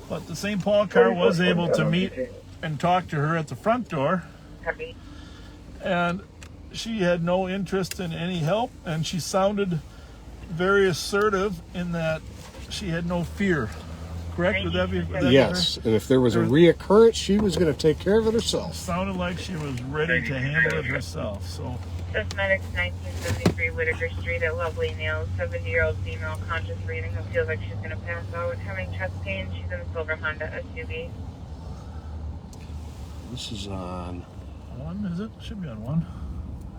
But the St. Paul car was able to meet and talk to her at the front door. Copy. And she had no interest in any help, and she sounded very assertive in that she had no fear. Correct? Would that be yes, and if there was a reoccurrence, she was going to take care of it herself. Sounded like she was ready to handle it herself. So. This medic's 1973 Whitaker Street at Lovely Nails. 70-year-old female, conscious breathing, who feels like she's going to pass out, having chest pain. She's in a silver Honda SUV. This is on 1, is it? Should be on 1.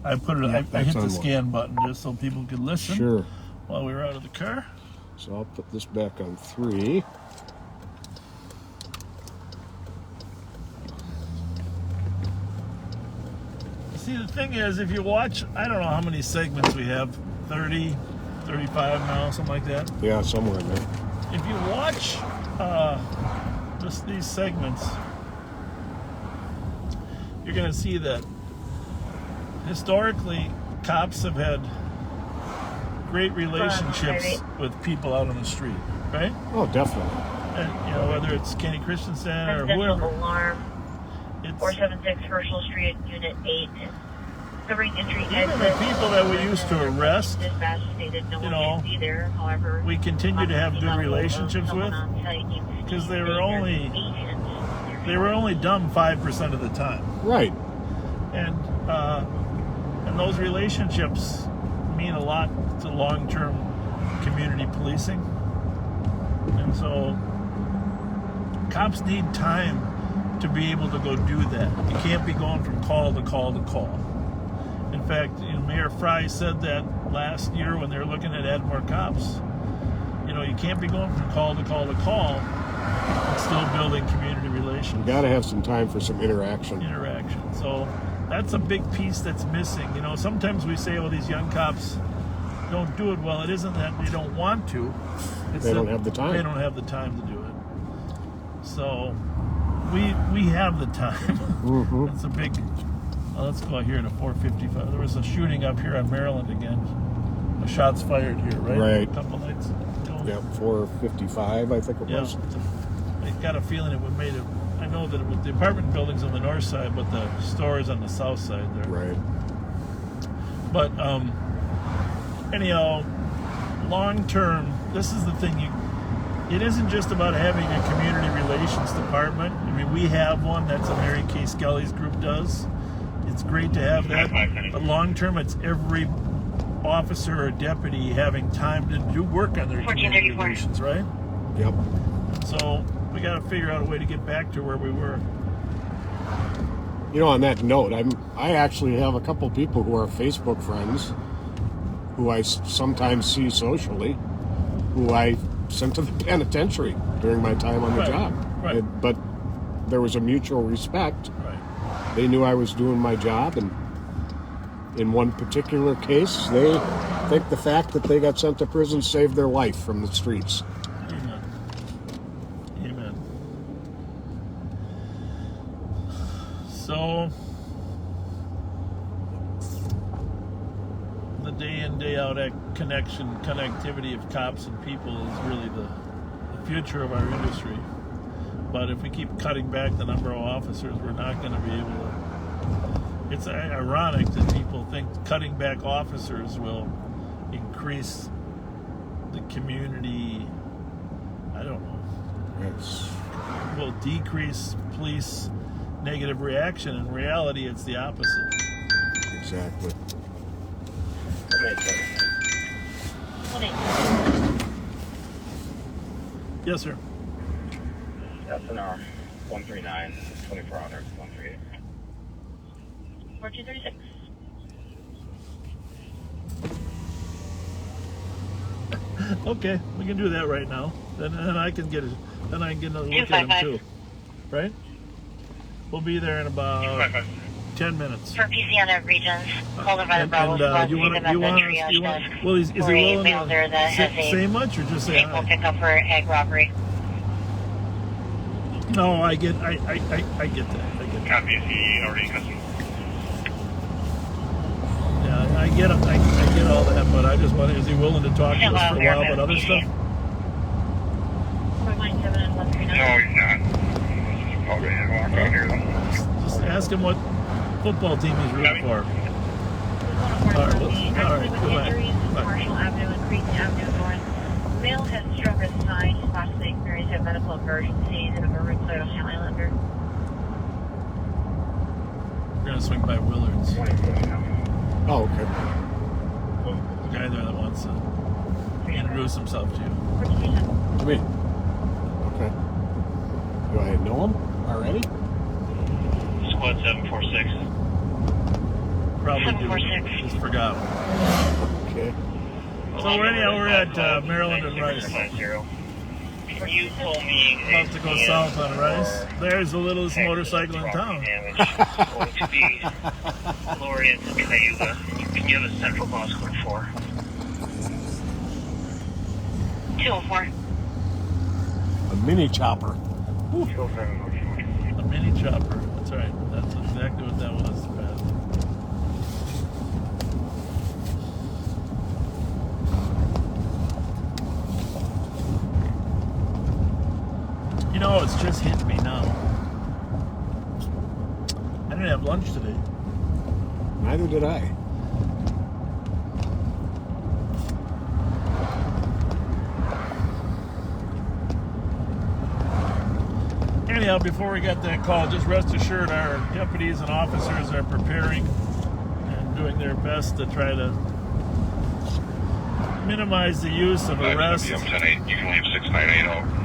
I put it. I hit the scan button just so people could listen. Sure. While we were out of the car. So I'll put this back on 3. See, the thing is, if you watch, I don't know how many segments we have, 30, 35 now, something like that. Yeah, somewhere in there. If you watch just these segments, you're going to see that historically, cops have had great relationships with people out on the street, right? Oh, definitely. And, you know, whether it's Kenny Christensen or whoever. Alarm. 476 Herschel Street, Unit 8. Covering entry exit. Even the people that we used to arrest, you know, we continue to have good relationships with, because they were only dumb 5% of the time. Right. And those relationships mean a lot to long-term community policing. And so cops need time to be able to go do that. You can't be going from call to call to call. In fact, you know, Mayor Fry said that last year when they were looking at adding more cops. You know, you can't be going from call to call to call and still building community relations. You got to have some time for some interaction. So that's a big piece that's missing. You know, sometimes we say, oh, these young cops don't do it well. It isn't that they don't want to. It's they don't have the time. They don't have the time to do it. So we have the time. Mm-hmm. It's a big. Let's go out here in a 455. There was a shooting up here on Maryland again. A shots fired here, right? Right. A couple nights ago. Yep, 455, I think it was. I got a feeling it would made it. I know that it was the apartment buildings on the north side, but the store is on the south side there. Right. But anyhow, long term, this is the thing. It isn't just about having a community relations department. I mean, we have one. That's what Mary Kay Skelly's group does. It's great to have that. But long term, it's every officer or deputy having time to do work on their community relations, right? Yep. So we got to figure out a way to get back to where we were. You know, on that note, I actually have a couple people who are Facebook friends who I sometimes see socially, who I sent to the penitentiary during my time on the job. Right. But there was a mutual respect. Right. They knew I was doing my job, and in one particular case, they think the fact that they got sent to prison saved their life from the streets. Amen. Amen. So the day in, day out connectivity of cops and people is really the future of our industry. But if we keep cutting back the number of officers, we're not going to be able to. It's ironic that people think cutting back officers will increase the community. I don't know. Will decrease police negative reaction. In reality, it's the opposite. Exactly. Yes, sir. SNR 139, 24 hours, 138. 4236. Okay, we can do that right now. Then I can get it. Then I can get another look at him too. Right? We'll be there in about 10 minutes. For PC on the regions, called by the Bravo. Well, is he willing to say much or just say hi? Pick up for egg robbery. No, I get that. Copy, is he already custom? Yeah, I get all that, but I just wonder, is he willing to talk to us for a while about other stuff? No, he's not. He's probably walk out here though. Just ask him what football team he's rooting for. Actually, with injuries, Marshall Avenue and Creek Avenue North. Male has struck a sign. He's possibly experienced a medical emergency in a riverside Highlander. We're gonna swing by Willard's. Oh, okay. The guy there that wants to introduce himself to you. Come in. Okay. Do I know him already? Squad 746. Probably do. Just forgot. Okay. So we're at Maryland and Rice. Can you pull me About to go south on Rice. There's the littlest motorcycle in town. going to be Lorian and Cayuga. You can give us central boss code 4. 204. A mini chopper. A mini chopper. That's right. That's exactly what that was. You know, it's just hit me now. I didn't have lunch today. Neither did I. Anyhow, before we got that call, just rest assured our deputies and officers are preparing and doing their best to try to minimize the use of arrest. You can leave 6980.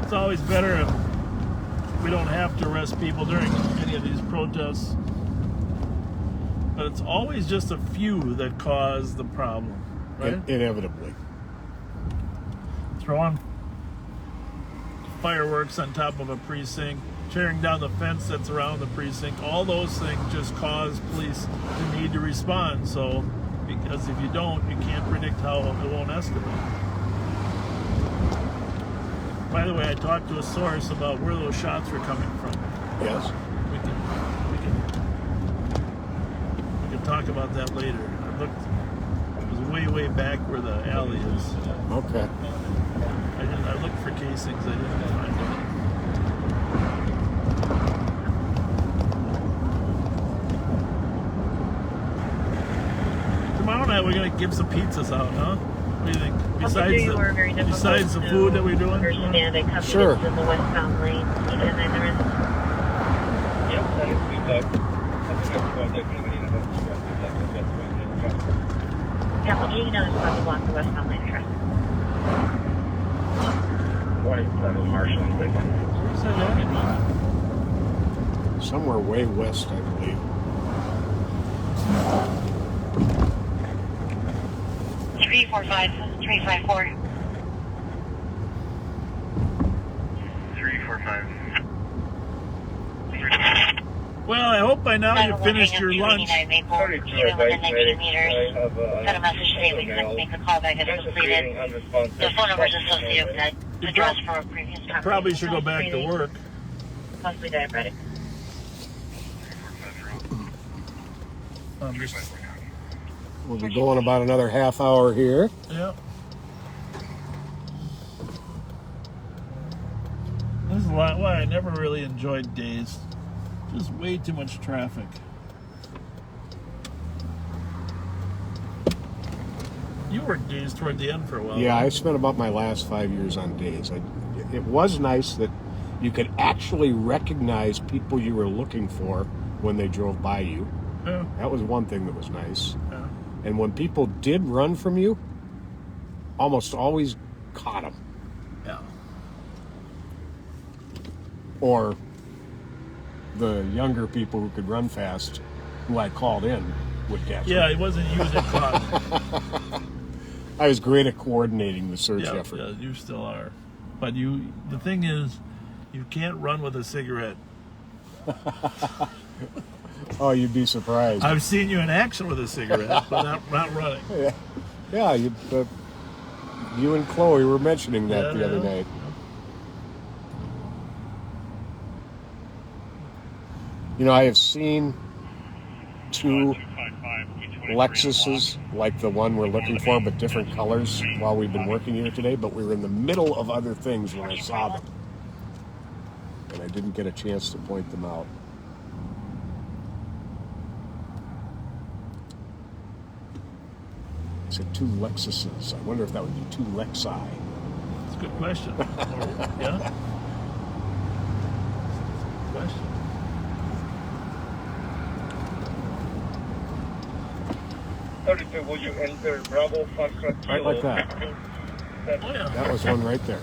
It's always better if we don't have to arrest people during any of these protests. But it's always just a few that cause the problem, right? Inevitably. Throwing fireworks on top of a precinct, tearing down the fence that's around the precinct, all those things just cause police to need to respond. So, because if you don't, you can't predict how it won't escalate. By the way, I talked to a source about where those shots were coming from. Yes. We can talk about that later. I looked. It was way back where the alley is. Okay. I looked for casings. I didn't find any. Tomorrow night we're gonna give some pizzas out, huh? What do you think? Besides the food that we're doing? Sure. In the westbound lane, and then there is. Yeah, well, you know there's probably block the westbound lane traffic. 27 Marshall. Where's that at? Somewhere way west, I believe. 345, 354. 345. Well, I hope by now you've finished your lunch. Even within 19 meters. Send a message saying we couldn't make the call back as completed. The phone number is associated with that address from a previous time. Probably should go back to work. Possibly diabetic. We'll be going about another half hour here. Yep. This is why I never really enjoyed days. Just way too much traffic. You worked days toward the end for a while. Yeah, right? I spent about my last 5 years on days. It was nice that you could actually recognize people you were looking for when they drove by you. Yeah. That was one thing that was nice. Yeah. And when people did run from you, almost always caught them. Yeah. Or the younger people who could run fast, who I called in, would catch Yeah, them. it wasn't you that caught me. I was great at coordinating the search effort. Yeah, you still are. But the thing is, you can't run with a cigarette. Oh, you'd be surprised. I've seen you in action with a cigarette, but not running. Yeah, you and Chloe were mentioning that the other night. You know, I have seen two Lexuses like the one we're looking for, but different colors while we've been working here today, but we were in the middle of other things when I saw them. And I didn't get a chance to point them out. said 2 Lexuses. I wonder if that would be 2 Lexi. That's a good question. Yeah? Good question. Will you enter Bravo Foxtrot? Right like that. Oh, yeah. That was one right there.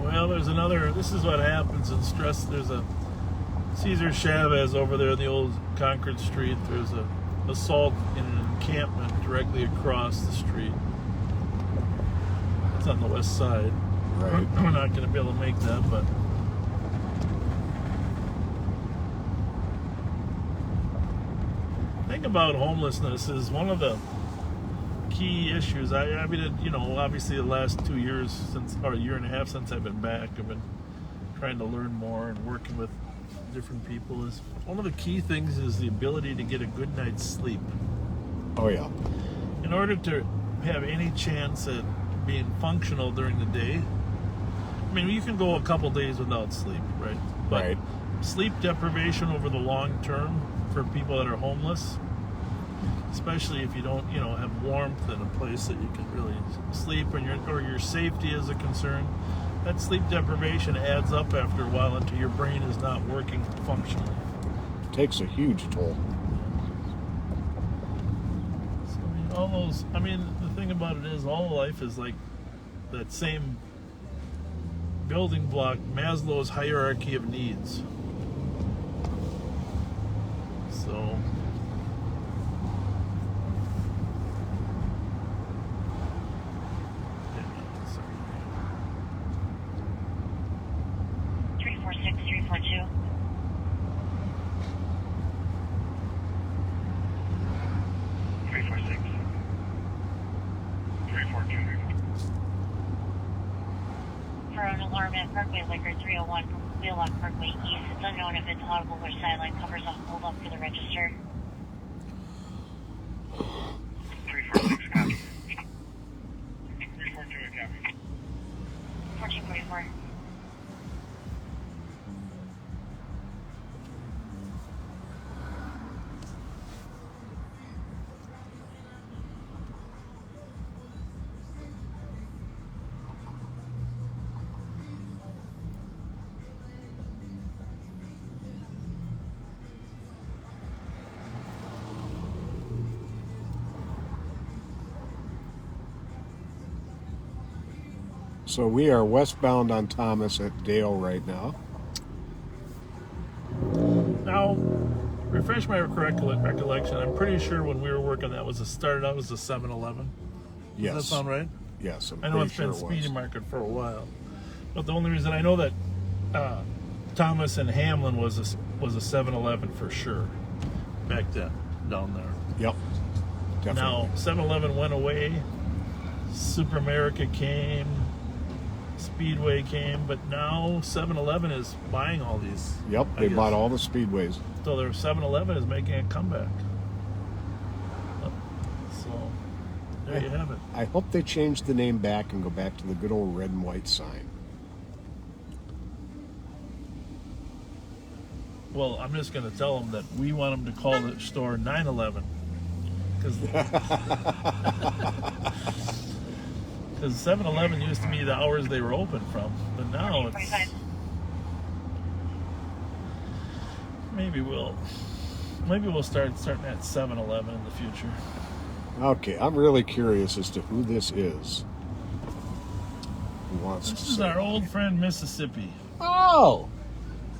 Well, there's another. This is what happens in stress. There's a Cesar Chavez over there in the old Concord Street. There's a assault in an encampment directly across the street. It's on the west side. Right. We're not going to be able to make that, but the thing about homelessness is one of the key issues. I mean, you know, obviously the last 2 years since, or a year and a half since I've been back, I've been trying to learn more and working with different people. Is one of the key things is the ability to get a good night's sleep. Oh yeah. In order to have any chance at being functional during the day, I mean, you can go a couple days without sleep, right? But right. Sleep deprivation over the long term for people that are homeless, especially if you don't, you know, have warmth in a place that you can really sleep, and your safety is a concern. That sleep deprivation adds up after a while until your brain is not working functionally. It takes a huge toll. So, I mean, all those. I mean, the thing about it is, all life is like that same building block, Maslow's hierarchy of needs. So. 342. For an alarm at Parkway Liquor 301 from Wheelock Parkway East, it's unknown if it's audible or silent. Covers a hold up for the register. 346, copy. 342, copy. 1444. So we are westbound on Thomas at Dale right now. Now, refresh my recollection. I'm pretty sure when we were working, that was started out as a 7-Eleven. Yes. Does that sound right? Yes, I know it's been Speedy Market for a while, but the only reason I know that Thomas and Hamlin was a 7-Eleven for sure back then down there. Yep. Definitely. Now 7-Eleven went away. Super America came. Speedway came, but now 7-Eleven is buying all these. Yep, they bought all the Speedways. So their 7-Eleven is making a comeback. So there you have it. I hope they change the name back and go back to the good old red and white sign. Well, I'm just going to tell them that we want them to call the store 9-11. Because 7-Eleven used to be the hours they were open from, but now it's... Maybe we'll start at 7-Eleven in the future. Okay, I'm really curious as to who this is. Who wants This to is say our old friend Mississippi. Oh!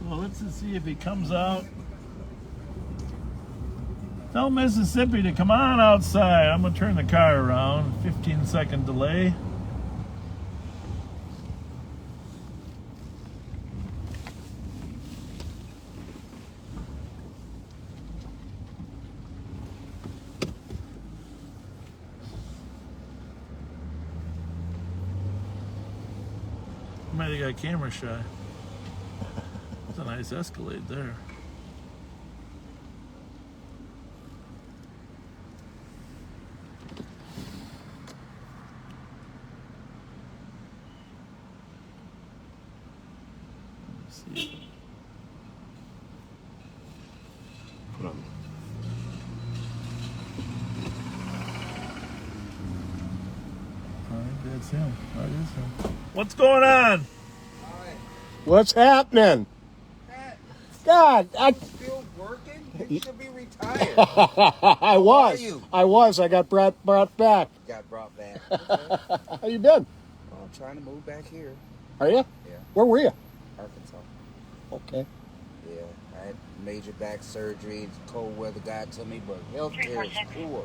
So let's just see if he comes out. Tell Mississippi to come on outside. I'm going to turn the car around. 15-second delay. Might have got camera shy. It's a nice Escalade there. Let's see. That's him. That is him. What's going on? What's happening? God, Still working? You should be retired. I was. I got brought back. Got brought back. How you been? Well, I'm trying to move back here. Are you? Yeah. Where were you? Arkansas. Okay. Yeah, I had major back surgery. Cold weather got to me, but healthcare is poor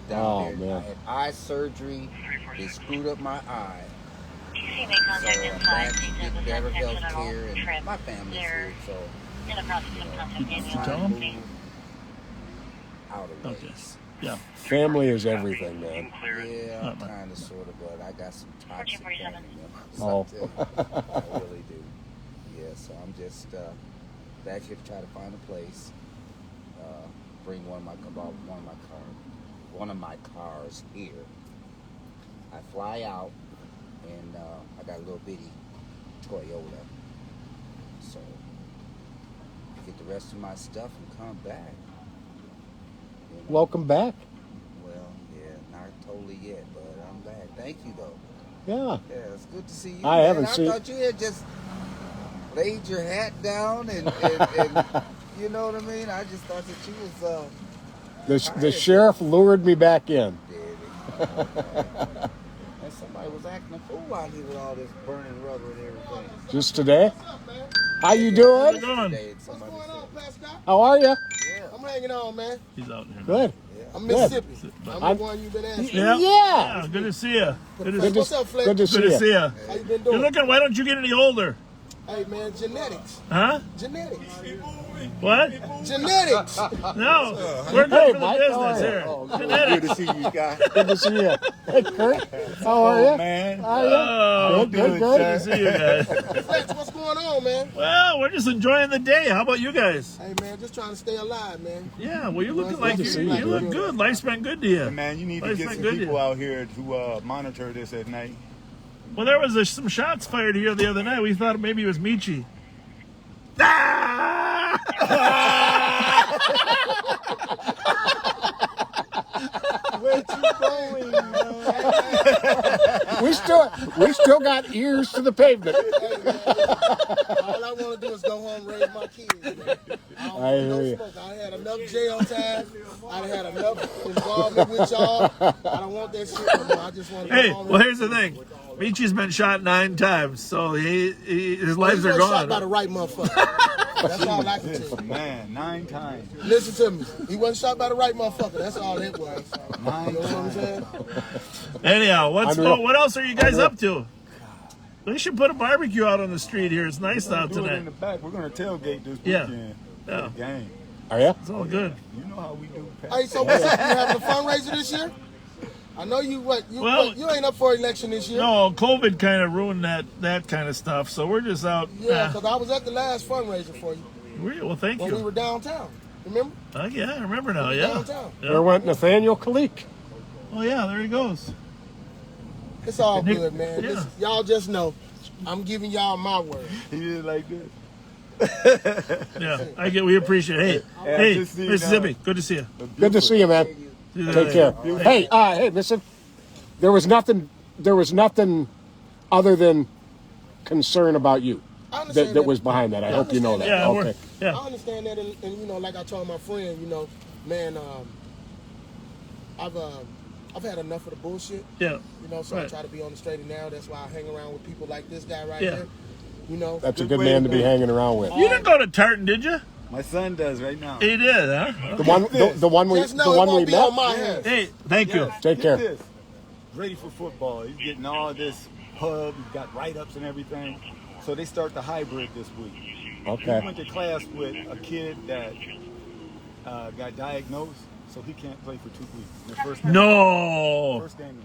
down there. Man. I had eye surgery. They screwed up my eye. TC may contact So inside. I'm Please get have better attention at all. healthcare, and Trip. my family's here, so In the process of contacting you. trying to move out of Okay. ways. Yeah. Family is everything, man. Yeah, kind of, sort of, but I got some toxic family members. Oh. I really do. Yeah, so I'm just back here to try to find a place. Bring one of my cars here. I fly out, and I got a little bitty Toyota. So get the rest of my stuff and come back. You know? Welcome back. Well, yeah, not totally yet, but I'm back. Thank you, though. Yeah. Yeah, it's good to see you. I haven't seen. I thought you had just laid your hat down and you know what I mean? I just thought that you was The sheriff lured me back in. and somebody was acting a fool out here with all this burning rubber and everything. Just today? How you doing? How are you? Yeah. I'm hanging on, man. He's out here. Good. I'm Mississippi. I'm the one you've been asking. Yeah. Good to see you. What's up, Flake? Good to see you. How you been doing? You're looking. Why don't you get any older? Hey, man, genetics. Huh? Genetics. What? Genetics. No, we're good for the business here. Genetics. Good to see you, guys. Good to see you. Hey, Kurt. How are you? Man. How are you? Good. Good to see you guys. Flex, what's going on, man? Well, we're just enjoying the day. How about you guys? Hey, man, just trying to stay alive, man. Yeah, well, you're looking like you look good. Life's been good to you. Hey, man, you need to Life's get been some good to people you. out here to monitor this at night. Well, there was some shots fired here the other night. We thought maybe it was Michi. Ah! Where you going, man? We still got ears to the pavement. Hey, man, all I want to do is go home and raise my kids, man. I don't want no smoke. I had enough jail time. I had enough involvement with y'all. I don't want that shit no more. I just want to Hey, go home. well, here's the thing. Michi's been shot 9 times, so his lives are gone. Shot by the right motherfucker. That's all I can tell you. Man, 9 times. Listen to me. He wasn't shot by the right motherfucker. That's all it was. You know what I'm saying? Anyhow, what else are you guys up to? We should put a barbecue out on the street here. It's nice out Do it in tonight. the back. We're going to tailgate this Yeah. weekend. Yeah. Game. Are you? It's all good. You know how we do. Hey, so what's up? You having a fundraiser this year? I know you you ain't up for election this year. No, COVID kind of ruined that kind of stuff. So we're just out. Yeah, because I was at the last fundraiser for you. Well, thank when you. we were downtown. Remember? Yeah, I remember now. We were Yeah. downtown. There went Nathaniel Kalik. Oh yeah, there he goes. It's all good, man. Yeah. Y'all just know, I'm giving y'all my word. He did like this. Yeah, we appreciate it. Hey, Mississippi, good to see you. Good to see you, man. Take care. Hey, listen. There was nothing other than concern about you that was behind that. I hope you know that. Yeah, okay. I understand that, and you know, like I told my friend, you know, man, I've had enough of the bullshit. Yeah. You know, so I try to be on the straight and narrow. That's why I hang around with people like this guy right Yeah. here. You know, That's a good man to be hanging around with. You didn't go to Tartan, did you? My son does right now. He did, huh? The one we met. Yes. Hey, thank you. Take care. This. Ready for football. He's getting all this pub. He's got write-ups and everything. So they start the hybrid this week. Okay. He went to class with a kid that got diagnosed, so he can't play for 2 weeks. The first game, No. First game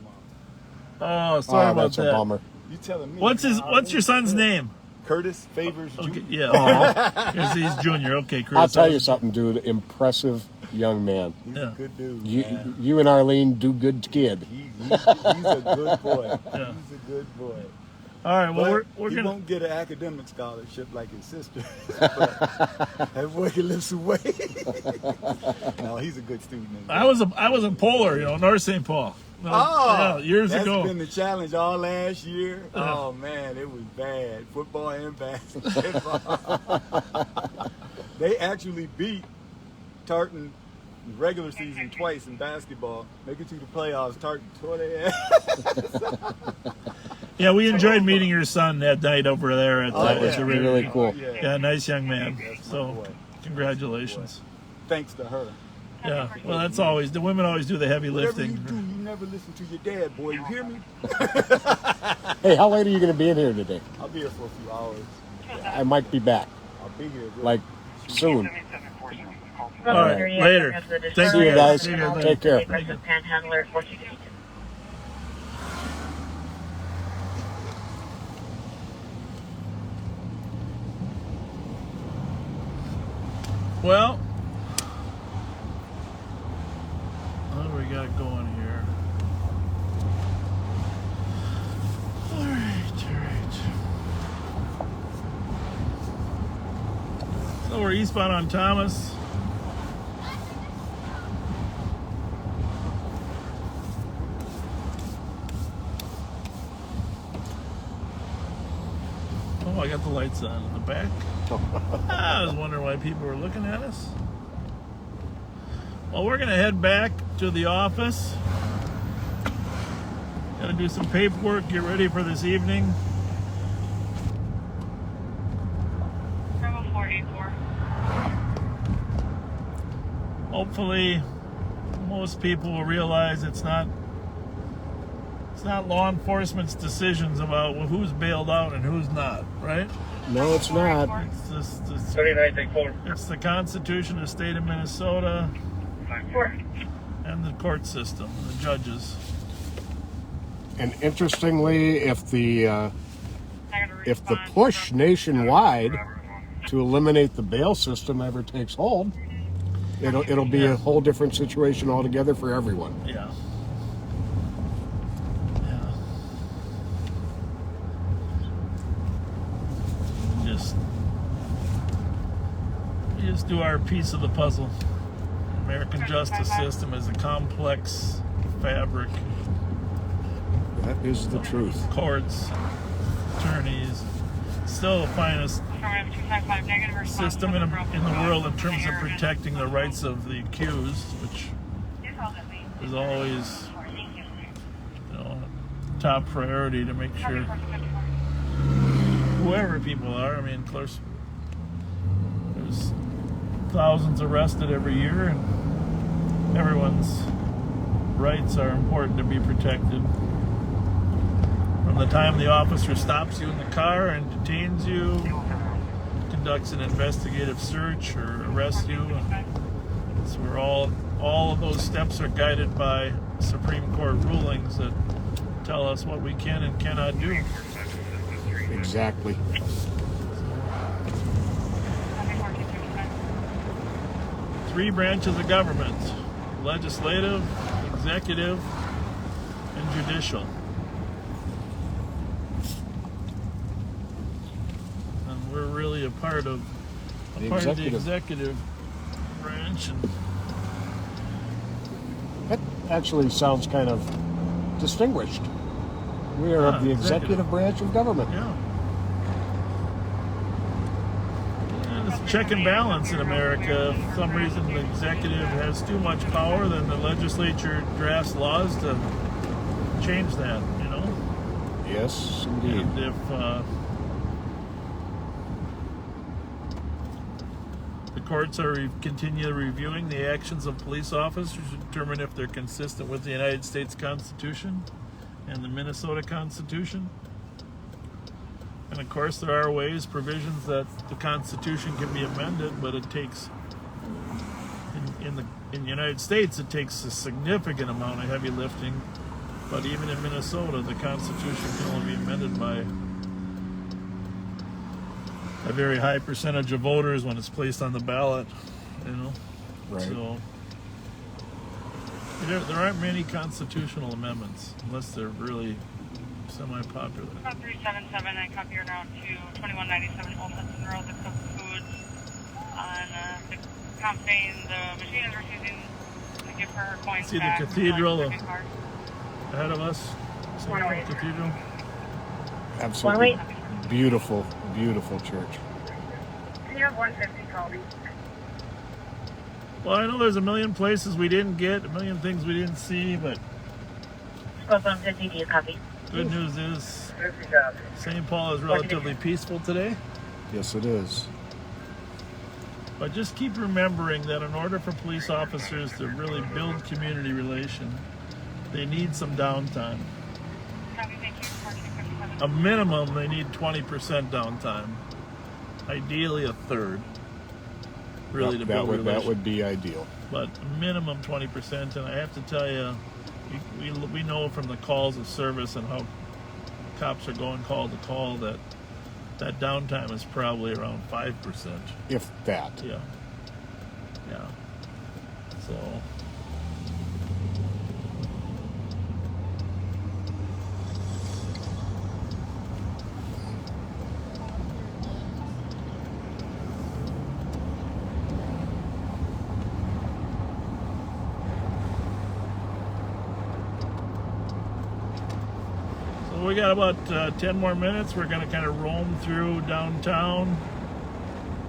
tomorrow. Oh, sorry about that's that. a bummer. You telling me? What's your son's name? Curtis Favors Jr. Okay, yeah. Because he's junior. Okay, Curtis. I'll tell you something, dude. Impressive young man. He's a good dude. You and Arlene do good kid. He's a good boy. Yeah. He's a good boy. All right, well, he won't get an academic scholarship like his sister. But that boy can lift some weight. No, he's a good student. I was in Polar, North St. Paul. Years ago. That's been the challenge all last year. Oh man, it was bad. Football and basketball. They actually beat Tartan regular season twice in basketball. Make it to the playoffs. Tartan tore their ass. Yeah, we enjoyed meeting your son that night over there. That was really cool. Yeah, nice young man. So, congratulations. Thanks to her. Yeah, well, that's always, the women always do the heavy lifting. Whatever you do, you never listen to your dad, boy. You hear me? Hey, how late are you going to be in here today? I'll be here for a few hours. I might be back. I'll be here. Like, soon. All right, later. Thank you, guys. Take care. Panhandler 460. Well, what do we got going here? All right. So we're eastbound on Thomas. Oh, I got the lights on in the back. I was wondering why people were looking at us. Well, we're going to head back to the office. Got to do some paperwork, get ready for this evening. Bravo 484. Hopefully, most people will realize it's not law enforcement's decisions about who's bailed out and who's not, right? No, it's not. It's the Constitution of the state of Minnesota and the court system, the judges. And interestingly, if the push nationwide to eliminate the bail system ever takes hold, it'll be a whole different situation altogether for everyone. Yeah. Just do our piece of the puzzle. American justice system is a complex fabric. That is the truth. Courts, attorneys, still the finest system in the world in terms of protecting the rights of the accused, which is always, top priority to make sure whoever people are. I mean, of course, there's thousands arrested every year, and everyone's rights are important to be protected. From the time the officer stops you in the car and detains you, conducts an investigative search or arrests you, so we're all of those steps are guided by Supreme Court rulings that tell us what we can and cannot do. Exactly. Three branches of government: legislative, executive, and judicial. And we're really a part of the executive branch. And that actually sounds kind of distinguished. We are of the executive branch of government. Yeah. It's check and balance in America. If for some reason the executive has too much power, then the legislature drafts laws to change that, Yes, indeed. And if the courts continue reviewing the actions of police officers to determine if they're consistent with the United States Constitution and the Minnesota Constitution. And of course, there are provisions that the Constitution can be amended, but it takes, in the United States, it takes a significant amount of heavy lifting. But even in Minnesota, the Constitution can only be amended by a very high percentage of voters when it's placed on the ballot, Right. So there aren't many constitutional amendments unless they're really semi-popular. 377, I copy your route to 2197 Old Hudson Road, the Cook Foods. On the comp saying the machine is refusing to give her coins See back. the cathedral Like ahead of us? See the cathedral? Absolutely beautiful, beautiful church. Can you have 150 call me? Well, I know there's a million places we didn't get, a million things we didn't see, but Scope 150, do you copy? good news is St. Paul is relatively peaceful today. Yes, it is. But just keep remembering that in order for police officers to really build community relation, they need some downtime. A minimum, they need 20% downtime. Ideally, a third. Really, to build relation. That would be ideal. But a minimum 20%, and I have to tell you, we know from the calls of service and how cops are going call to call that downtime is probably around 5%. If that. Yeah. So. We got about 10 more minutes. We're going to kind of roam through downtown,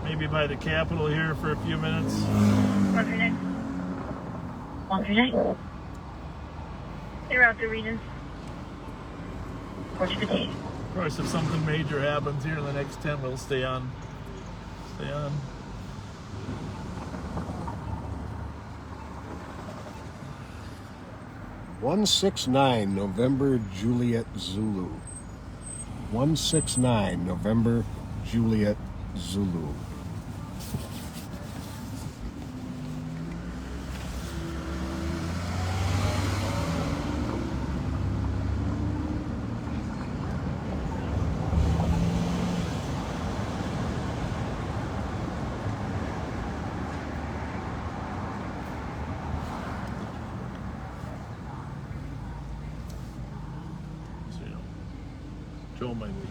maybe by the Capitol here for a few minutes. 139. 139. Clear out the region. Of course, if something major happens here in the next 10, we'll stay on. 169 November Juliet Zulu. 169 November Juliet Zulu. Joe might be.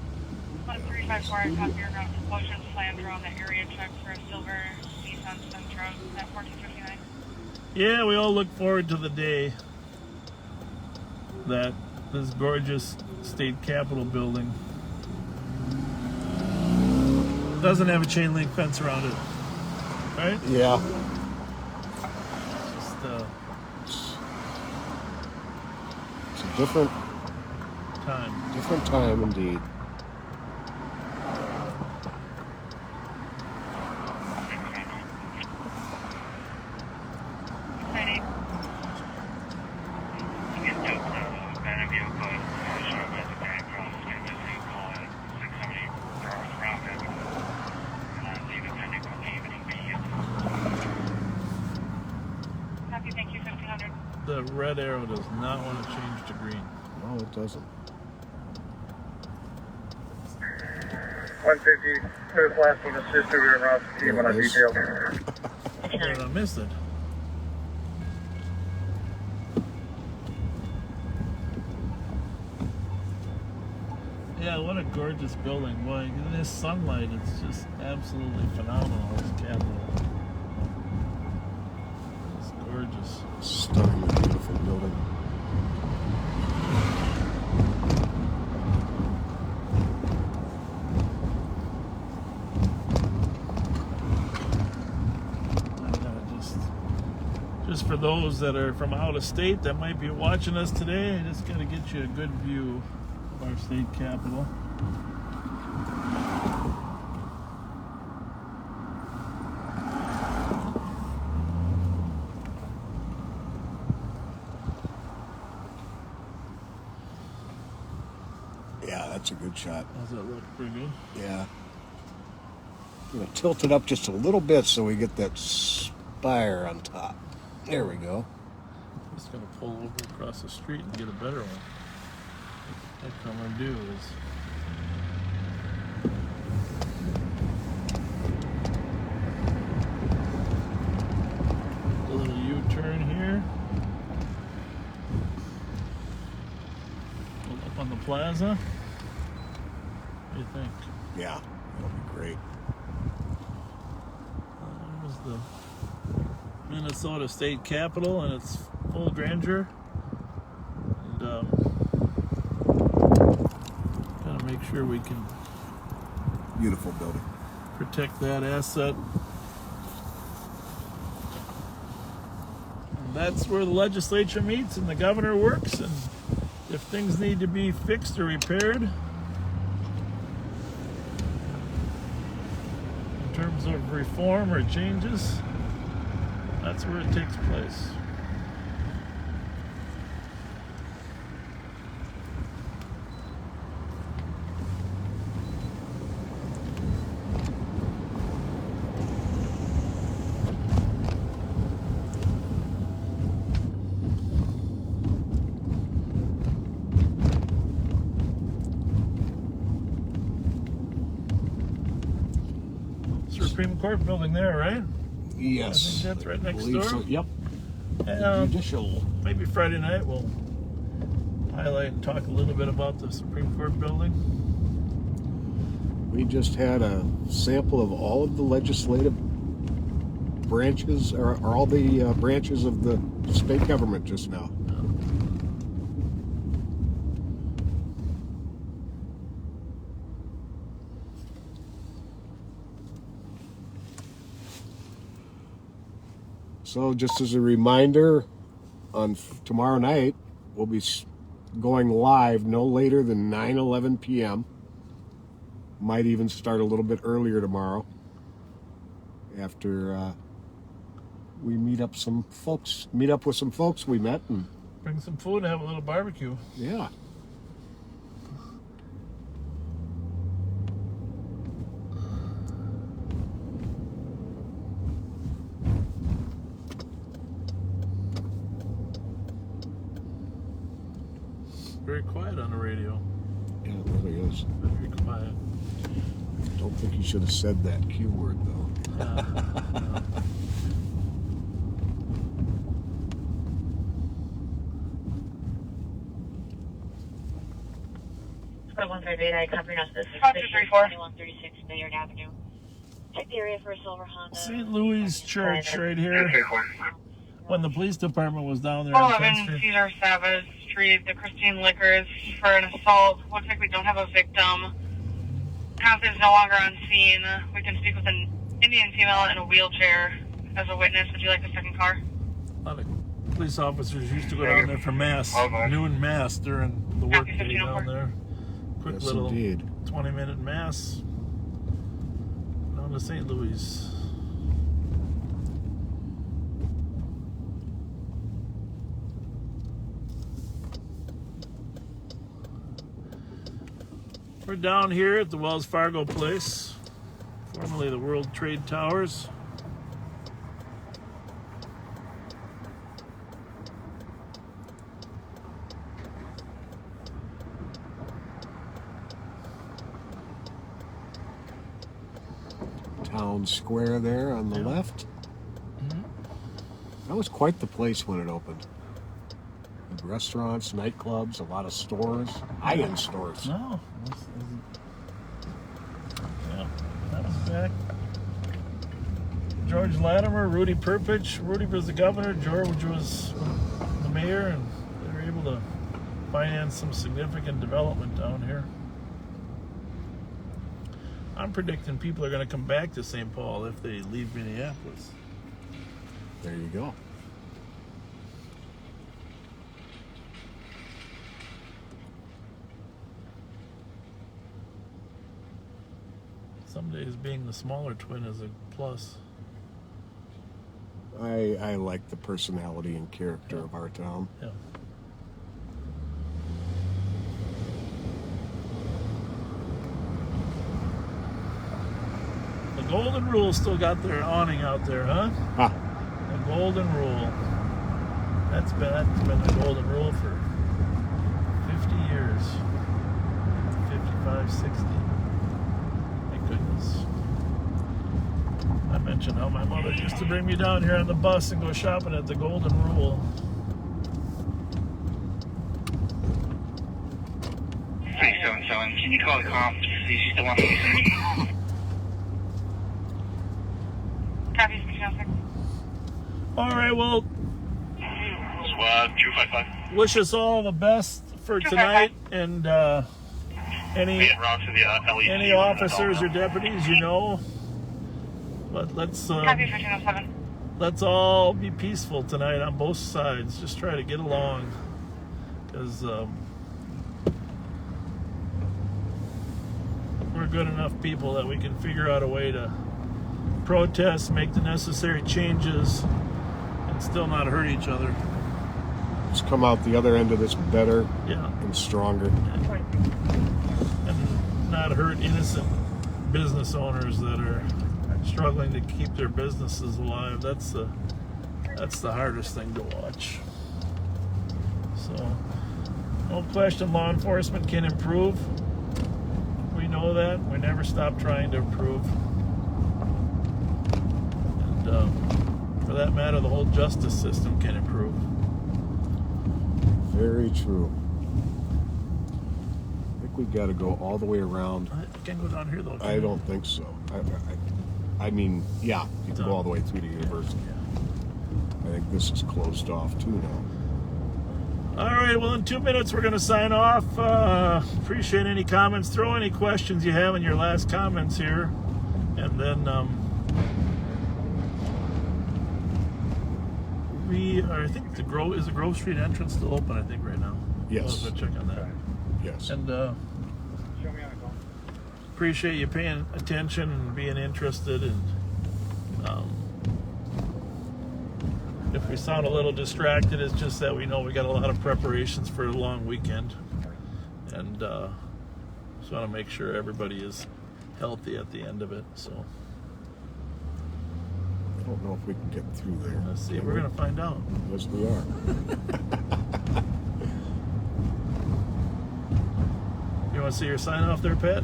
1354, I copy your route to Potions planned around the area check for a silver Nissan Sentra at 1459. Yeah, we all look forward to the day that this gorgeous state capitol building doesn't have a chain link fence around it, right? Yeah. It's a different time. Different time indeed. The red arrow does not want to change to green. No, it doesn't. 150, clear last one assist over in Ross team on a detail. I missed it. Yeah, what a gorgeous building. Boy, in this sunlight, it's just absolutely phenomenal, this Capitol. It's gorgeous. Stunningly beautiful building. Just for those that are from out of state that might be watching us today, I just got to get you a good view of our state capitol. Yeah, that's a good shot. Does that look pretty good? Yeah. I'm going to tilt it up just a little bit so we get that spire on top. There we go. I'm just going to pull over across the street and get a better one. What I'm going to do is a little U-turn here. Up on the plaza. What do you think? Yeah, that'll be great. There's the Minnesota State Capitol and its full grandeur. And gotta make sure we can Beautiful building. protect that asset. And that's where the legislature meets and the governor works, and if things need to be fixed or repaired in terms of reform or changes, that's where it takes place. Supreme Court building there, right? Yes. I think that's right next believe door. so. Yep. And Judicial. maybe Friday night we'll highlight and talk a little bit about the Supreme Court building. We just had a sample of all of the legislative branches, or all the branches of the state government just now. So just as a reminder, on tomorrow night, we'll be going live no later than 9:11 p.m. Might even start a little bit earlier tomorrow after we meet up with some folks we met. And bring some food and have a little barbecue. Yeah. Very quiet on the radio. Yeah, it really is. Very quiet. Don't think you should have said that Q word, though. No. 138, covering us. This is 2136 Bayard Avenue. Check the area for a silver Honda. St. Louis Church right here. When the police department was down there on 11 Cedar Savage Street, the Christine Liquors for an assault. Looks like we don't have a victim. Cop is no longer on scene. We can speak with an Indian female in a wheelchair as a witness. Would you like a second car? A lot of police officers used to go down there for mass, noon mass during the work day down there. Quick Yes, little indeed. 20-minute mass down to St. Louis. We're down here at the Wells Fargo place, formerly the World Trade Towers. Town Square there on the left. Mm-hmm. That was quite the place when it opened. With restaurants, nightclubs, a lot of stores, high-end stores. No. Yeah, that was back. George Latimer, Rudy Perpich. Rudy was the governor, George was the mayor, and they were able to finance some significant development down here. I'm predicting people are going to come back to St. Paul if they leave Minneapolis. There you go. Some days being the smaller twin is a plus. I like the personality and character of our town. Yeah. The Golden Rule still got their awning out there, huh? Huh. The Golden Rule. That's been the Golden Rule for 50 years. 55, 60. Thank goodness. I mentioned how my mother used to bring me down here on the bus and go shopping at the Golden Rule. Can you call the cops? See if you still want to be searched. Copy, 606. All right, well, Squad 255. wish us all the best for tonight, and any officers or deputies, you know. But let's Copy, 1507. let's all be peaceful tonight on both sides. Just try to get along, because we're good enough people that we can figure out a way to protest, make the necessary changes, and still not hurt each other. Let's come out the other end of this better and stronger. And not hurt innocent business owners that are struggling to keep their businesses alive. That's the hardest thing to watch. So, no question, law enforcement can improve. We know that. We never stop trying to improve. And for that matter, the whole justice system can improve. Very true. I think we've got to go all the way around. I can't go down here though. I don't think so. I mean, yeah, you can go all the way through the university. I think this is closed off too now. All right, well, in 2 minutes we're going to sign off. Appreciate any comments. Throw any questions you have in your last comments here, and then I think the Grove Street entrance still open? I think right now. Yes. I'll go check on that. Yes. And appreciate you paying attention and being interested. And if we sound a little distracted, it's just that we know we got a lot of preparations for a long weekend, and just want to make sure everybody is healthy at the end of it. So I don't know if we can get through there. let's see. We're going to find out. Yes, we are. You want to see your sign off there, Pat?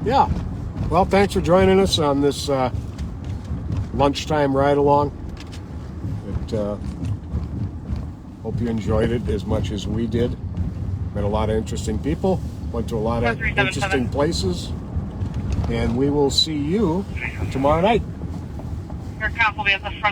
Yeah. Well, thanks for joining us on this lunchtime ride along. Hope you enjoyed it as much as we did. Met a lot of interesting people. Went to a lot of interesting places. And we will see you tomorrow night. Your council will be at the front.